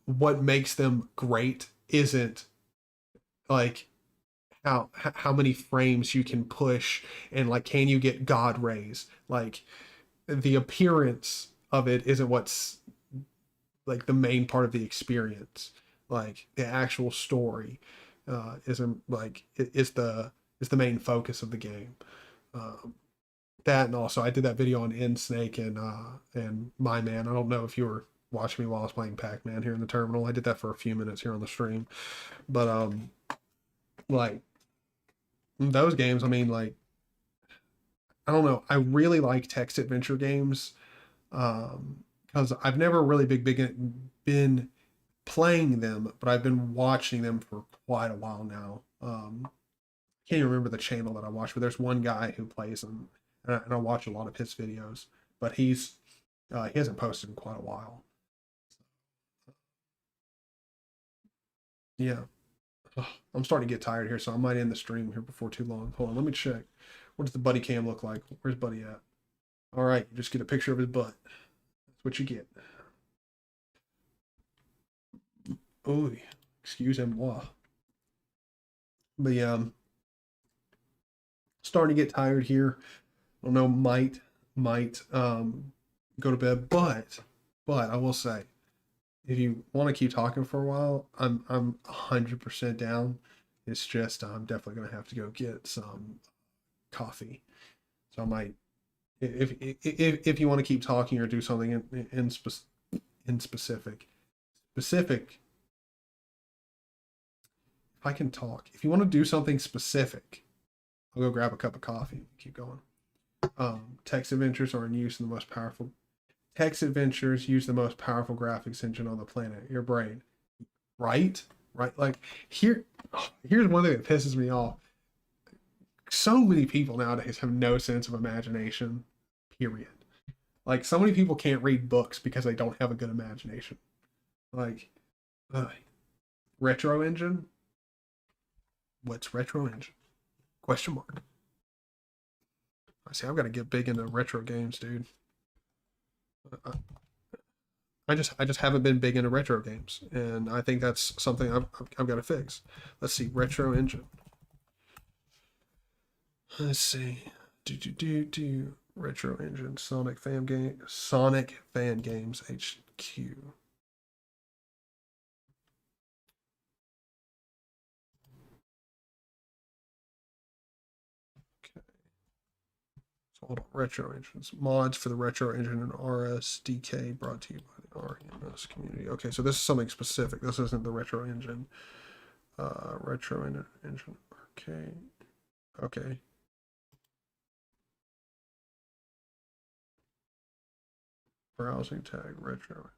what makes them great isn't like how many frames you can push and like can you get god rays, like the appearance of it isn't what's like the main part of the experience. Like the actual story isn't like is the main focus of the game. Um, that and also I did that video on N Snake and My Man. I don't know if you were watching me while I was playing Pac-Man here in the terminal. I did that for a few minutes here on the stream, but like those games. I mean, like I don't know. I really like text adventure games because I've never really been playing them, but I've been watching them for quite a while now. Can't even remember the channel that I watch, but there's one guy who plays them, and I watch a lot of his videos. But he hasn't posted in quite a while. Yeah, ugh, I'm starting to get tired here, so I might end the stream here before too long. Hold on, let me check. What does the buddy cam look like? Where's Buddy at? All right, you just get a picture of his butt. That's what you get. Oh, excuse moi. But yeah, I'm starting to get tired here. I don't know, might go to bed, but I will say, if you want to keep talking for a while, I'm 100% down. It's just I'm definitely gonna have to go get some coffee. So I might if you want to keep talking or do something in specific, specific, if I can talk, if you want to do something specific, I'll go grab a cup of coffee. Keep going. Text adventures are in use in the most powerful. Text adventures use the most powerful graphics engine on the planet. Your brain, right? Right. Like here's one thing that pisses me off. So many people nowadays have no sense of imagination. Period. Like so many people can't read books because they don't have a good imagination. Like, retro engine. What's retro engine? Question mark. I see. I've got to get big into retro games, dude. I just haven't been big into retro games, and I think that's something I've got to fix. Let's see, retro engine. Let's see, do retro engine Sonic fan games HQ. Hold on, retro engines. Mods for the retro engine and RSDK brought to you by the REMS community. Okay, so this is something specific. This isn't the retro engine. Retro engine arcade. Okay. Browsing tag retro engine.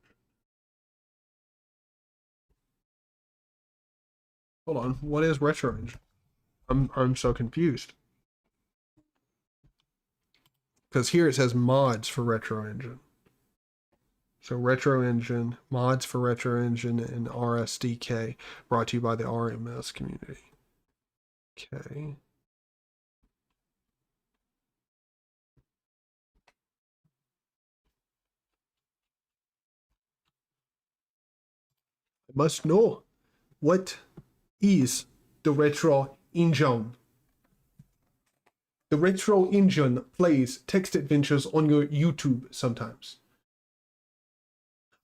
Hold on, what is retro engine? I'm so confused. Because here it says mods for retro engine. So retro engine, mods for retro engine and RSDK brought to you by the RMS community. Okay. I must know what is the retro engine. The retro engine plays text adventures on your YouTube sometimes.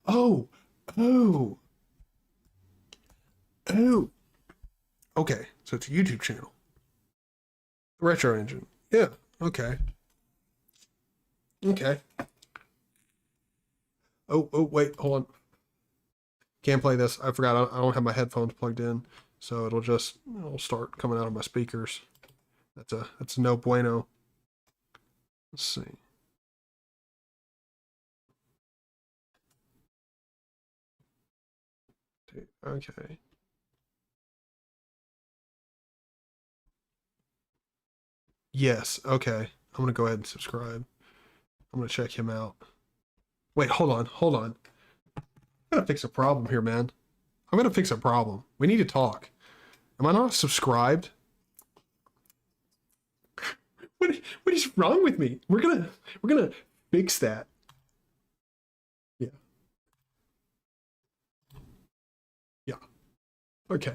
Oh, oh, oh. Okay, so it's a YouTube channel. Retro engine. Yeah, okay. Okay. Oh, wait, hold on. Can't play this. I forgot I don't have my headphones plugged in, so it'll start coming out of my speakers. That's no bueno. Let's see. Okay. Yes, okay. I'm gonna go ahead and subscribe. I'm gonna check him out. Wait, hold on. I'm gonna fix a problem here, man. I'm gonna fix a problem. We need to talk. Am I not subscribed? What is wrong with me? We're gonna fix that. Yeah. Yeah. Okay.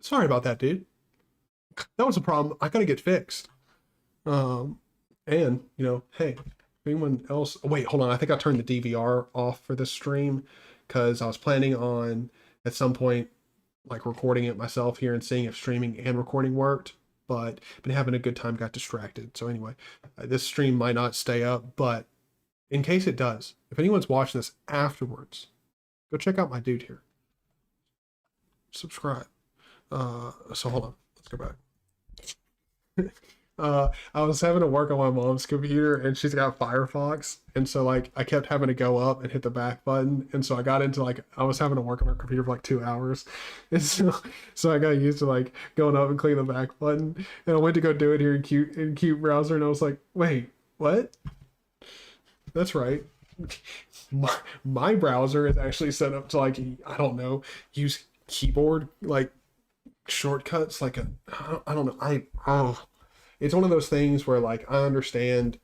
Sorry about that, dude. That was a problem. I gotta get fixed. Um, and hey, anyone else? Oh, wait, hold on. I think I turned the DVR off for this stream because I was planning on at some point like recording it myself here and seeing if streaming and recording worked. But been having a good time, got distracted. So anyway, this stream might not stay up, but in case it does, if anyone's watching this afterwards, go check out my dude here. Subscribe. So hold on, let's go back. I was having to work on my mom's computer and she's got Firefox. And so like I kept having to go up and hit the back button. And so I got into I was having to work on her computer for like 2 hours. And so I got used to like going up and clicking the back button. And I went to go do it here in Qt browser and I was like, wait, what? That's right. My browser is actually set up to like, I don't know, use keyboard like shortcuts like I don't know. It's one of those things where like I understand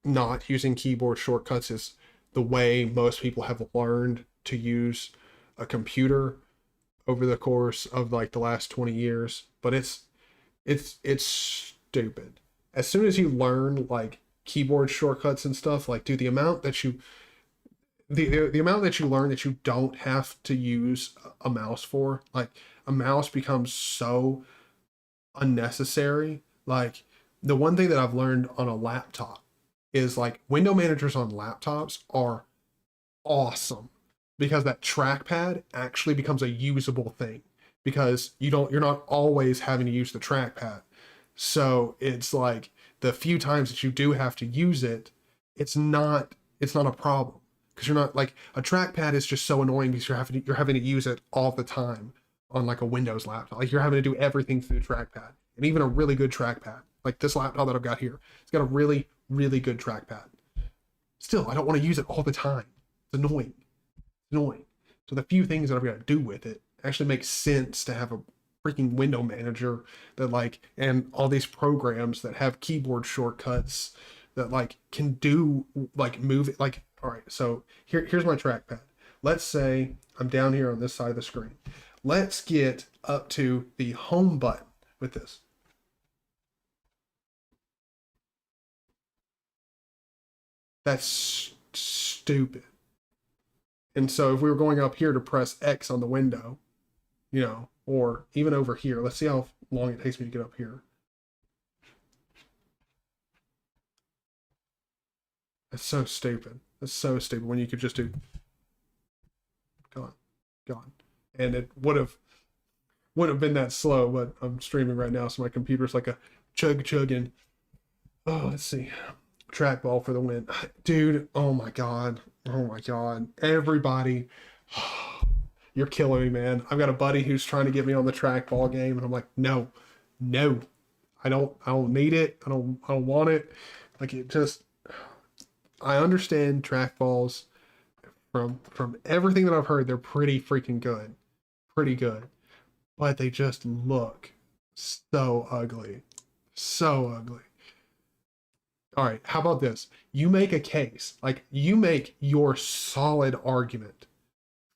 not using keyboard shortcuts is the way most people have learned to use a computer over the course of like the last 20 years, but it's stupid. As soon as you learn like keyboard shortcuts and stuff, like dude, the amount that you learn that you don't have to use a mouse for, like a mouse becomes so unnecessary. Like the one thing that I've learned on a laptop is like window managers on laptops are awesome. because that trackpad actually becomes a usable thing, because you're not always having to use the trackpad. So it's like the few times that you do have to use it, it's not a problem, because you're not like, a trackpad is just so annoying because you're having to use it all the time on like a Windows laptop. Like you're having to do everything through the trackpad, and even a really good trackpad like this laptop that I've got here, it's got a really really good trackpad. Still, I don't want to use it all the time. It's annoying. It's annoying. So the few things that I've got to do with it actually makes sense to have a freaking window manager that like, and all these programs that have keyboard shortcuts that like can do like move it. Like, all right, so here's my trackpad. Let's say I'm down here on this side of the screen. Let's get up to the home button with this. That's stupid. And so if we were going up here to press X on the window, or even over here, let's see how long it takes me to get up here. That's so stupid. That's so stupid when you could just do gone, gone. And it wouldn't have been that slow, but I'm streaming right now, so my computer's like a chugging. Oh, let's see. Trackball for the win. Dude, oh my god. Oh my god. Everybody. You're killing me, man. I've got a buddy who's trying to get me on the trackball game, and I'm like, no. I don't need it. I don't want it. Like, it just, I understand trackballs from everything that I've heard, they're pretty freaking good. Pretty good. But they just look so ugly. So ugly. All right, how about this? You make a case, like you make your solid argument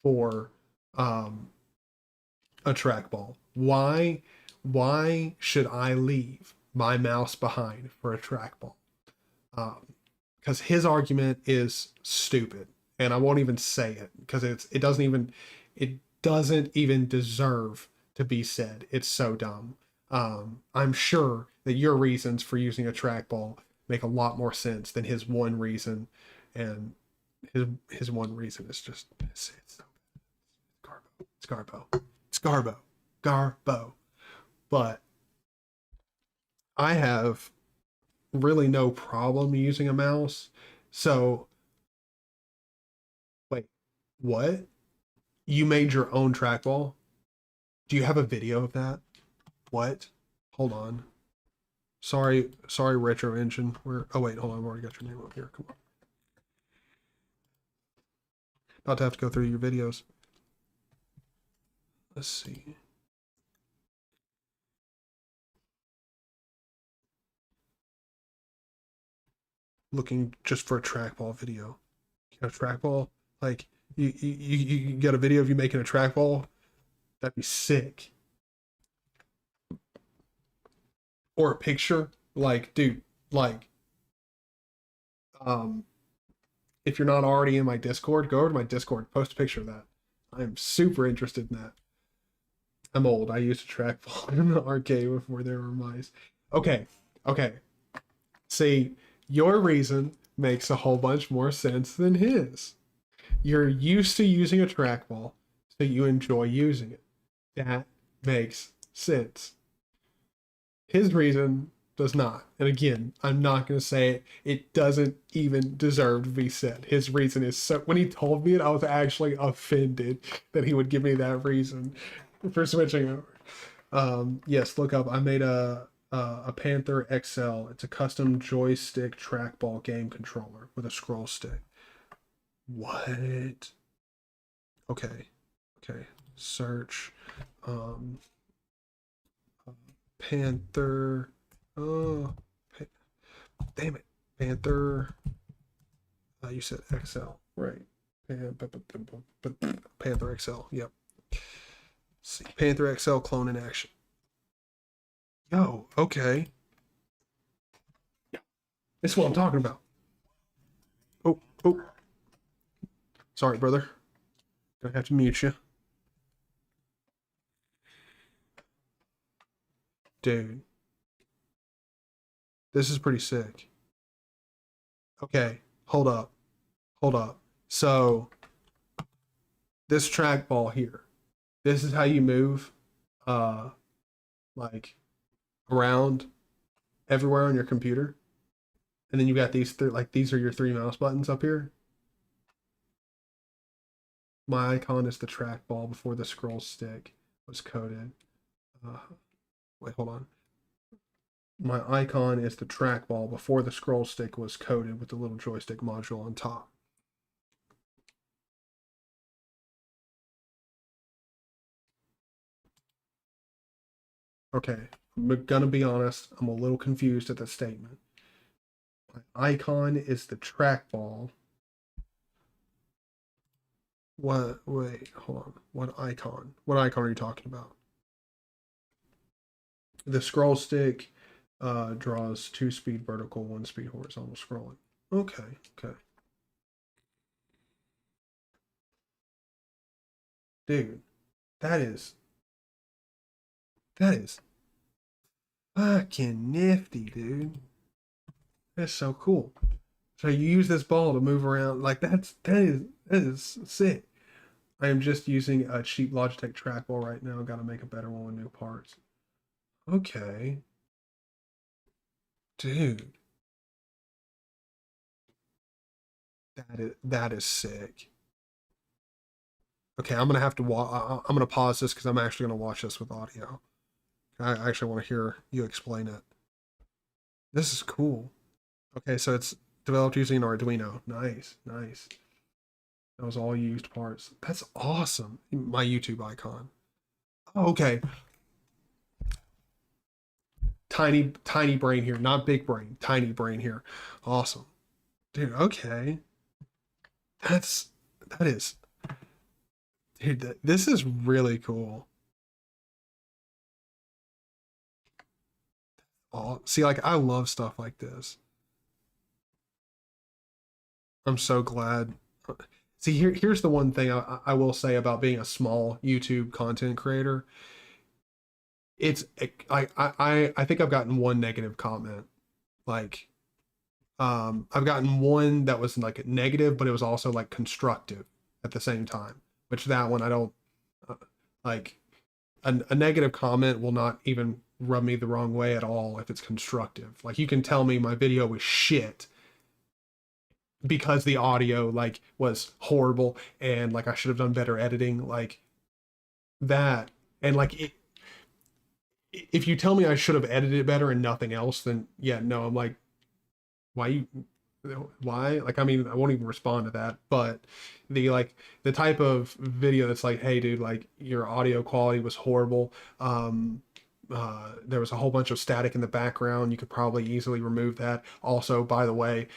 for a trackball. Why should I leave my mouse behind for a trackball? Because his argument is stupid, and I won't even say it because it doesn't even deserve to be said. It's so dumb. I'm sure that your reasons for using a trackball make a lot more sense than his one reason, and his one reason is just it's Garbo. But I have really no problem using a mouse. So wait, what? You made your own trackball? Do you have a video of that? What? Hold on. Sorry, Retro Engine. Oh wait, hold on, I've already got your name up here. Come on. About to have to go through your videos. Let's see. Looking just for a trackball video. A trackball? Like, you got a video of you making a trackball? That'd be sick. Or a picture? Like, dude, like, if you're not already in my Discord, go over to my Discord, post a picture of that. I'm super interested in that. I'm old. I used a trackball in the arcade before there were mice. Okay. See, your reason makes a whole bunch more sense than his. You're used to using a trackball, so you enjoy using it. That makes sense. His reason does not. And again, I'm not going to say it. It doesn't even deserve to be said. His reason is so... When he told me it, I was actually offended that he would give me that reason for switching over. Yes, look up. I made a Panther XL. It's a custom joystick trackball game controller with a scroll stick. What? Okay. Search. Panther. Oh, damn it. Panther. You said XL, right? Panther XL. Yep. Let's see, Panther XL clone in action. Yo, okay. This is what I'm talking about. Oh. Sorry, brother. Gonna have to mute you. Dude. This is pretty sick. Okay, hold up. So, this trackball here. This is how you move, like around everywhere on your computer. And then you got these like these are your three mouse buttons up here. My icon is the trackball before the scroll stick was coded. Wait, hold on. My icon is the trackball before the scroll stick was coded with the little joystick module on top. Okay, I'm gonna be honest, I'm a little confused at the statement. My icon is the trackball. What? Wait, hold on. What icon? What icon are you talking about? The scroll stick draws 2-speed vertical, 1-speed horizontal scrolling. Okay, okay. Dude, that is fucking nifty, dude. That's so cool. So you use this ball to move around like that is sick. I am just using a cheap Logitech trackball right now. Got to make a better one with new parts. Okay, dude, that is sick. Okay, I'm gonna have to I'm gonna pause this because I'm actually gonna watch this with audio. I actually want to hear you explain it. This is cool. Okay, so it's developed using an Arduino. Nice, nice. That was all used parts. That's awesome. My YouTube icon. Oh, okay. Tiny brain here, not big brain. Tiny brain here. Awesome. Dude, okay. That's that is dude, this is really cool. Oh, see, like I love stuff like this. I'm so glad. See, here's the one thing I will say about being a small YouTube content creator. It's I think I've gotten one negative comment. Like, I've gotten one that was like negative, but it was also like constructive at the same time. Which that one I don't uh, like. A negative comment will not even rub me the wrong way at all if it's constructive. Like you can tell me my video was shit because the audio like was horrible and like I should have done better editing like that. And like if you tell me I should have edited better and nothing else, then yeah, no, I'm like, why you why? Like I mean, I won't even respond to that. But the type of video that's like, hey dude, like your audio quality was horrible. There was a whole bunch of static in the background. You could probably easily remove that. Also, by the way,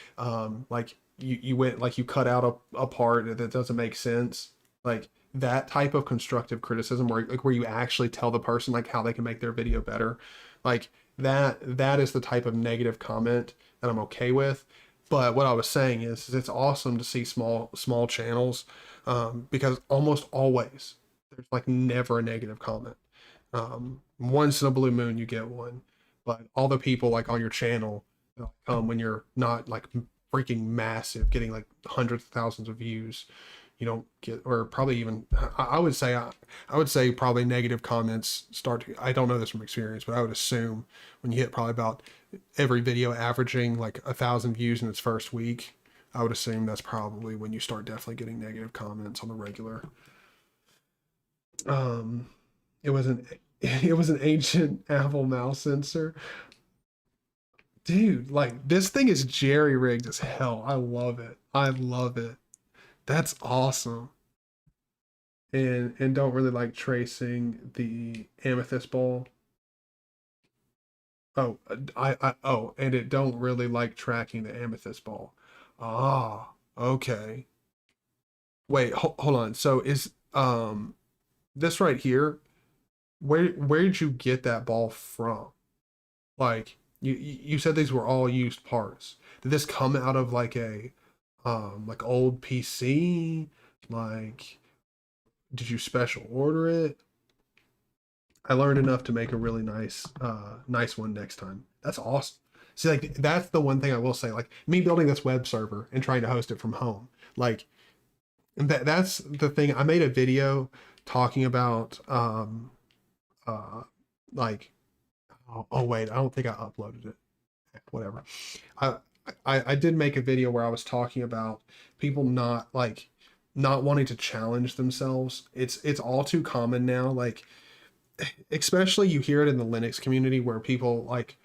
like you went like you cut out a part that doesn't make sense. Like that type of constructive criticism where you actually tell the person like how they can make their video better. Like that is the type of negative comment that I'm okay with. But what I was saying is it's awesome to see small channels because almost always there's like never a negative comment. Once in a blue moon you get one, but all the people like on your channel when you're not like freaking massive, getting like hundreds of thousands of views, you don't get, or probably even I would say I would say probably negative comments start to, I don't know this from experience, but I would assume when you hit probably about every video averaging like 1,000 views in its first week, I would assume that's probably when you start definitely getting negative comments on the regular. Um, it was an it was an ancient Apple mouse sensor. Dude, like this thing is jerry rigged as hell. I love it. I love it. That's awesome. And don't really like tracing the amethyst ball. Oh, and it don't really like tracking the amethyst ball. Ah, okay. Wait, hold on. So is this right here? Where did you get that ball from? Like you said these were all used parts. Did this come out of like old PC? Like did you special order it? I learned enough to make a really nice one next time. That's awesome. See, like that's the one thing I will say. Like me building this web server and trying to host it from home. Like And that's the thing. I made a video talking about uh like oh wait, I don't think I uploaded it. Whatever. I, I did make a video where I was talking about people not wanting to challenge themselves. It's all too common now. Like especially you hear it in the Linux community where people like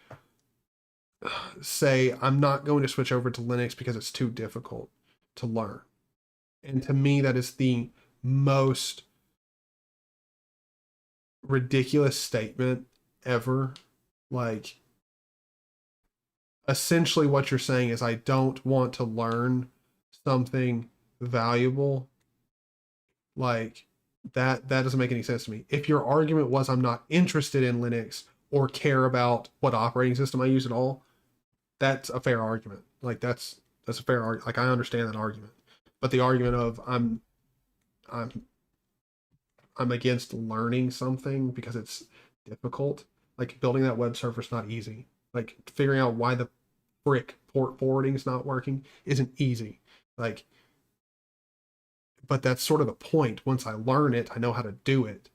say, I'm not going to switch over to Linux because it's too difficult to learn. And to me, that is the most ridiculous statement ever. Like, essentially, what you're saying is, I don't want to learn something valuable. Like, that doesn't make any sense to me. If your argument was, I'm not interested in Linux or care about what operating system I use at all, that's a fair argument. Like, that's a fair argument. Like, I understand that argument. But the argument of I'm I'm against learning something because it's difficult. Like building that web server is not easy. Like figuring out why the frick port forwarding is not working isn't easy. Like, but that's sort of the point. Once I learn it, I know how to do it.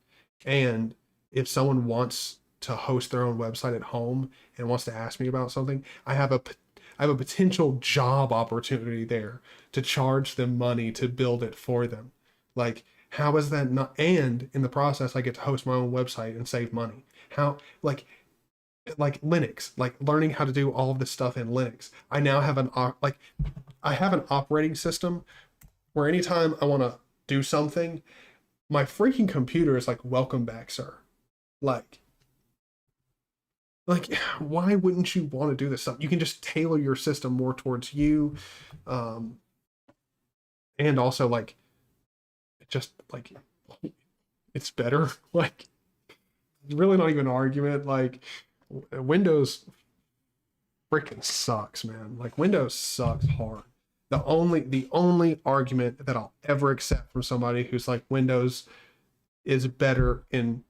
And if someone wants to host their own website at home and wants to ask me about something, I have a potential job opportunity there to charge them money to build it for them. Like, how is that not? And in the process, I get to host my own website and save money. How, like Linux, like learning how to do all of this stuff in Linux. I now have I have an operating system where anytime I want to do something, my freaking computer is like, welcome back, sir. Like, like why wouldn't you want to do this stuff? You can just tailor your system more towards you. Um, and also like, just like, it's better. Like, it's really not even an argument. Like, Windows freaking sucks, man. Like, Windows sucks hard. The only argument that I'll ever accept from somebody who's like Windows is better in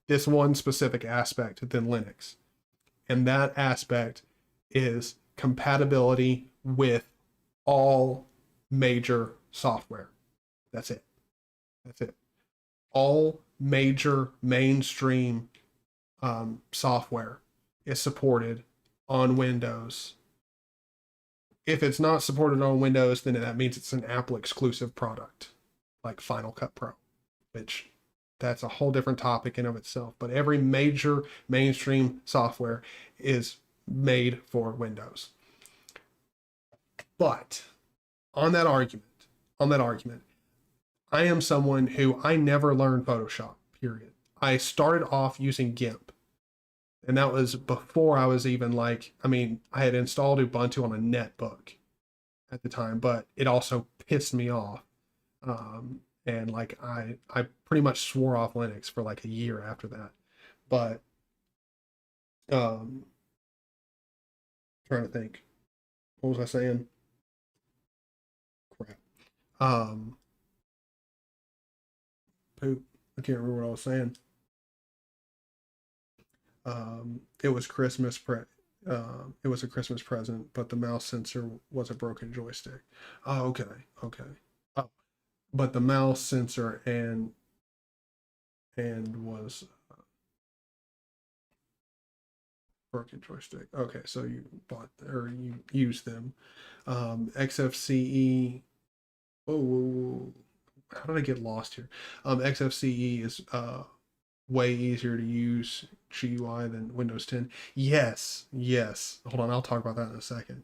this one specific aspect than Linux. And that aspect is compatibility with all major software. That's it. That's it. All major mainstream software is supported on Windows. If it's not supported on Windows, then that means it's an Apple exclusive product, like Final Cut Pro, which that's a whole different topic in of itself. But every major mainstream software is made for Windows. But on that argument, I am someone who I never learned Photoshop, period. I started off using GIMP. And that was before I was even like, I mean, I had installed Ubuntu on a netbook at the time, but it also pissed me off. And like I pretty much swore off Linux for like a year after that. But um trying to think. What was I saying? Crap. Um Poop. I can't remember what I was saying. It was it was a Christmas present, but the mouse sensor was a broken joystick. Oh, okay, okay. Oh, but the mouse sensor and was broken joystick. Okay, so you bought or you used them. XFCE. Oh, how did I get lost here? XFCE is way easier to use GUI than Windows 10. Yes, yes. Hold on, I'll talk about that in a second.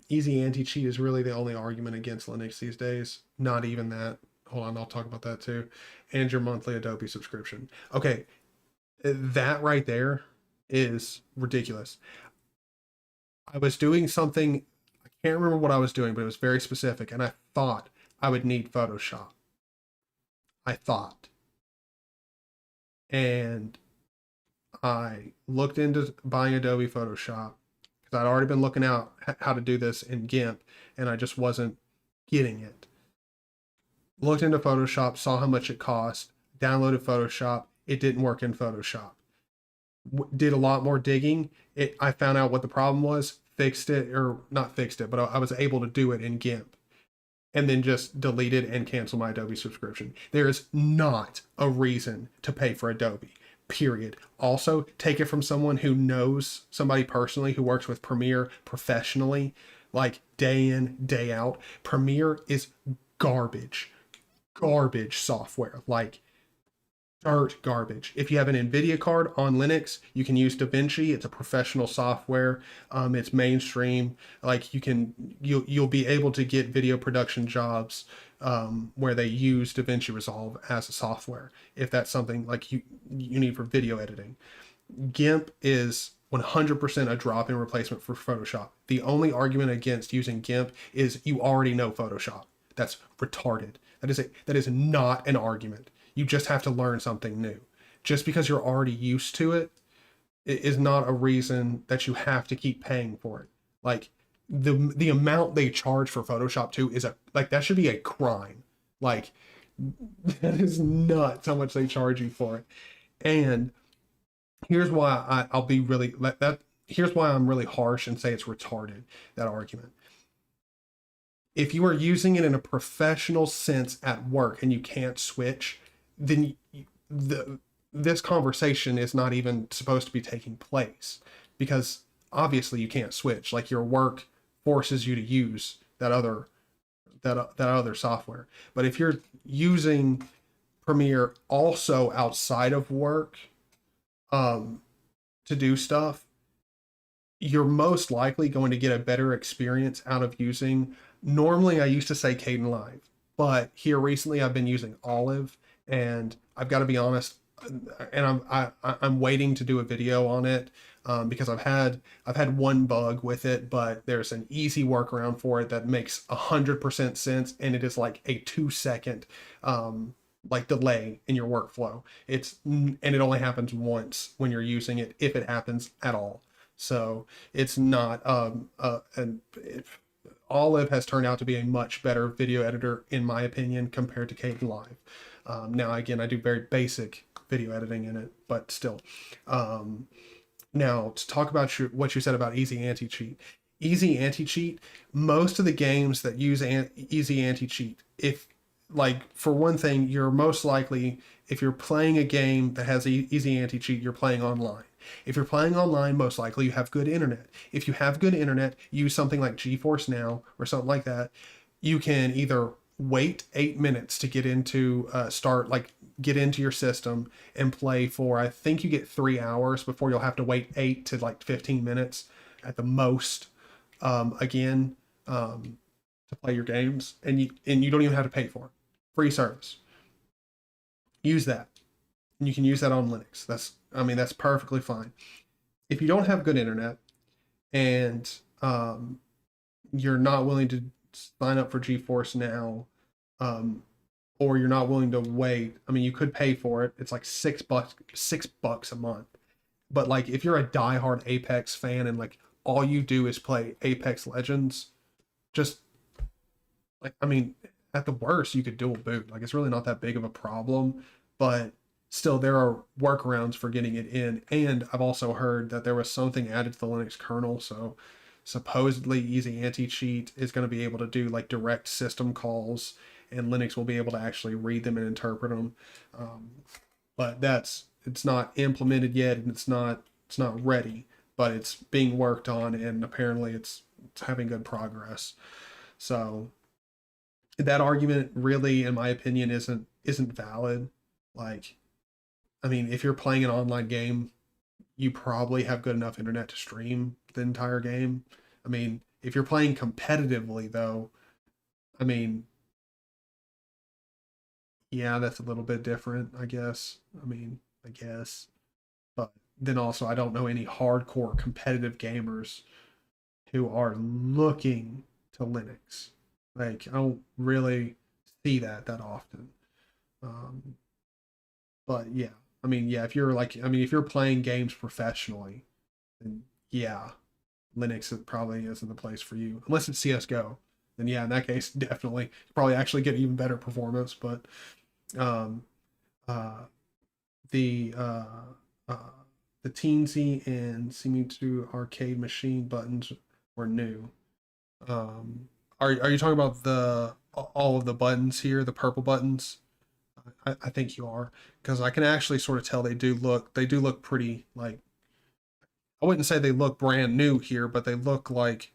Easy anti-cheat is really the only argument against Linux these days. Not even that. Hold on, I'll talk about that too. And your monthly Adobe subscription. Okay, that right there is ridiculous. I was doing something, I can't remember what I was doing, but it was very specific, and I thought I would need Photoshop. I thought. And I looked into buying Adobe Photoshop because I'd already been looking out how to do this in GIMP and I just wasn't getting it. Looked into Photoshop, saw how much it cost, downloaded Photoshop. It didn't work in Photoshop. Did a lot more digging. I found out what the problem was, fixed it, or not fixed it, but I was able to do it in GIMP. and then just delete it and cancel my Adobe subscription. There is not a reason to pay for Adobe, period. Also, take it from someone who knows somebody personally who works with Premiere professionally, like day in, day out. Premiere is garbage, garbage software. Like, dirt garbage. If you have an NVIDIA card on Linux, you can use DaVinci. It's a professional software. It's mainstream. Like you'll be able to get video production jobs where they use DaVinci Resolve as a software. If that's something like you need for video editing, GIMP is 100% a drop-in replacement for Photoshop. The only argument against using GIMP is you already know Photoshop. That's retarded. That is not an argument. You just have to learn something new. Just because you're already used to it is not a reason that you have to keep paying for it. Like the amount they charge for Photoshop 2 is that should be a crime. Like that is nuts how much they charge you for it. And here's why I'll be really here's why I'm really harsh and say it's retarded, that argument. If you are using it in a professional sense at work and you can't switch, then this conversation is not even supposed to be taking place, because obviously you can't switch. Like your work forces you to use that other software. But if you're using Premiere also outside of work to do stuff, you're most likely going to get a better experience out of using. Normally I used to say Kdenlive, but here recently I've been using Olive. And I've got to be honest, and I'm waiting to do a video on it because I've had one bug with it, but there's an easy workaround for it that makes 100% sense, and it is like a 2-second like delay in your workflow. And it only happens once when you're using it, if it happens at all. So it's not Olive has turned out to be a much better video editor in my opinion compared to Kdenlive. Now, again, I do very basic video editing in it, but still. Now, to talk about what you said about easy anti-cheat. Easy anti-cheat, most of the games that use easy anti-cheat, for one thing, you're most likely, if you're playing a game that has easy anti-cheat, you're playing online. If you're playing online, most likely you have good internet. If you have good internet, use something like GeForce Now or something like that. You can either wait 8 minutes to get into get into your system and play for, I think you get 3 hours before you'll have to wait 8 to 15 minutes at the most to play your games, and you don't even have to pay for it. Free service. Use that. And you can use that on Linux. That's perfectly fine. If you don't have good internet and you're not willing to sign up for GeForce Now, or you're not willing to wait, you could pay for it. It's like $6 a month. But if you're a diehard Apex fan and all you do is play Apex Legends, just at the worst you could dual boot. It's really not that big of a problem, but still there are workarounds for getting it in. And I've also heard that there was something added to the Linux kernel, so supposedly easy anti-cheat is going to be able to do direct system calls, and Linux will be able to actually read them and interpret them. But it's not implemented yet, and it's not ready, but it's being worked on, and apparently it's having good progress. So that argument really, in my opinion, isn't valid. If you're playing an online game, you probably have good enough internet to stream the entire game. If you're playing competitively though, yeah, that's a little bit different, I guess. But then also I don't know any hardcore competitive gamers who are looking to Linux. I don't really see that often. But yeah, if you're playing games professionally, then yeah, Linux probably isn't the place for you, unless it's CS:GO. Then yeah, in that case, definitely probably actually get even better performance. But um, uh, the teensy and seeming to arcade machine buttons were new. are you talking about the all of the buttons here, the purple buttons? I think you are, because I can actually sort of tell they do look pretty, like, I wouldn't say they look brand new here, but they look like,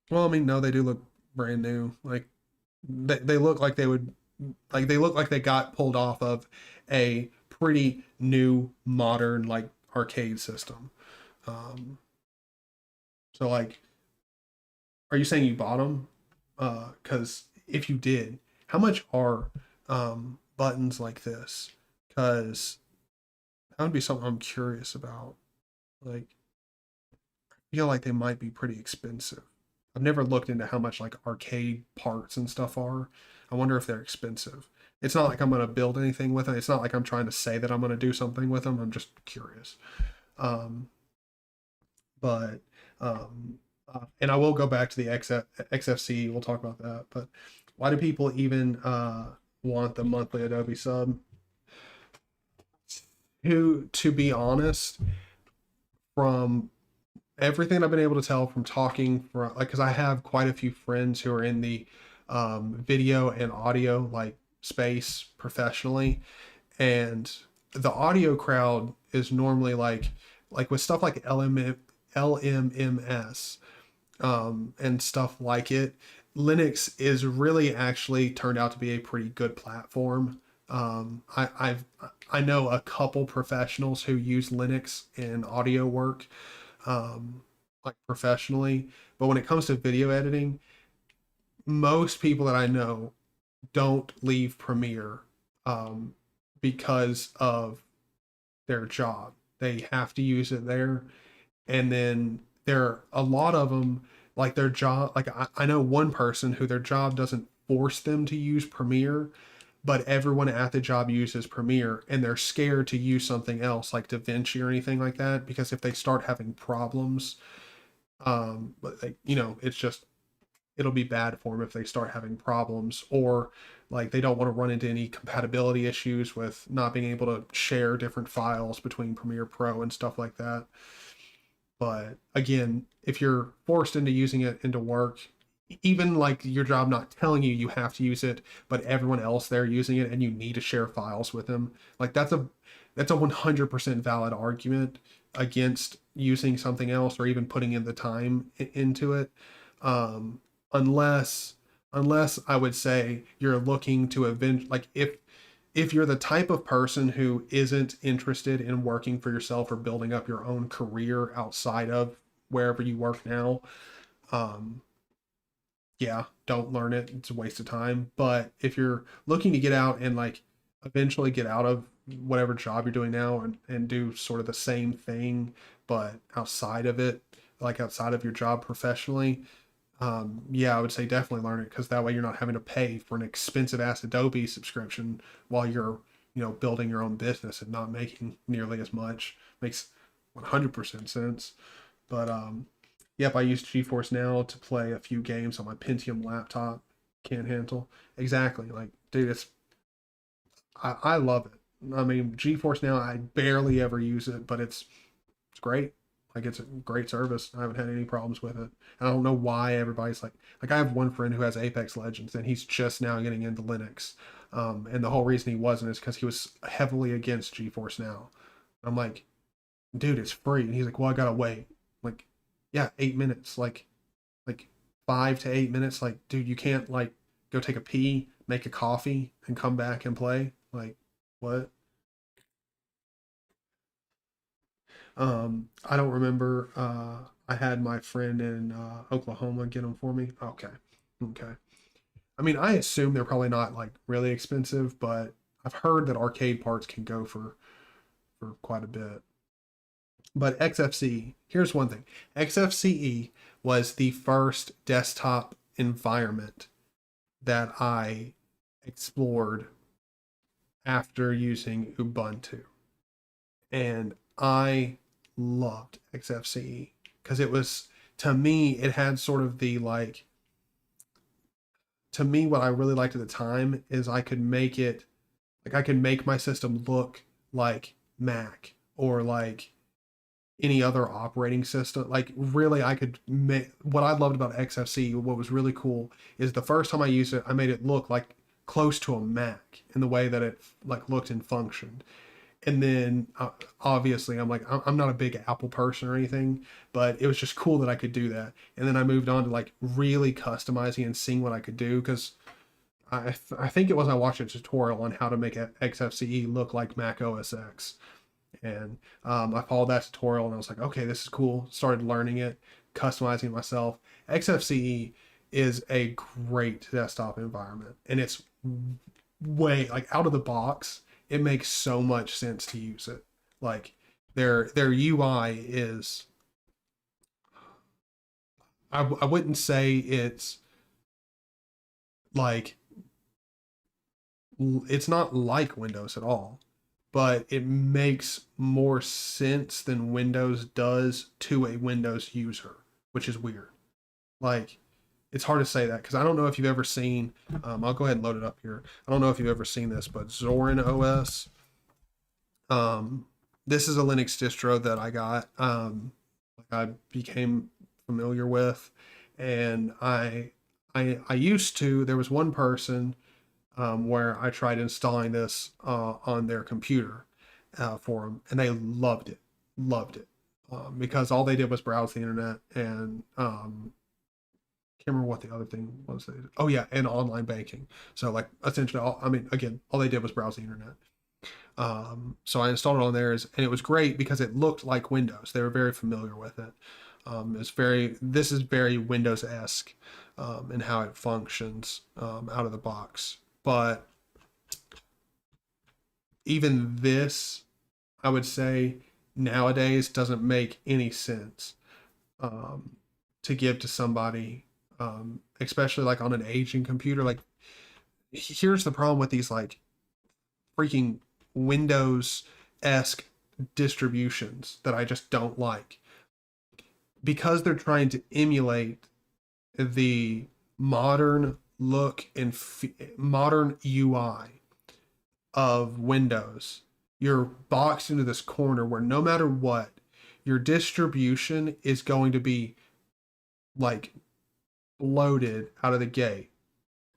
well, I mean, no, they do look brand new. Like they look like they would, like they look like they got pulled off of a pretty new modern like arcade system. Um, so like, are you saying you bought them? Because if you did, how much are buttons like this? Because that would be something I'm curious about. Like, I feel like they might be pretty expensive. I've never looked into how much like arcade parts and stuff are. I wonder if they're expensive. It's not like I'm going to build anything with them. It's not like I'm trying to say that I'm going to do something with them. I'm just curious. Um, but and I will go back to the XFC. We'll talk about that. But why do people even want the monthly Adobe sub? To be honest, from everything I've been able to tell from talking for like, because I have quite a few friends who are in the video and audio like space professionally, and the audio crowd is normally like with stuff like LMMS and stuff like it. Linux is really actually turned out to be a pretty good platform. I know a couple professionals who use Linux in audio work, like professionally, but when it comes to video editing, most people that I know don't leave Premiere um, because of their job. They have to use it there, and then there are a lot of them like their job. Like I know one person who their job doesn't force them to use Premiere, but everyone at the job uses Premiere, and they're scared to use something else like DaVinci or anything like that, because if they start having problems, but like, you know, it's just, it'll be bad for them if they start having problems, or like they don't want to run into any compatibility issues with not being able to share different files between Premiere Pro and stuff like that. But again, if you're forced into using it into work, even like your job not telling you you have to use it, but everyone else there using it and you need to share files with them, like that's a 100% valid argument against using something else or even putting in the time into it. Um, unless unless I would say you're looking to event, like if you're the type of person who isn't interested in working for yourself or building up your own career outside of wherever you work now, um, yeah, don't learn it. It's a waste of time. But if you're looking to get out and like eventually get out of whatever job you're doing now and do sort of the same thing, but outside of it, like outside of your job professionally, yeah, I would say definitely learn it, because that way you're not having to pay for an expensive ass Adobe subscription while you're, you know, building your own business and not making nearly as much. Makes 100% sense. But yep, I use GeForce Now to play a few games on my Pentium laptop. Can't handle. Exactly. Like, dude, I love it. I mean, GeForce Now, I barely ever use it, but it's great. Like, it's a great service. I haven't had any problems with it. I don't know why everybody's like I have one friend who has Apex Legends and he's just now getting into Linux. And the whole reason he wasn't is because he was heavily against GeForce Now. I'm like, dude, it's free. And he's like, well, I gotta wait. Like, yeah, 8 minutes. Like 5 to 8 minutes. Like, dude, you can't like go take a pee, make a coffee, and come back and play. Like, what? I don't remember. I had my friend in Oklahoma get them for me. Okay, okay. I mean, I assume they're probably not like really expensive, but I've heard that arcade parts can go for quite a bit. But XFCE, here's one thing. XFCE was the first desktop environment that I explored after using Ubuntu. And I loved XFCE because it was, to me, it had sort of the like, to me, what I really liked at the time is I could make it, like, I could make my system look like Mac or like any other operating system. Like really, I could make what I loved about XFCE. What was really cool is the first time I used it, I made it look like close to a Mac in the way that it like looked and functioned. And then obviously I'm like I'm not a big Apple person or anything, but it was just cool that I could do that. And then I moved on to like really customizing and seeing what I could do because I think it was I watched a tutorial on how to make XFCE look like Mac OS X, and I followed that tutorial and I was like, okay, this is cool. Started learning it, customizing it myself. XFCE is a great desktop environment, and it's way like out of the box. It makes so much sense to use it. Like their UI is, I wouldn't say like it's not like Windows at all, but it makes more sense than Windows does to a Windows user, which is weird. Like, it's hard to say that because I don't know if you've ever seen. I'll go ahead and load it up here. I don't know if you've ever seen this, but Zorin OS. This is a Linux distro that I got. I became familiar with, and I used to. There was one person where I tried installing this on their computer for them, and they loved it, because all they did was browse the internet and can't remember what the other thing was. Oh yeah, and online banking. So like essentially, I mean, again, all they did was browse the internet. So I installed it on theirs, and it was great because it looked like Windows. They were very familiar with it. This is very Windows-esque in how it functions out of the box. But even this, I would say, nowadays doesn't make any sense to give to somebody, especially like on an aging computer. Like, here's the problem with these like freaking Windows-esque distributions that I just don't like, because they're trying to emulate the modern look and modern UI of Windows. You're boxed into this corner where no matter what, your distribution is going to be like bloated out of the gate.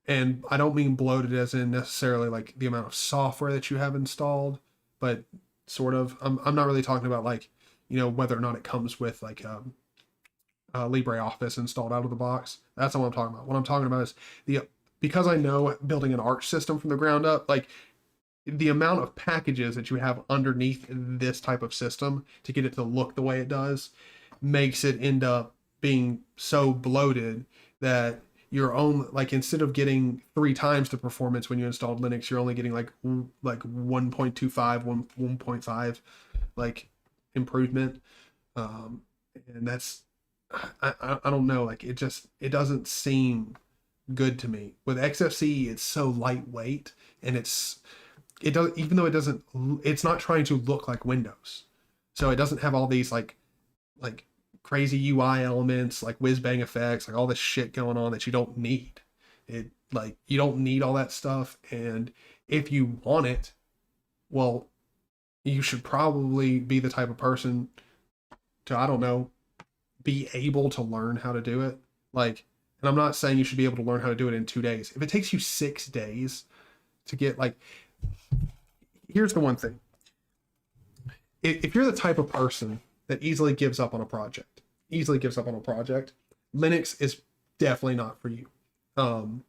And I don't mean bloated as in necessarily like the amount of software that you have installed, but sort of. I'm not really talking about like, whether or not it comes with like LibreOffice installed out of the box. That's not what I'm talking about. What I'm talking about is because I know building an Arch system from the ground up, like the amount of packages that you have underneath this type of system to get it to look the way it does makes it end up being so bloated that your own, like, instead of getting 3 times the performance when you installed Linux, you're only getting like 1.25, 1.5 like improvement. And that's, I don't know, like it doesn't seem good to me. With XFCE, it's so lightweight, and it does, even though it's not trying to look like Windows, so it doesn't have all these like crazy UI elements, like whiz bang effects, like all this shit going on that you don't need. You don't need all that stuff, and if you want it, well, you should probably be the type of person to, I don't know, be able to learn how to do it. Like, and I'm not saying you should be able to learn how to do it in 2 days. If it takes you 6 days to get, like, here's the one thing. If you're the type of person that easily gives up on a project, Linux is definitely not for you. And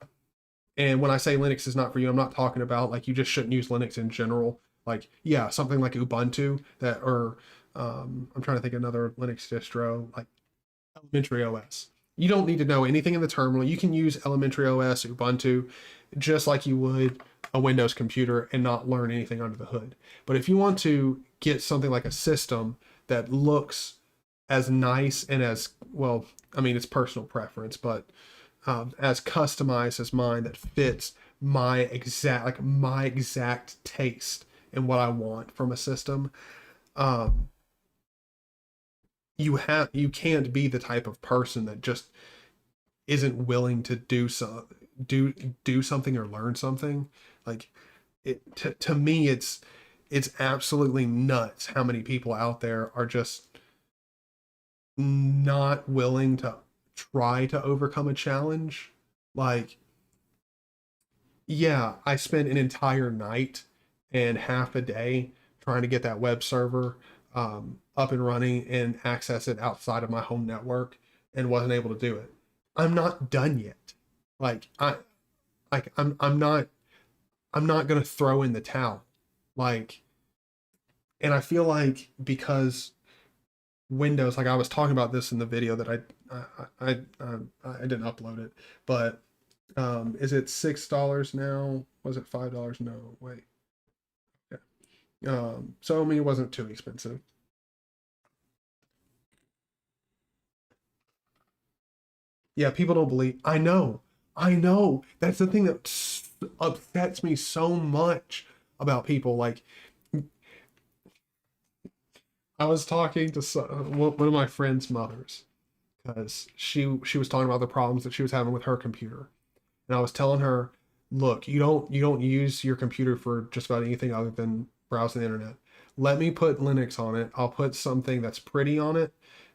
when I say Linux is not for you, I'm not talking about like you just shouldn't use Linux in general. Like, yeah, something like Ubuntu or I'm trying to think of another Linux distro, like Elementary OS. You don't need to know anything in the terminal. You can use Elementary OS, Ubuntu, just like you would a Windows computer and not learn anything under the hood. But if you want to get something like a system that looks as nice and as, well, I mean, it's personal preference, but as customized as mine, that fits my exact taste and what I want from a system, you can't be the type of person that just isn't willing to do something or learn something. Like, to me, it's absolutely nuts how many people out there are just not willing to try to overcome a challenge. Like, yeah, I spent an entire night and half a day trying to get that web server up and running and access it outside of my home network and wasn't able to do it. I'm not done yet. Like I'm not gonna throw in the towel. Like, and I feel like because Windows, like I was talking about this in the video that I didn't upload it, but is it $6 now? Was it $5? No, wait. Yeah. So I mean, it wasn't too expensive. Yeah, people don't believe. I know. That's the thing that upsets me so much about people. Like, I was talking to one of my friend's mothers because she was talking about the problems that she was having with her computer, and I was telling her, look, you don't use your computer for just about anything other than browsing the internet. Let me put Linux on it. I'll put something that's pretty on it.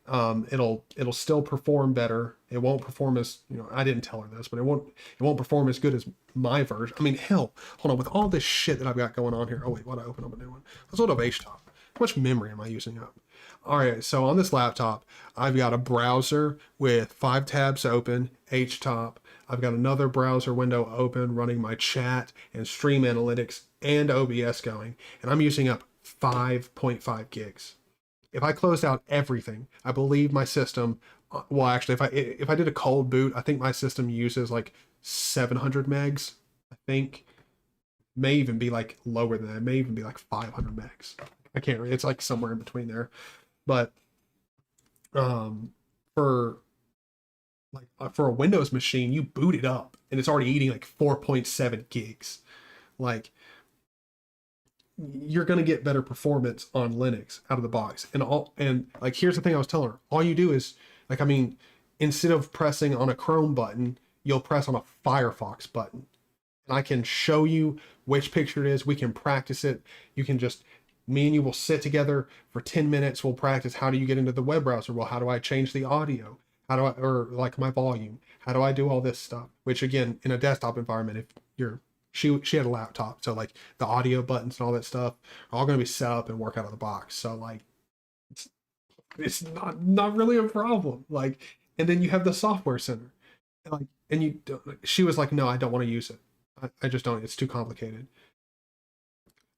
It'll still perform better. It won't perform as, you know, I didn't tell her this, but it won't perform as good as my version. I mean, hell, hold on, with all this shit that I've got going on here. Oh wait, why did I open up a new one? Let's load up HTOP. How much memory am I using up? All right, so on this laptop, I've got a browser with 5 tabs open, HTOP. I've got another browser window open running my chat and stream analytics and OBS going, and I'm using up 5.5 gigs. If I closed out everything, I believe my system, well, actually, if I did a cold boot, I think my system uses like 700 megs. I think may even be like lower than that. It may even be like 500 megs. I can't read. It's like somewhere in between there. But for for a Windows machine, you boot it up and it's already eating like 4.7 gigs. Like, you're going to get better performance on Linux out of the box. And like, here's the thing I was telling her. All you do is, like, I mean, instead of pressing on a Chrome button, you'll press on a Firefox button. And I can show you which picture it is. We can practice it. You can just, me and you will sit together for 10 minutes. We'll practice, how do you get into the web browser? Well, how do I change the audio? How do I, or like my volume? How do I do all this stuff? Which again, in a desktop environment, if you're, she had a laptop, so like the audio buttons and all that stuff are all going to be set up and work out of the box. So like, it's not really a problem. Like, and then you have the software center, and like, and you don't, she was like, no, I don't want to use it. I just don't. It's too complicated.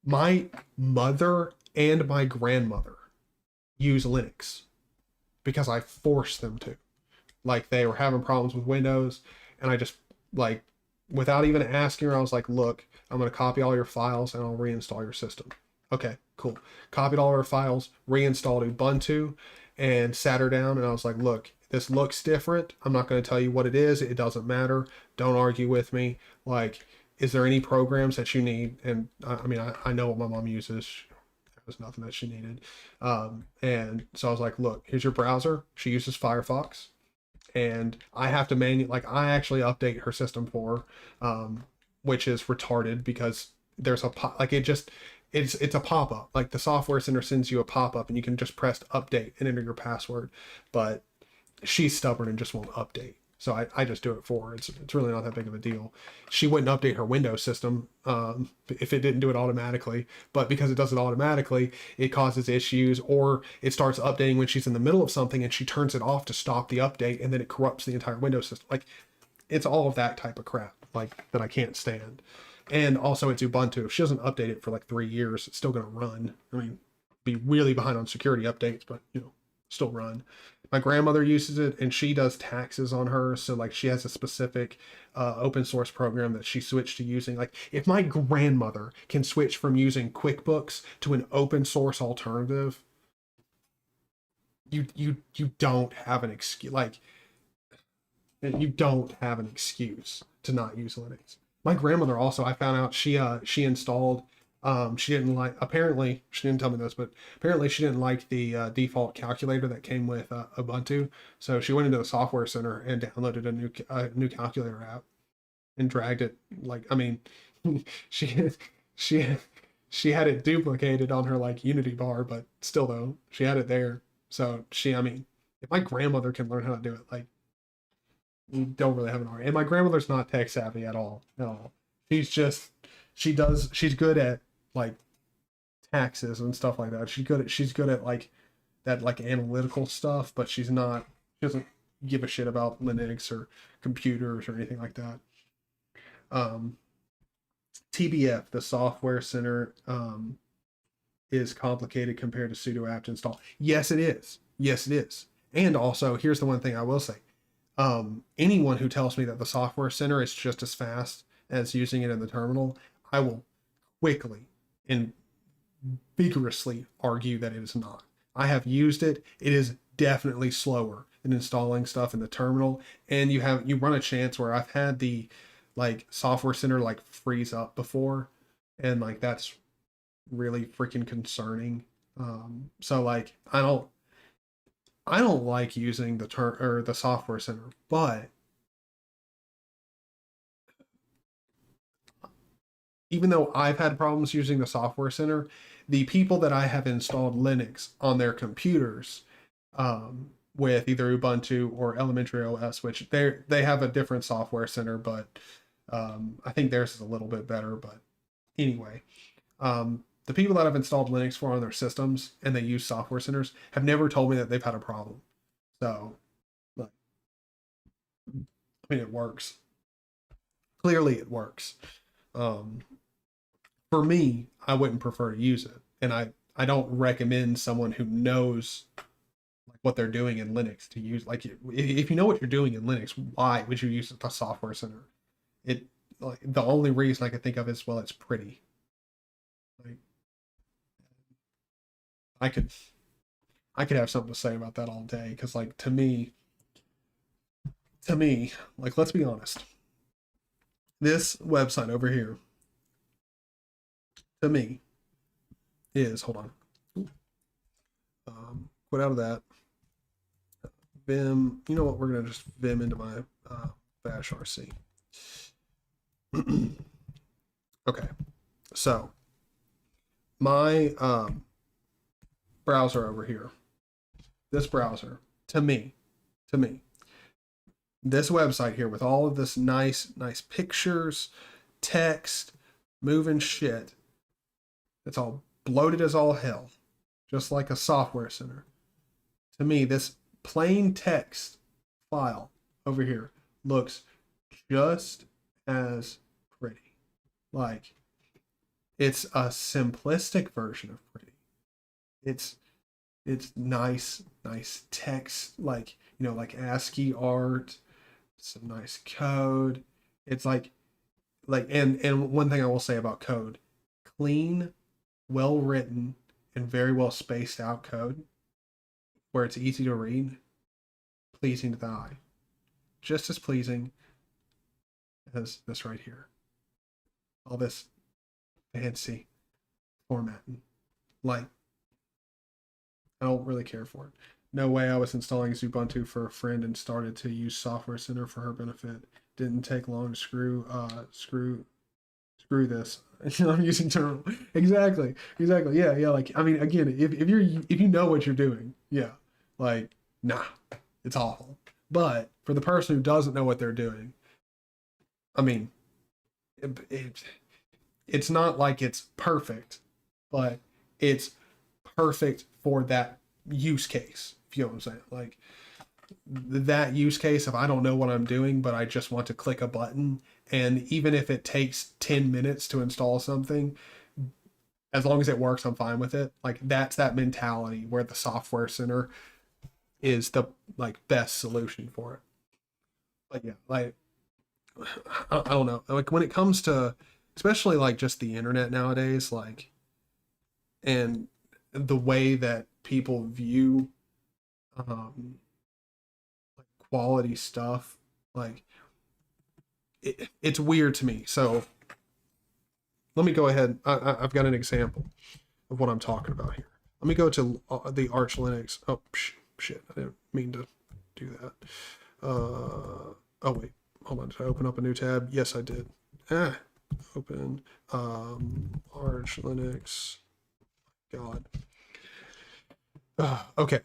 My mother and my grandmother use Linux because I forced them to. Like, they were having problems with Windows, and I just, like, without even asking her, I was like, look, I'm going to copy all your files and I'll reinstall your system. Okay, cool. Copied all our files, reinstalled Ubuntu, and sat her down, and I was like, look, this looks different. I'm not going to tell you what it is. It doesn't matter. Don't argue with me. Like, is there any programs that you need? And I mean, I know what my mom uses. There was nothing that she needed. And so I was like, look, here's your browser. She uses Firefox, and I have to like, I actually update her system for her, which is retarded because there's a like, it's a pop-up. Like, the software center sends you a pop-up and you can just press update and enter your password, but she's stubborn and just won't update. So I just do it for her. It's really not that big of a deal. She wouldn't update her Windows system if it didn't do it automatically. But because it does it automatically, it causes issues, or it starts updating when she's in the middle of something and she turns it off to stop the update, and then it corrupts the entire Windows system. Like, it's all of that type of crap, like, that I can't stand. And also, it's Ubuntu. If she doesn't update it for like 3 years, it's still going to run. I mean, be really behind on security updates, but, you know, still run. My grandmother uses it, and she does taxes on her, so like, she has a specific open source program that she switched to using. Like, if my grandmother can switch from using QuickBooks to an open source alternative, you don't have an excuse. Like, you don't have an excuse to not use Linux. My grandmother also, I found out, she installed, she didn't like, apparently she didn't tell me this, but apparently she didn't like the default calculator that came with Ubuntu. So she went into the software center and downloaded a new calculator app and dragged it. Like, I mean, she she she had it duplicated on her like Unity bar, but still though, she had it there. So she, I mean, if my grandmother can learn how to do it, like, we don't really have an argument. And my grandmother's not tech savvy at all. No, she's just she's good at like taxes and stuff like that. She's good at like that like analytical stuff, but she doesn't give a shit about Linux or computers or anything like that. Um, TBF, the software center, is complicated compared to sudo apt install. Yes, it is. Yes, it is. And also, here's the one thing I will say. Anyone who tells me that the software center is just as fast as using it in the terminal, I will quickly and vigorously argue that it is not. I have used it. It is definitely slower than installing stuff in the terminal. And you run a chance where I've had the like software center like freeze up before. And like that's really freaking concerning. So like I don't like using the software center, but even though I've had problems using the software center, the people that I have installed Linux on their computers, with either Ubuntu or Elementary OS, which they have a different software center, but I think theirs is a little bit better. But anyway, the people that I've installed Linux for on their systems and they use software centers have never told me that they've had a problem. So, like, I mean, it works. Clearly, it works. Um, for me, I wouldn't prefer to use it, and I don't recommend someone who knows like what they're doing in Linux to use. Like, if you know what you're doing in Linux, why would you use the software center? It like the only reason I could think of is, well, it's pretty. Like, I could I could have something to say about that all day because like to me, like let's be honest, this website over here to me is hold on. Quit out of that. Vim. You know what? We're gonna just Vim into my Bash RC. Okay, so my browser over here, this browser, to me, this website here with all of this nice pictures, text, moving shit, it's all bloated as all hell, just like a software center. To me, this plain text file over here looks just as pretty. Like, it's a simplistic version of pretty. It's it's nice text, like like ASCII art, some nice code. It's and one thing I will say about code, clean, well written, and very well spaced out code where it's easy to read, pleasing to the eye. Just as pleasing as this right here. All this fancy formatting. Like, I don't really care for it. No way I was installing Ubuntu for a friend and started to use Software Center for her benefit. Didn't take long to screw this. I'm using terminal. Exactly. Yeah. Like, I mean, again, if you know what you're doing, yeah. Like, nah, it's awful. But for the person who doesn't know what they're doing, I mean, it's not like it's perfect, but it's perfect for that use case. If you know what I'm saying, like that use case if I don't know what I'm doing, but I just want to click a button, and even if it takes 10 minutes to install something, as long as it works, I'm fine with it. Like that's that mentality where the software center is the like best solution for it. But yeah, like I don't know. Like when it comes to especially like just the internet nowadays, like and the way that people view um like quality stuff, like it's weird to me. So let me go ahead. I've got an example of what I'm talking about here. Let me go to the Arch Linux. Oh shit! I didn't mean to do that. Oh wait, hold on. Did I open up a new tab? Yes, I did. Open Arch Linux. God. Okay.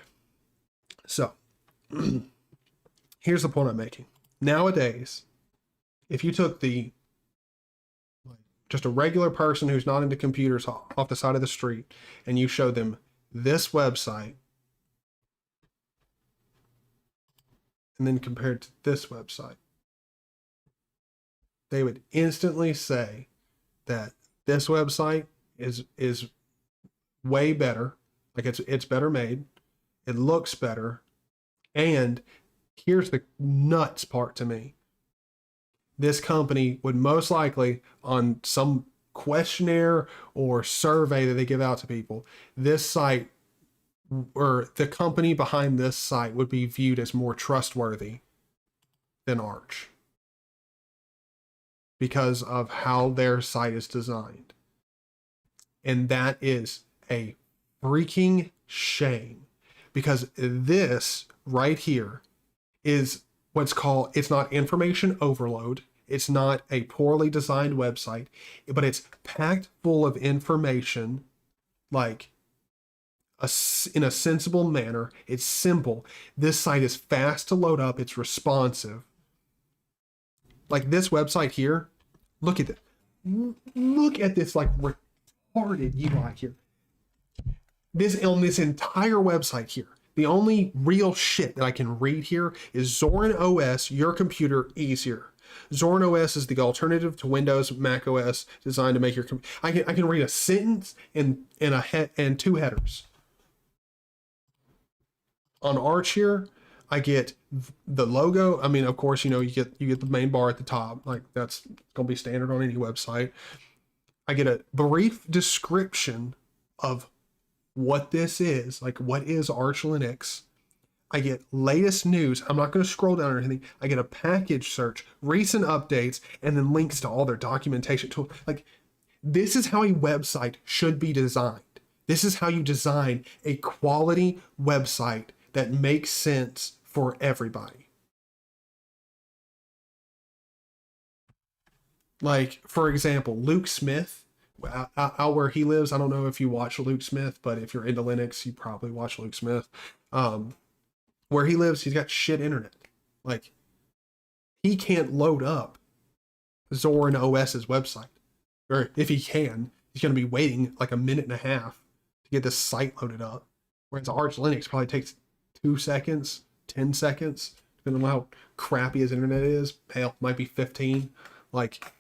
So Here's the point I'm making. Nowadays, if you took just a regular person who's not into computers off the side of the street and you showed them this website and then compared to this website, they would instantly say that this website is way better. Like it's better made. It looks better. And here's the nuts part to me. This company would most likely, on some questionnaire or survey that they give out to people, this site or the company behind this site would be viewed as more trustworthy than Arch because of how their site is designed. And that is a freaking shame, because this right here is what's called, it's not information overload. It's not a poorly designed website, but it's packed full of information, like in a sensible manner. It's simple. This site is fast to load up. It's responsive. Like this website here, look at it. Look at this like retarded UI here. This on this entire website here, the only real shit that I can read here is Zorin OS, your computer easier. Zorin OS is the alternative to Windows, Mac OS, designed to make your I can read a sentence and two headers. On Arch here, I get the logo. I mean, of course, you get the main bar at the top. Like that's gonna be standard on any website. I get a brief description of what this is, like what is Arch Linux. I get latest news. I'm not going to scroll down or anything. I get a package search, recent updates, and then links to all their documentation tools. Like this is how a website should be designed. This is how you design a quality website that makes sense for everybody. Like, for example, Luke Smith, out where he lives, I don't know if you watch Luke Smith, but if you're into Linux, you probably watch Luke Smith. Where he lives, he's got shit internet. Like, he can't load up Zorin OS's website. Or if he can, he's going to be waiting like a minute and a half to get this site loaded up. Whereas Arch Linux probably takes 2 seconds, 10 seconds, depending on how crappy his internet is. Hell, might be 15. Like,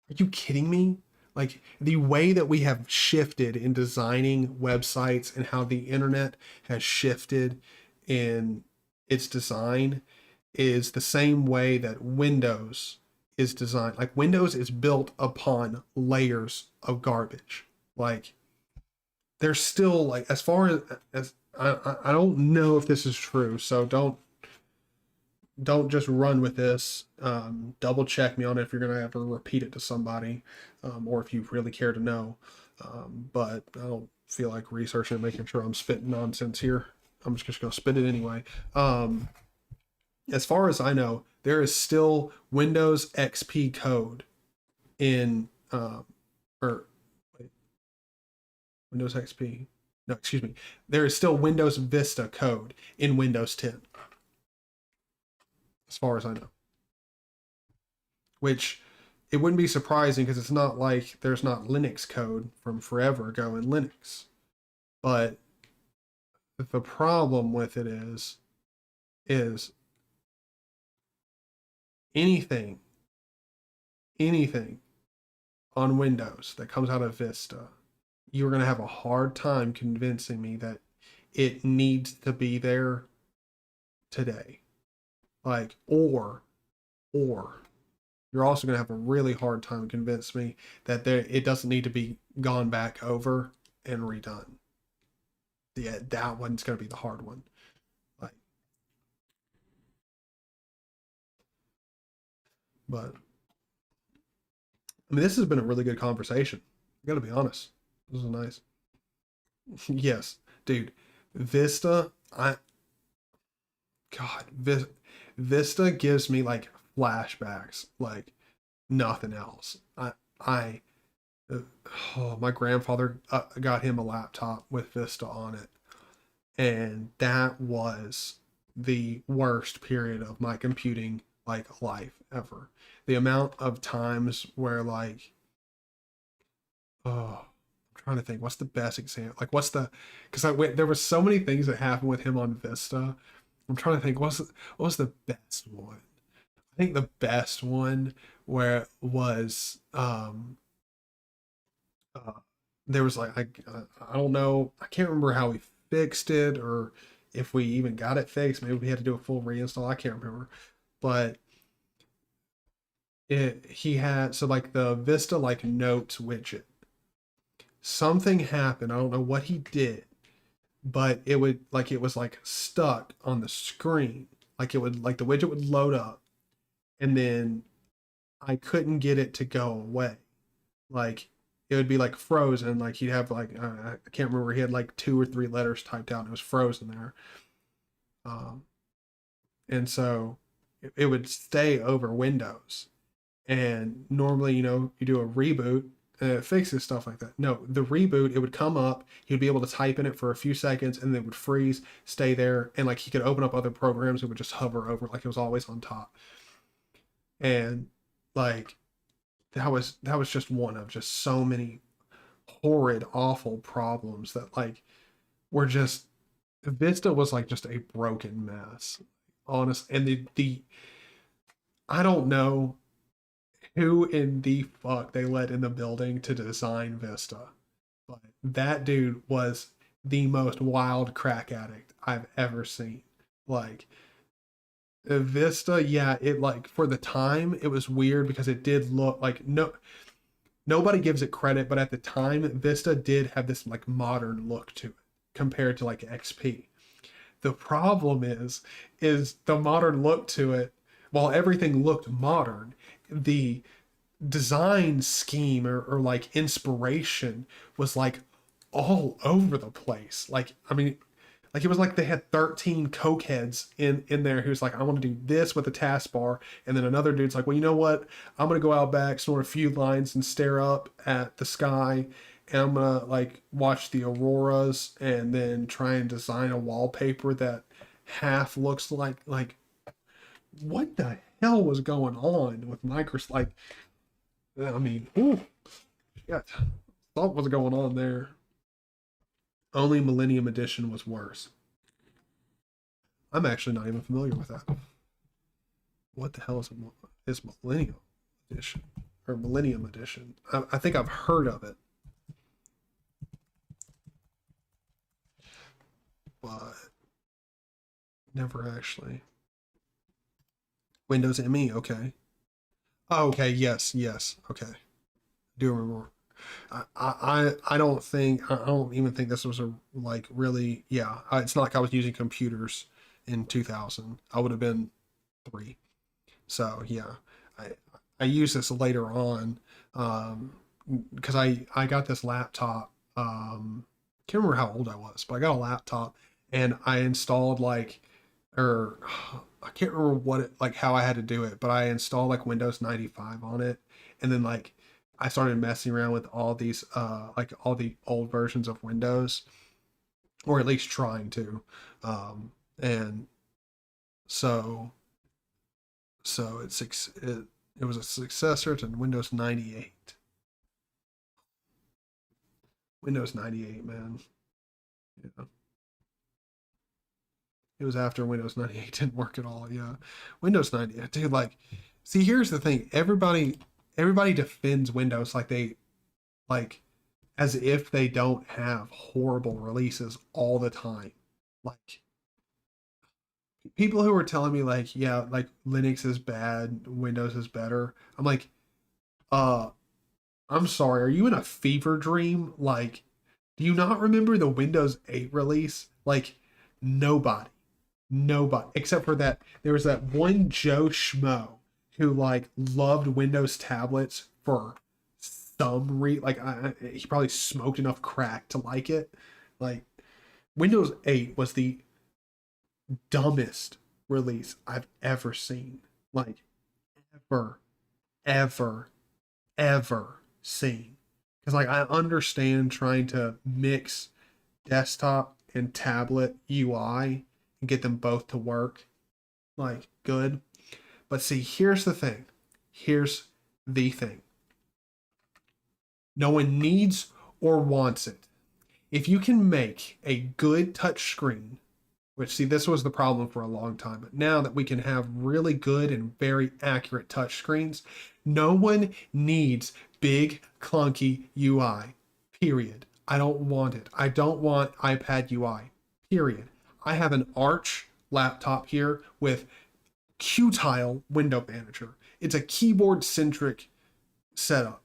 are you kidding me? Like, the way that we have shifted in designing websites and how the internet has shifted in its design is the same way that Windows is designed. Like, Windows is built upon layers of garbage. Like, there's still, like, as far as I don't know if this is true, so don't just run with this. Double check me on it if you're going to have to repeat it to somebody, or if you really care to know. But I don't feel like researching and making sure I'm spitting nonsense here. I'm just going to spit it anyway. As far as I know, there is still Windows XP code in, Windows XP. No, excuse me. There is still Windows Vista code in Windows 10. As far as I know. Which, it wouldn't be surprising because it's not like there's not Linux code from forever ago in Linux. But the problem with it is anything on Windows that comes out of Vista, you're going to have a hard time convincing me that it needs to be there today. Like, or you're also going to have a really hard time convincing me that it doesn't need to be gone back over and redone. Yeah, that one's going to be the hard one. Like, but I mean, this has been a really good conversation. I got to be honest. This is nice. Yes, dude. Vista, Vista gives me like flashbacks, like nothing else. My grandfather got him a laptop with Vista on it, and that was the worst period of my computing like life ever. The amount of times where like, oh, I'm trying to think what's the best example, like what's the, because I went, there was so many things that happened with him on Vista. I'm trying to think what was the best one. I think the best one where was uh there was like I don't know, I can't remember how we fixed it or if we even got it fixed. Maybe we had to do a full reinstall. I can't remember, but it he had, so like the Vista like notes widget, something happened. I don't know what he did, but it would like it was like stuck on the screen. Like it would like the widget would load up and then I couldn't get it to go away. Like it would be like frozen. Like he'd have like I can't remember. He had like 2 or 3 letters typed out and it was frozen there. Um, and so it would stay over Windows. And normally, you know, you do a reboot and it fixes stuff like that. No, the reboot, it would come up, he would be able to type in it for a few seconds and then it would freeze, stay there, and like he could open up other programs, it would just hover over like it was always on top. And like that was just one of just so many horrid, awful problems that like were just, Vista was like just a broken mess. Honest, and the I don't know who in the fuck they let in the building to design Vista, but that dude was the most wild crack addict I've ever seen. Like Vista, yeah, it like for the time it was weird because it did look like nobody gives it credit, but at the time Vista did have this like modern look to it compared to like XP. The problem is the modern look to it, while everything looked modern, the design scheme or like inspiration was like all over the place. Like, I mean, like it was like they had 13 cokeheads in there who's like, I want to do this with the taskbar, and then another dude's like, well, you know what, I'm gonna go out back, snort a few lines and stare up at the sky, and I'm gonna like watch the auroras and then try and design a wallpaper that half looks like what the hell was going on with Microsoft. Like, I mean, ooh, yeah, thought was going on there. Only Millennium Edition was worse. I'm actually not even familiar with that. What the hell is Millennium Edition or Millennium Edition? I think I've heard of it, but never actually. Windows ME, okay. Oh, okay, yes, okay. I do remember. I don't even think this was a like really, yeah. It's not like I was using computers in 2000. I would have been 3. So yeah, I I used this later on, because I got this laptop. Can't remember how old I was, but I got a laptop and I installed like, or I can't remember what it like how I had to do it, but I installed like Windows 95 on it, and then like I started messing around with all these like all the old versions of Windows, or at least trying to, and so it was a successor to Windows 98. Windows 98, man. Yeah. It was after Windows 98 didn't work at all. Yeah. Windows 98, dude, like, see, here's the thing. Everybody defends Windows like they like as if they don't have horrible releases all the time. Like people who are telling me like, yeah, like Linux is bad, Windows is better. I'm like, uh, I'm sorry, are you in a fever dream? Like, do you not remember the Windows 8 release? Like, nobody, nobody, except for that, there was that one Joe Schmo who like loved Windows tablets for some like he probably smoked enough crack to like it. Like, Windows 8 was the dumbest release I've ever seen. Like, ever, ever, ever seen. Because like I understand trying to mix desktop and tablet UI and get them both to work like good. But see, here's the thing. Here's the thing. No one needs or wants it. If you can make a good touch screen, which see, this was the problem for a long time, but now that we can have really good and very accurate touch screens, no one needs big clunky UI, period. I don't want it. I don't want iPad UI, period. I have an Arch laptop here with Qtile window manager. It's a keyboard centric setup.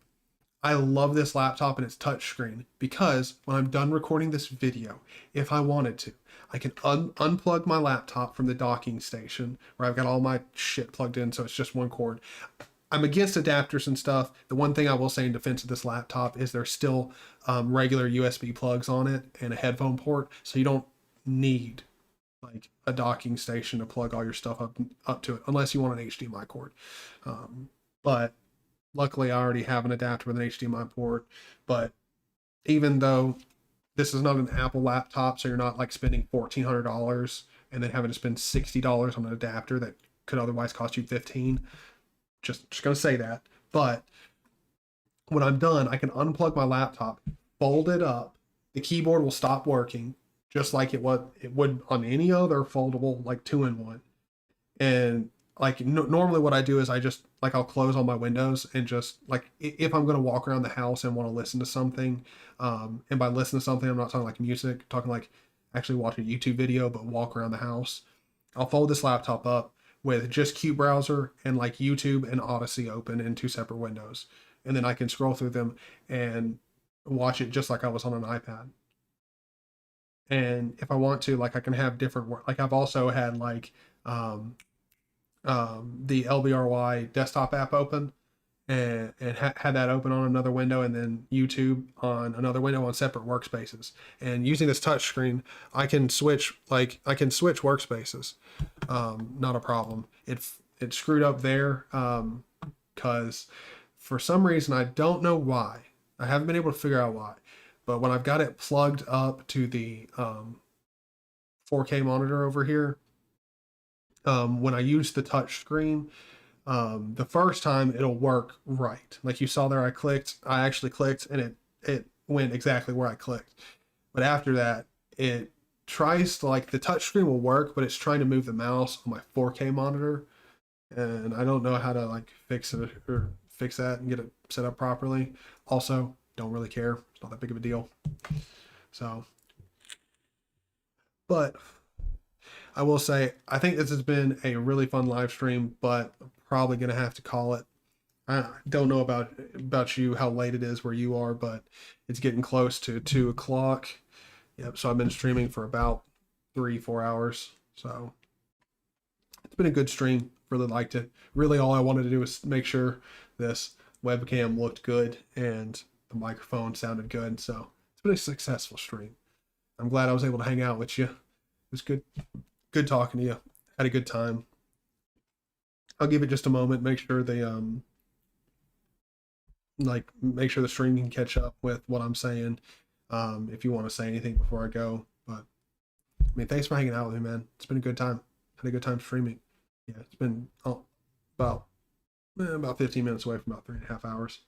I love this laptop and its touchscreen because when I'm done recording this video, if I wanted to, I can unplug my laptop from the docking station where I've got all my shit plugged in, so it's just one cord. I'm against adapters and stuff. The one thing I will say in defense of this laptop is there's still regular USB plugs on it and a headphone port, so you don't need like a docking station to plug all your stuff up to it, unless you want an HDMI cord. But luckily, I already have an adapter with an HDMI port. But even though this is not an Apple laptop, so you're not like spending $1,400 and then having to spend $60 on an adapter that could otherwise cost you $15. Just gonna say that. But when I'm done, I can unplug my laptop, fold it up. The keyboard will stop working, just like it would on any other foldable like 2-in-1. And like normally what I do is I just like I'll close all my windows and just like if I'm gonna walk around the house and want to listen to something, and by listen to something I'm not talking like music, I'm talking like actually watch a YouTube video but walk around the house, I'll fold this laptop up with just Q browser and like YouTube and Odyssey open in 2 separate windows, and then I can scroll through them and watch it just like I was on an iPad. And if I want to, like I can have different work. Like I've also had like the LBRY desktop app open and had that open on another window, and then YouTube on another window on separate workspaces. And using this touch screen, I can switch workspaces. Not a problem. It screwed up there because for some reason, I don't know why. I haven't been able to figure out why. But when I've got it plugged up to the 4K monitor over here, when I use the touch screen, the first time it'll work right. Like you saw there, I actually clicked and it went exactly where I clicked. But after that, it tries to, like, the touch screen will work, but it's trying to move the mouse on my 4K monitor. And I don't know how to like fix it or fix that and get it set up properly. Also, don't really care. It's not that big of a deal. So, but I will say, I think this has been a really fun live stream, but I'm probably going to have to call it. I don't know about you, how late it is where you are, but it's getting close to 2 o'clock. Yep. So I've been streaming for about 3-4 hours. So it's been a good stream. Really liked it. Really, all I wanted to do was make sure this webcam looked good and the microphone sounded good. So it's been a successful stream. I'm glad I was able to hang out with you. It was good talking to you. Had a good time. I'll give it just a moment, make sure the make sure the stream can catch up with what I'm saying. If you want to say anything before I go. But I mean, thanks for hanging out with me, man. It's been a good time. Had a good time streaming. Yeah, it's been about 15 minutes away from about 3.5 hours.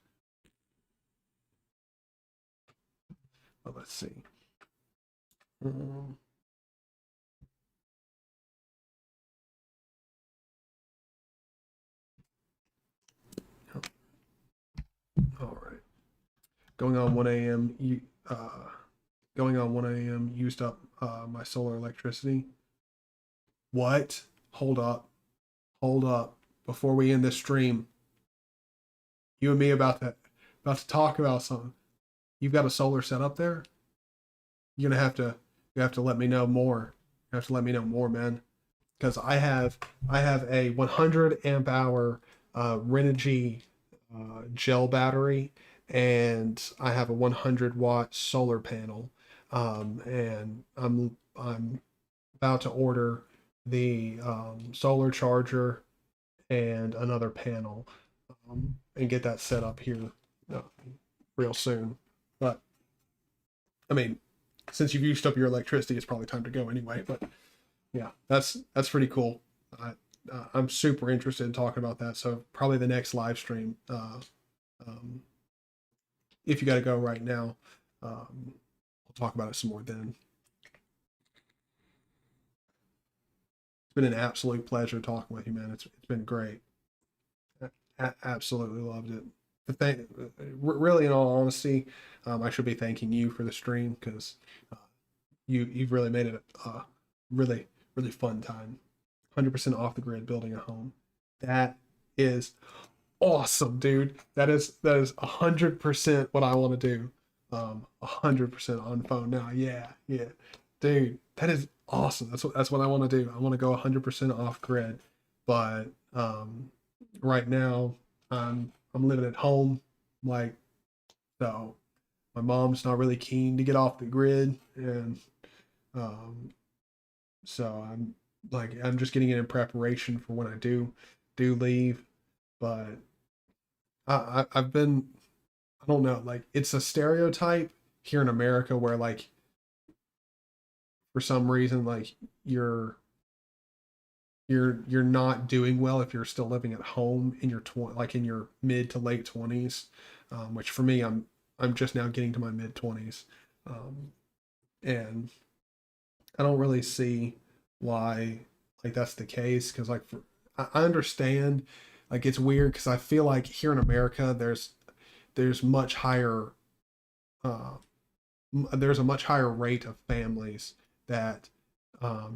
Well, let's see. All right. Going on 1 a.m. Going on 1 a.m. used up my solar electricity. What? Hold up. Before we end this stream, you and me about to talk about something. You've got a solar set up there? You have to let me know more. You have to let me know more, man. Because I have a 100 amp hour Renogy gel battery, and I have a 100 watt solar panel. And I'm about to order the solar charger and another panel, and get that set up here real soon. But I mean, since you've used up your electricity, it's probably time to go anyway. But Yeah, that's pretty cool. I'm super interested in talking about that. So probably the next live stream, um, if you got to go right now, we'll talk about it some more then. It's been an absolute pleasure talking with you, man. It's been great. Absolutely loved it. But really, in all honesty, I should be thanking you for the stream because you've really made it a really really fun time. 100% off the grid building a home. That is awesome, dude. That is 100% what I want to do. 100% on phone now. Yeah, yeah, dude. That is awesome. That's what I want to do. I want to go 100% off grid, but right now I'm living at home, like so. My mom's not really keen to get off the grid, and um, so I'm just getting it in preparation for when I do leave. But I've been, I don't know, like it's a stereotype here in America where like for some reason like you're you're not doing well if you're still living at home in your like in your mid to late 20s, which for me I'm just now getting to my mid 20s, and I don't really see why like that's the case because like I understand like it's weird because I feel like here in America there's much higher uh, there's a much higher rate of families that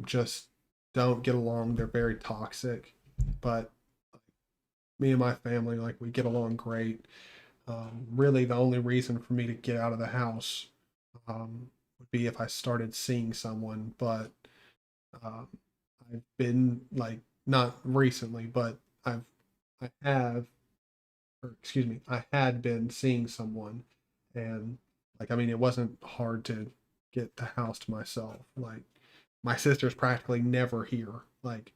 just don't get along. They're very toxic, but me and my family like we get along great. Really, the only reason for me to get out of the house would be if I started seeing someone, but um, I've been like not recently, but I have, or excuse me, I had been seeing someone, and like I mean, it wasn't hard to get the house to myself. Like my sister's practically never here. Like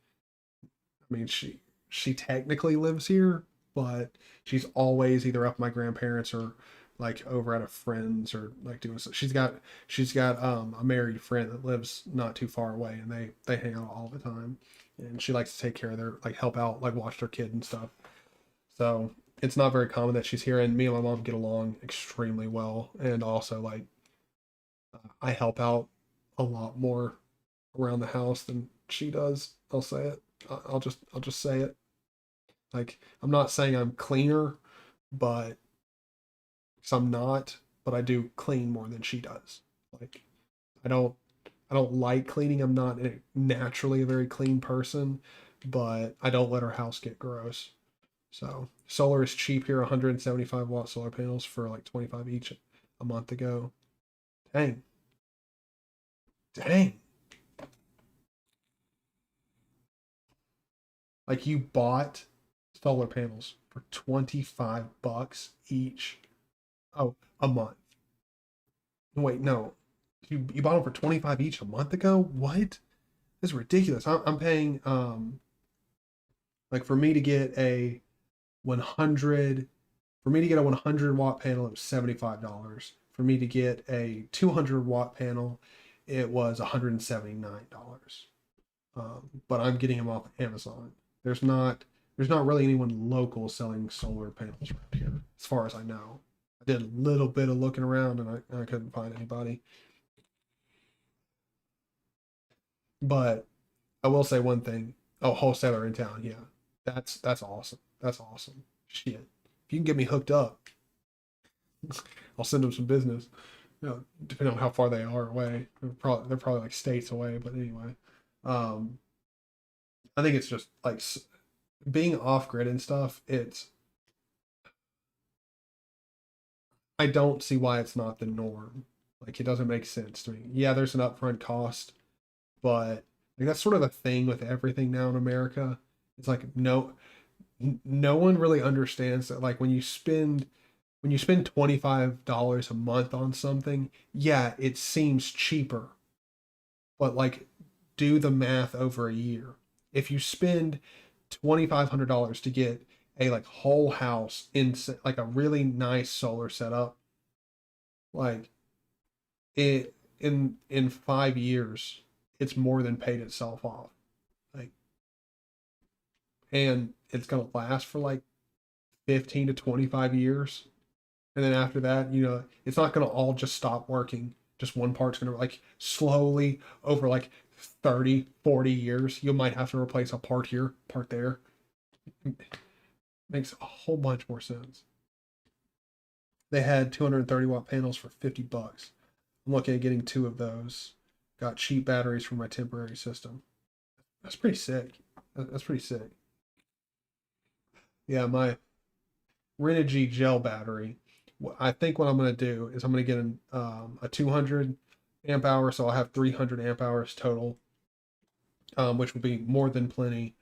I mean, she technically lives here, but she's always either up at my grandparents or like over at a friend's or like doing so. She's got a married friend that lives not too far away, and they hang out all the time. And she likes to take care of their like help out like watch their kid and stuff. So it's not very common that she's here, and me and my mom get along extremely well. And also like I help out a lot more around the house than she does. I'll say it. I'll just say it. Like I'm not saying I'm cleaner, but because I'm not, but I do clean more than she does. Like I don't I don't like cleaning. I'm not naturally a very clean person, but I don't let our house get gross. So solar is cheap here, 175-watt solar panels for like 25 each a month ago. Dang. Dang. Like you bought solar panels for 25 bucks each. Oh, a month. Wait, no. You bought them for 25 each a month ago? What? This is ridiculous. I'm paying like for me to get a 100 for me to get a 100-watt panel it was $75. For me to get a 200-watt panel it was $179. But I'm getting them off Amazon. There's not there's not really anyone local selling solar panels around here, as far as I know. I did a little bit of looking around and I couldn't find anybody. But I will say one thing. Oh, wholesaler in town, yeah. That's awesome. That's awesome. Shit. If you can get me hooked up, I'll send them some business. You know, depending on how far they are away. They're probably like states away, but anyway. Um, I think it's just like being off grid and stuff. I don't see why it's not the norm. Like it doesn't make sense to me. Yeah, there's an upfront cost, but like that's sort of the thing with everything now in America. It's like no one really understands that like when you spend $25 a month on something, yeah, it seems cheaper, but like do the math over a year. If you spend $2,500 to get a like whole house in like a really nice solar setup, like it in 5 years. it's more than paid itself off. Like, and it's gonna last for like 15 to 25 years. And then after that, it's not gonna all just stop working. Just one part's gonna like slowly over like 30, 40 years, you might have to replace a part here, part there. Makes a whole bunch more sense. They had 230-watt panels for $50. I'm looking at getting two of those. Got cheap batteries for my temporary system. That's pretty sick. That's pretty sick. Yeah, my Renogy gel battery. I think what I'm going to do is I'm going to get a 200 amp hour, so I'll have 300 amp hours total, which will be more than plenty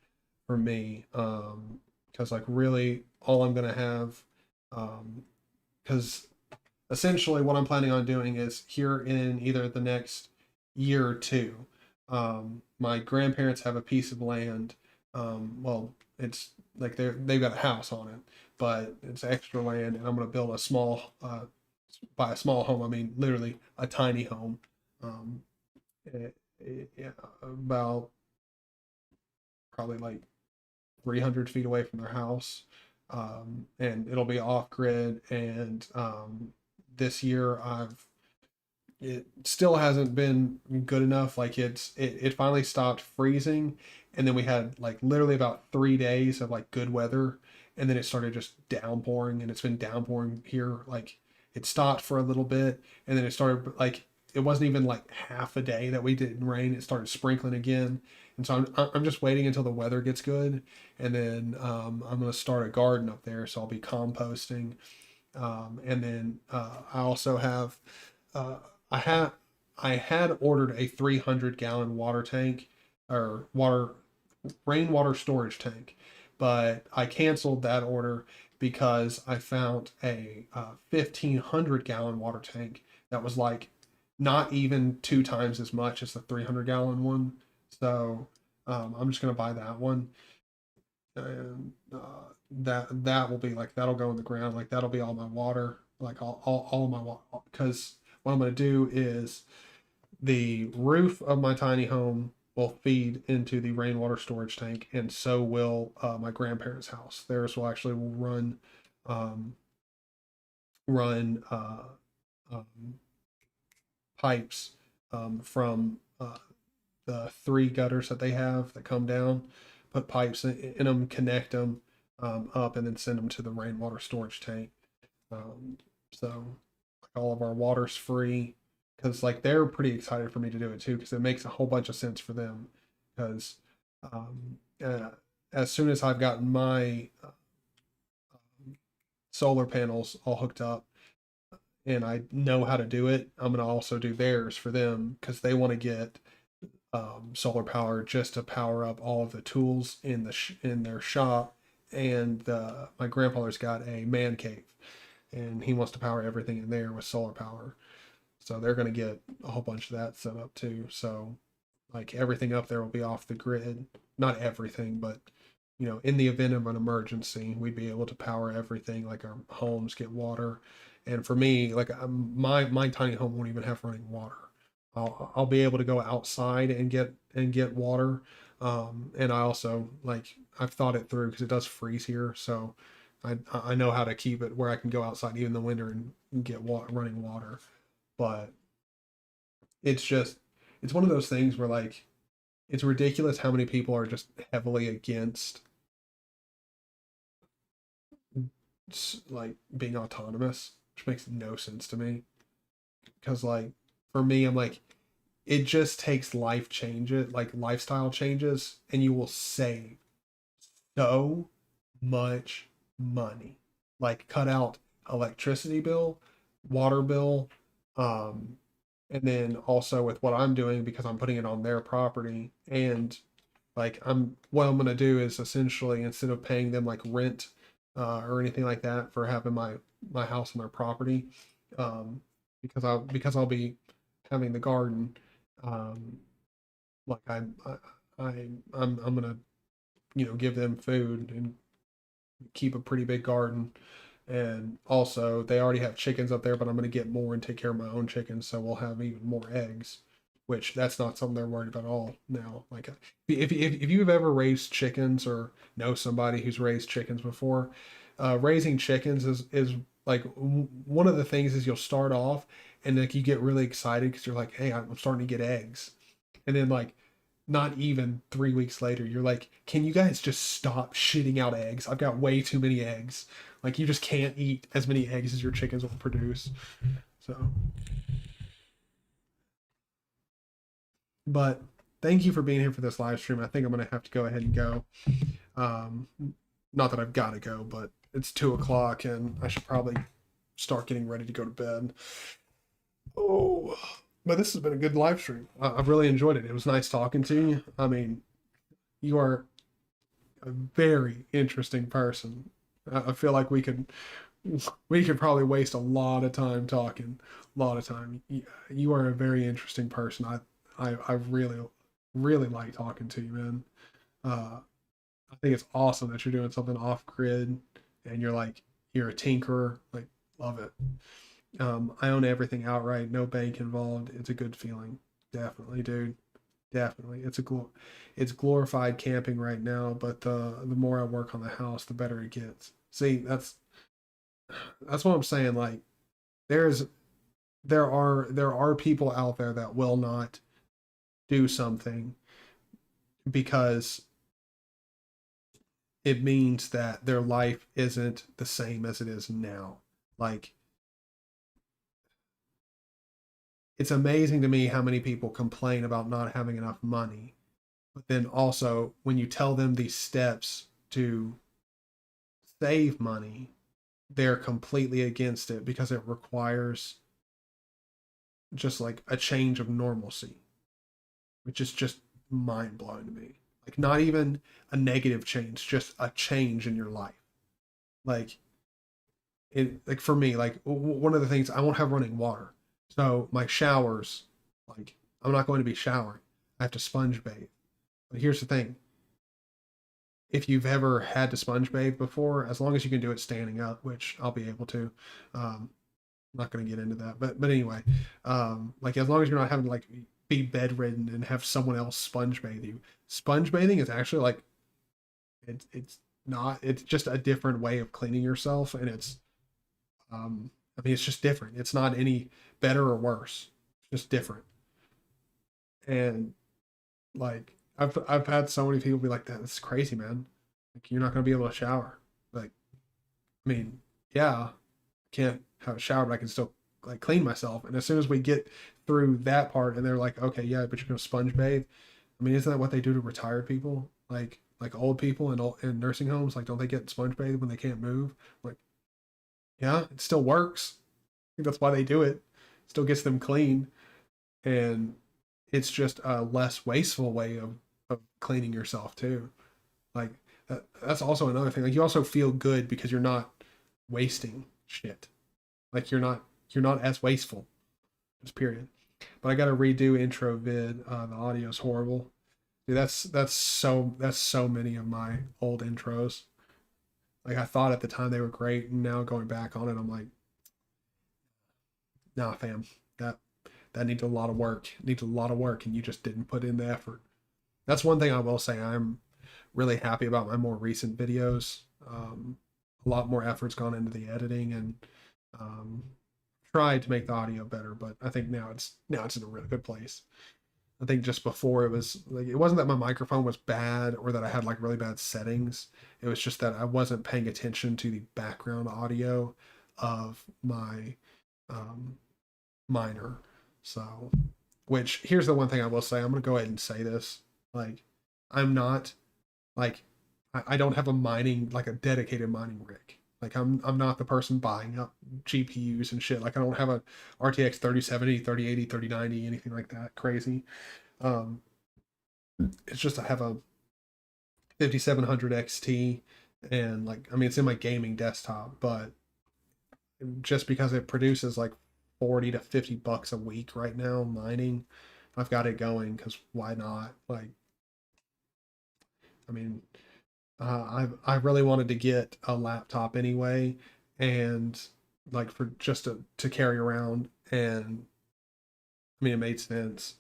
for me. Because like really, all I'm going to have, because essentially what I'm planning on doing is here in either the next year or two, my grandparents have a piece of land. Well, it's like they've got a house on it, but it's extra land, and I'm going to build a small, by a small home, I mean literally a tiny home, um, yeah, about probably like 300 feet away from their house, and it'll be off grid. And this year, it still hasn't been good enough. Like it finally stopped freezing, and then we had like literally about 3 days of like good weather, and then it started just downpouring, and it's been downpouring here. Like it stopped for a little bit, and then it started like it wasn't even like half a day that we didn't rain. It started sprinkling again, and so I'm just waiting until the weather gets good, and then I'm gonna start a garden up there. So I'll be composting, and then I also have uh, I had I had ordered a 300-gallon water tank or rainwater storage tank, but I canceled that order because I found a 1,500-gallon water tank that was like not even two times as much as the 300-gallon one. So I'm just gonna buy that one, and that will be like that'll go in the ground. Like that'll be all my water, like all of my water. Because what I'm gonna do is the roof of my tiny home will feed into the rainwater storage tank, and so will my grandparents' house. Theirs will actually um, run um, pipes from the three gutters that they have that come down. Put pipes in them, connect them up, and then send them to the rainwater storage tank. Um, so like all of our water's free, because like they're pretty excited for me to do it too, because it makes a whole bunch of sense for them. Because um, uh, as soon as I've gotten my solar panels all hooked up and I know how to do it, I'm gonna also do theirs for them because they want to get solar power just to power up all of the tools in in their shop. And my grandfather's got a man cave, and he wants to power everything in there with solar power. So they're going to get a whole bunch of that set up too. So like everything up there will be off the grid. Not everything, but in the event of an emergency, we'd be able to power everything. Like our homes get water, and for me, like my tiny home won't even have running water. I'll be able to go outside and get water. And I also like I've thought it through because it does freeze here, so I know how to keep it where I can go outside even in the winter and get running water. But it's just it's one of those things where like it's ridiculous how many people are just heavily against like being autonomous, which makes no sense to me. Because like for me, I'm like it just takes like lifestyle changes, and you will save so much money. Like cut out electricity bill, water bill, um, and then also with what I'm doing because I'm putting it on their property. And like what I'm gonna do is essentially instead of paying them like rent or anything like that for having my house on their property, um, because I'll be having the garden, um, like I'm gonna give them food and keep a pretty big garden. And also they already have chickens up there, but I'm gonna get more and take care of my own chickens, so we'll have even more eggs, which that's not something they're worried about at all now. Like if you've ever raised chickens or know somebody who's raised chickens before, raising chickens is like one of the things is you'll start off and like you get really excited because you're like, hey, I'm starting to get eggs, and then like not even 3 weeks later, you're like, can you guys just stop shitting out eggs? I've got way too many eggs. Like you just can't eat as many eggs as your chickens will produce. So, but thank you for being here for this live stream. I think I'm gonna have to go ahead and go. Um, Not that I've got to go, but it's 2 o'clock and I should probably start getting ready to go to bed. Oh, but this has been a good live stream. I've really enjoyed it. It was nice talking to you. I mean, you are a very interesting person. I feel like we could probably waste a lot of time talking, a lot of time. You are a very interesting person. I really like talking to you, man. I think it's awesome that you're doing something off grid and you're a tinkerer. Like, love it. I own everything outright, no bank involved. It's a good feeling. Definitely, dude. Definitely. It's glorified camping right now, but the more I work on the house, the better it gets. See, that's what I'm saying. Like, there's there are people out there that will not do something because it means that their life isn't the same as it is now. Like, it's amazing to me how many people complain about not having enough money. But then also, when you tell them these steps to save money, they're completely against it because it requires just like a change of normalcy, which is just mind blowing to me. Like, not even a negative change, just a change in your life. Like, like for me, like one of the things, I won't have running water. So my showers, like, I'm not going to be showering. I have to sponge bathe. But here's the thing. If you've ever had to sponge bathe before, as long as you can do it standing up, which I'll be able to, I'm not going to get into that, but anyway, like as long as you're not having to like be bedridden and have someone else sponge bathe you, sponge bathing is actually like it's just a different way of cleaning yourself, and I mean it's just different. It's not any better or worse. It's just different. And like I've had so many people be like that. That's crazy, man. Like you're not going to be able to shower. Like I mean, yeah, I can't have a shower, but I can still like clean myself. And as soon as we get through that part, and they're like, okay, yeah, but you're gonna sponge bathe. I mean, isn't that what they do to retired people? Like old people in nursing homes, like don't they get sponge bathed when they can't move? Like, yeah, it still works. I think that's why they do it. It still gets them clean, and it's just a less wasteful way of cleaning yourself too. Like that's also another thing. Like you also feel good because you're not wasting shit. Like you're not as wasteful. Just period. But I got to redo intro vid. The audio's horrible. Dude, that's so many of my old intros. Like I thought at the time they were great, and now going back on it, I'm like, nah, fam, that that needs a lot of work. It needs a lot of work, and you just didn't put in the effort. That's one thing I will say. I'm really happy about my more recent videos. A lot more effort's gone into the editing, and um, tried to make the audio better. But I think now it's in a really good place. I think just before it was like it wasn't that my microphone was bad or that I had like really bad settings. It was just that I wasn't paying attention to the background audio of my um, miner. So, which here's the one thing I will say. I'm gonna go ahead and say this. Like, I'm not like I don't have a mining like a dedicated mining rig. Like I'm not the person buying up GPUs and shit. Like I don't have a RTX 3070, 3080, 3090, anything like that crazy. Um, it's just I have a 5700 XT, and like I mean it's in my gaming desktop, but just because it produces like 40 to 50 bucks a week right now mining, I've got it going because why not? Like I mean, I really wanted to get a laptop anyway, and like for just to carry around, and I mean it made sense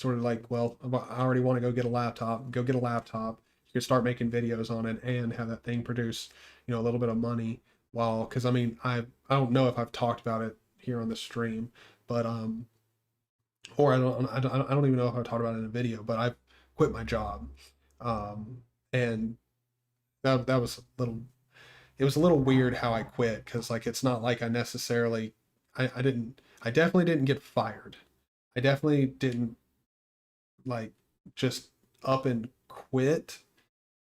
sort of like, well, I already want to go get a laptop. Go get a laptop. You can start making videos on it and have that thing produce, you know, a little bit of money. While, because I mean, I don't know if I've talked about it here on the stream, but or I don't even know if I've talked about it in a video, but I've quit my job, and that was a little, it was a little weird how I quit, because like it's not like I necessarily, I definitely didn't get fired. I definitely didn't like just up and quit.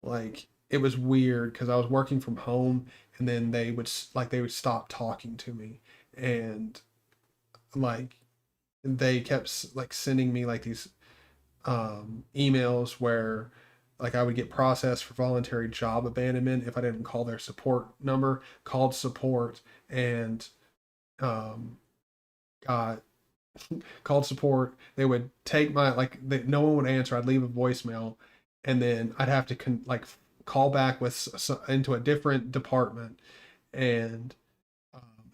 Like it was weird because I was working from home, and then they would stop talking to me, and like they kept like sending me like these emails where like I would get processed for voluntary job abandonment if I didn't call their support number, called support, and um, got called support. They would take my no one would answer. I'd leave a voicemail, and then I'd have to call back into a different department and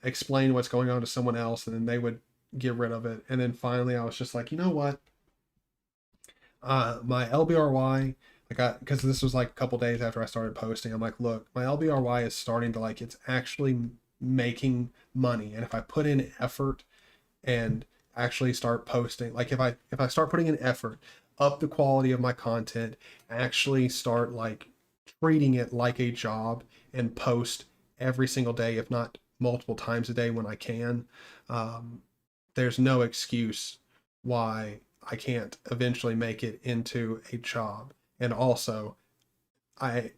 explain what's going on to someone else, and then they would get rid of it. And then finally, I was just like, you know what? My LBRY, because this was like a couple days after I started posting, I'm like, look, my LBRY is starting to like, it's actually making money, and if I put in effort and actually start posting, like if I start putting in effort, up the quality of my content, actually start like treating it like a job and post every single day, if not multiple times a day when I can, there's no excuse why I can't eventually make it into a job. And also, I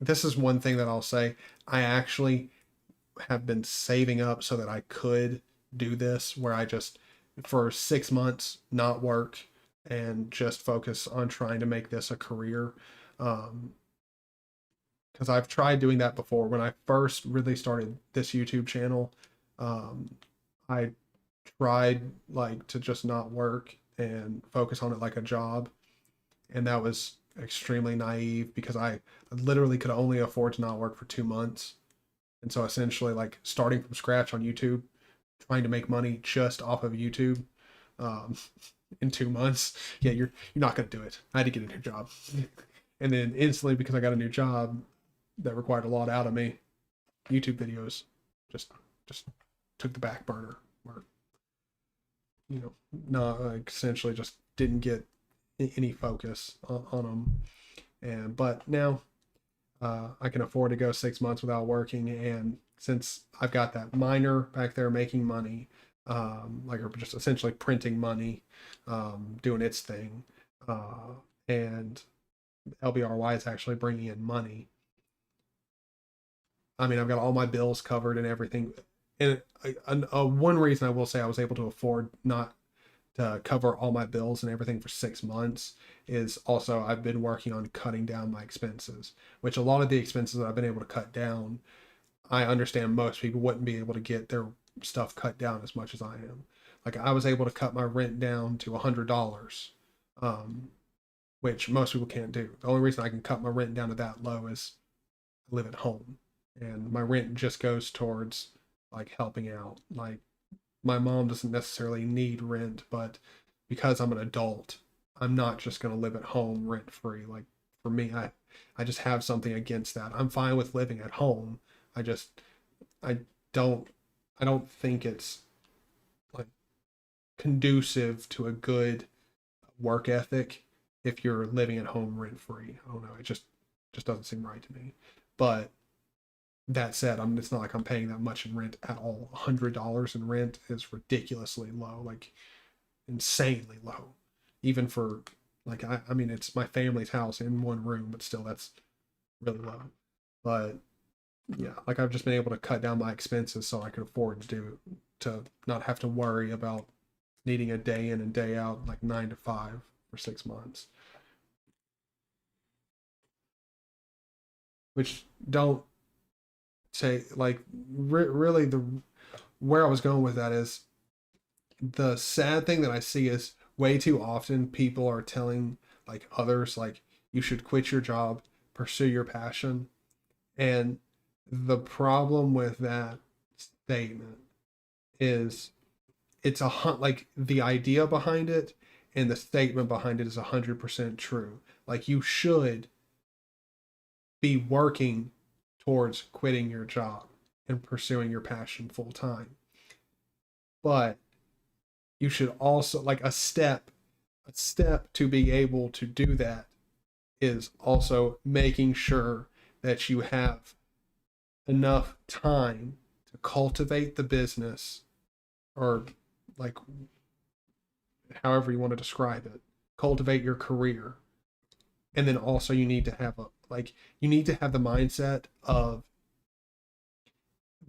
this is one thing that I'll say, I actually have been saving up so that I could do this, where I just for 6 months not work and just focus on trying to make this a career. Because I've tried doing that before. When I first really started this YouTube channel, I tried like to just not work and focus on it like a job, and that was extremely naive because I literally could only afford to not work for 2 months. And so essentially like starting from scratch on YouTube, trying to make money just off of YouTube, um, in 2 months, yeah, you're not going to do it. I had to get a new job. And then instantly, because I got a new job that required a lot out of me, YouTube videos just took the back burner, or not like essentially just didn't get any focus on them. And but now I can afford to go 6 months without working, and since I've got that miner back there making money, like, or just essentially printing money, doing its thing, and LBRY is actually bringing in money. I mean, I've got all my bills covered and everything. And one reason I will say I was able to afford not to cover all my bills and everything for 6 months is also I've been working on cutting down my expenses, which a lot of the expenses that I've been able to cut down, I understand most people wouldn't be able to get their stuff cut down as much as I am. Like I was able to cut my rent down to $100, which most people can't do. The only reason I can cut my rent down to that low is I live at home, and my rent just goes towards like helping out. Like my mom doesn't necessarily need rent, but because I'm an adult, I'm not just going to live at home rent free. Like for me, I just have something against that. I'm fine with living at home. I just I don't I don't think it's like conducive to a good work ethic if you're living at home rent free. I don't know. It just doesn't seem right to me. But that said, it's not like I'm paying that much in rent at all. $100 in rent is ridiculously low, like insanely low. Even for like I mean it's my family's house in one room, but still that's really low. But yeah, like I've just been able to cut down my expenses so I could afford to not have to worry about needing a day in and day out, like 9 to 5 for 6 months. Which don't say like really the where I was going with that is the sad thing that I see is way too often people are telling like others like you should quit your job, pursue your passion. And the problem with that statement is it's a hunt, like the idea behind it and the statement behind it is 100% true. Like, you should be working towards quitting your job and pursuing your passion full time. But you should also, like, a step to be able to do that is also making sure that you have enough time to cultivate the business, or like however you want to describe it, cultivate your career. And then also you need to have you need to have the mindset of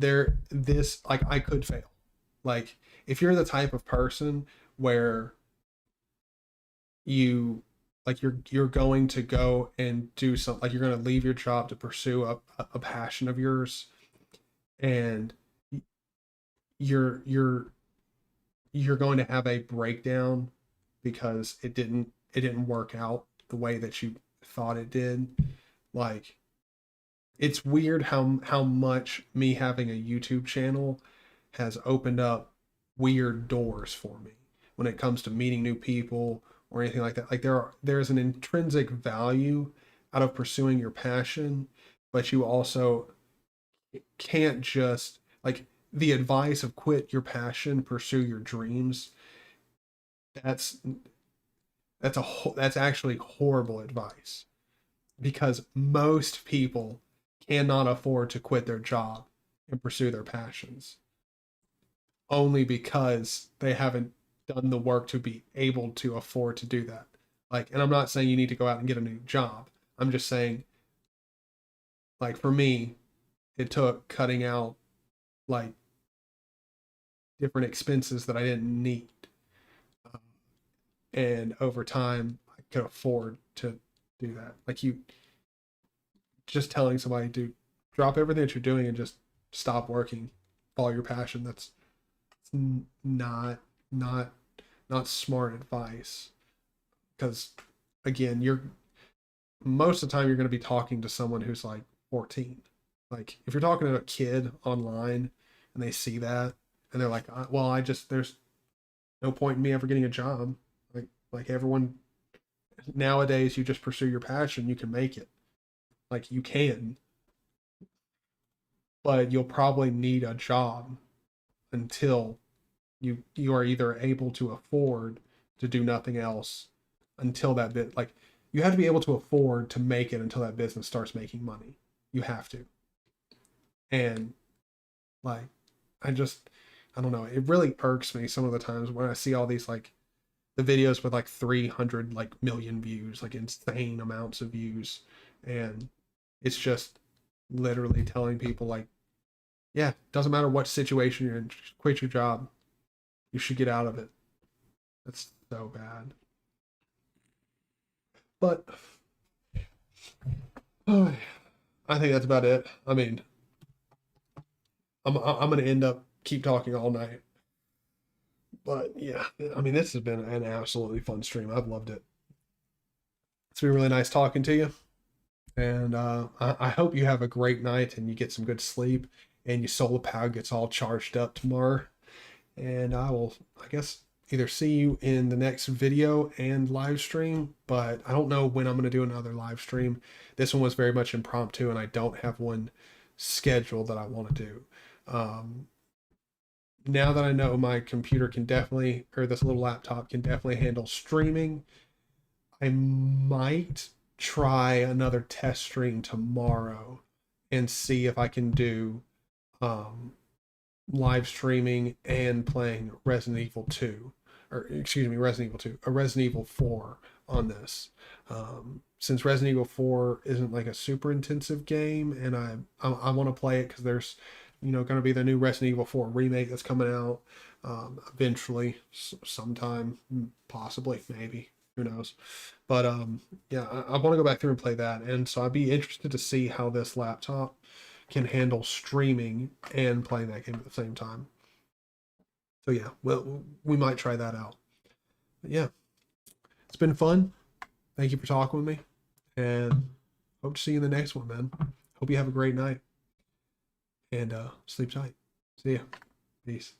I could fail. Like, if you're the type of person where you're going to go and do something, like you're going to leave your job to pursue a passion of yours, and you're going to have a breakdown because it didn't work out the way that you thought it did. Like, it's weird how much me having a YouTube channel has opened up weird doors for me when it comes to meeting new people or anything like that. Like, there's an intrinsic value out of pursuing your passion, but you also can't just, like, the advice of quit your passion, pursue your dreams. That's actually horrible advice, because most people cannot afford to quit their job and pursue their passions, only because they haven't done the work to be able to afford to do that. Like, and I'm not saying you need to go out and get a new job. I'm just saying, like, for me, it took cutting out, like, different expenses that I didn't need. And over time, I could afford to do that. Like, you just telling somebody to drop everything that you're doing and just stop working, follow your passion. That's not smart advice, because again, most of the time you're going to be talking to someone who's like 14. Like, if you're talking to a kid online and they see that and they're like, well, there's no point in me ever getting a job. Like everyone nowadays, you just pursue your passion, you can make it. Like, you can, but you'll probably need a job until you are either able to afford to do nothing else until that bit, like, you have to be able to afford to make it until that business starts making money. You have to. And, like, I don't know, it really irks me some of the times when I see all these, like, the videos with like 300 like million views, like insane amounts of views, and it's just literally telling people, like, yeah, doesn't matter what situation you're in, just quit your job, you should get out of it. That's so bad. But oh, I think that's about it. I mean, I'm gonna end up keep talking all night, but yeah, I mean, this has been an absolutely fun stream. I've loved it. It's been really nice talking to you. And I hope you have a great night and you get some good sleep and your solar power gets all charged up tomorrow. And I will, I guess, either see you in the next video and live stream, but I don't know when I'm going to do another live stream. This one was very much impromptu, and I don't have one scheduled that I want to do. Now that I know my computer can definitely, or this little laptop can definitely handle streaming, I might try another test stream tomorrow and see if I can do live streaming and playing Resident Evil 2, or excuse me, Resident Evil 4 on this. Since Resident Evil 4 isn't like a super intensive game, and I want to play it because there's, going to be the new Resident Evil 4 remake that's coming out eventually, sometime, possibly, maybe. Who knows? But yeah, I want to go back through and play that, and so I'd be interested to see how this laptop can handle streaming and playing that game at the same time. So yeah, well, we might try that out. But yeah, it's been fun. Thank you for talking with me, and hope to see you in the next one, man. Hope you have a great night, and sleep tight. See ya. Peace.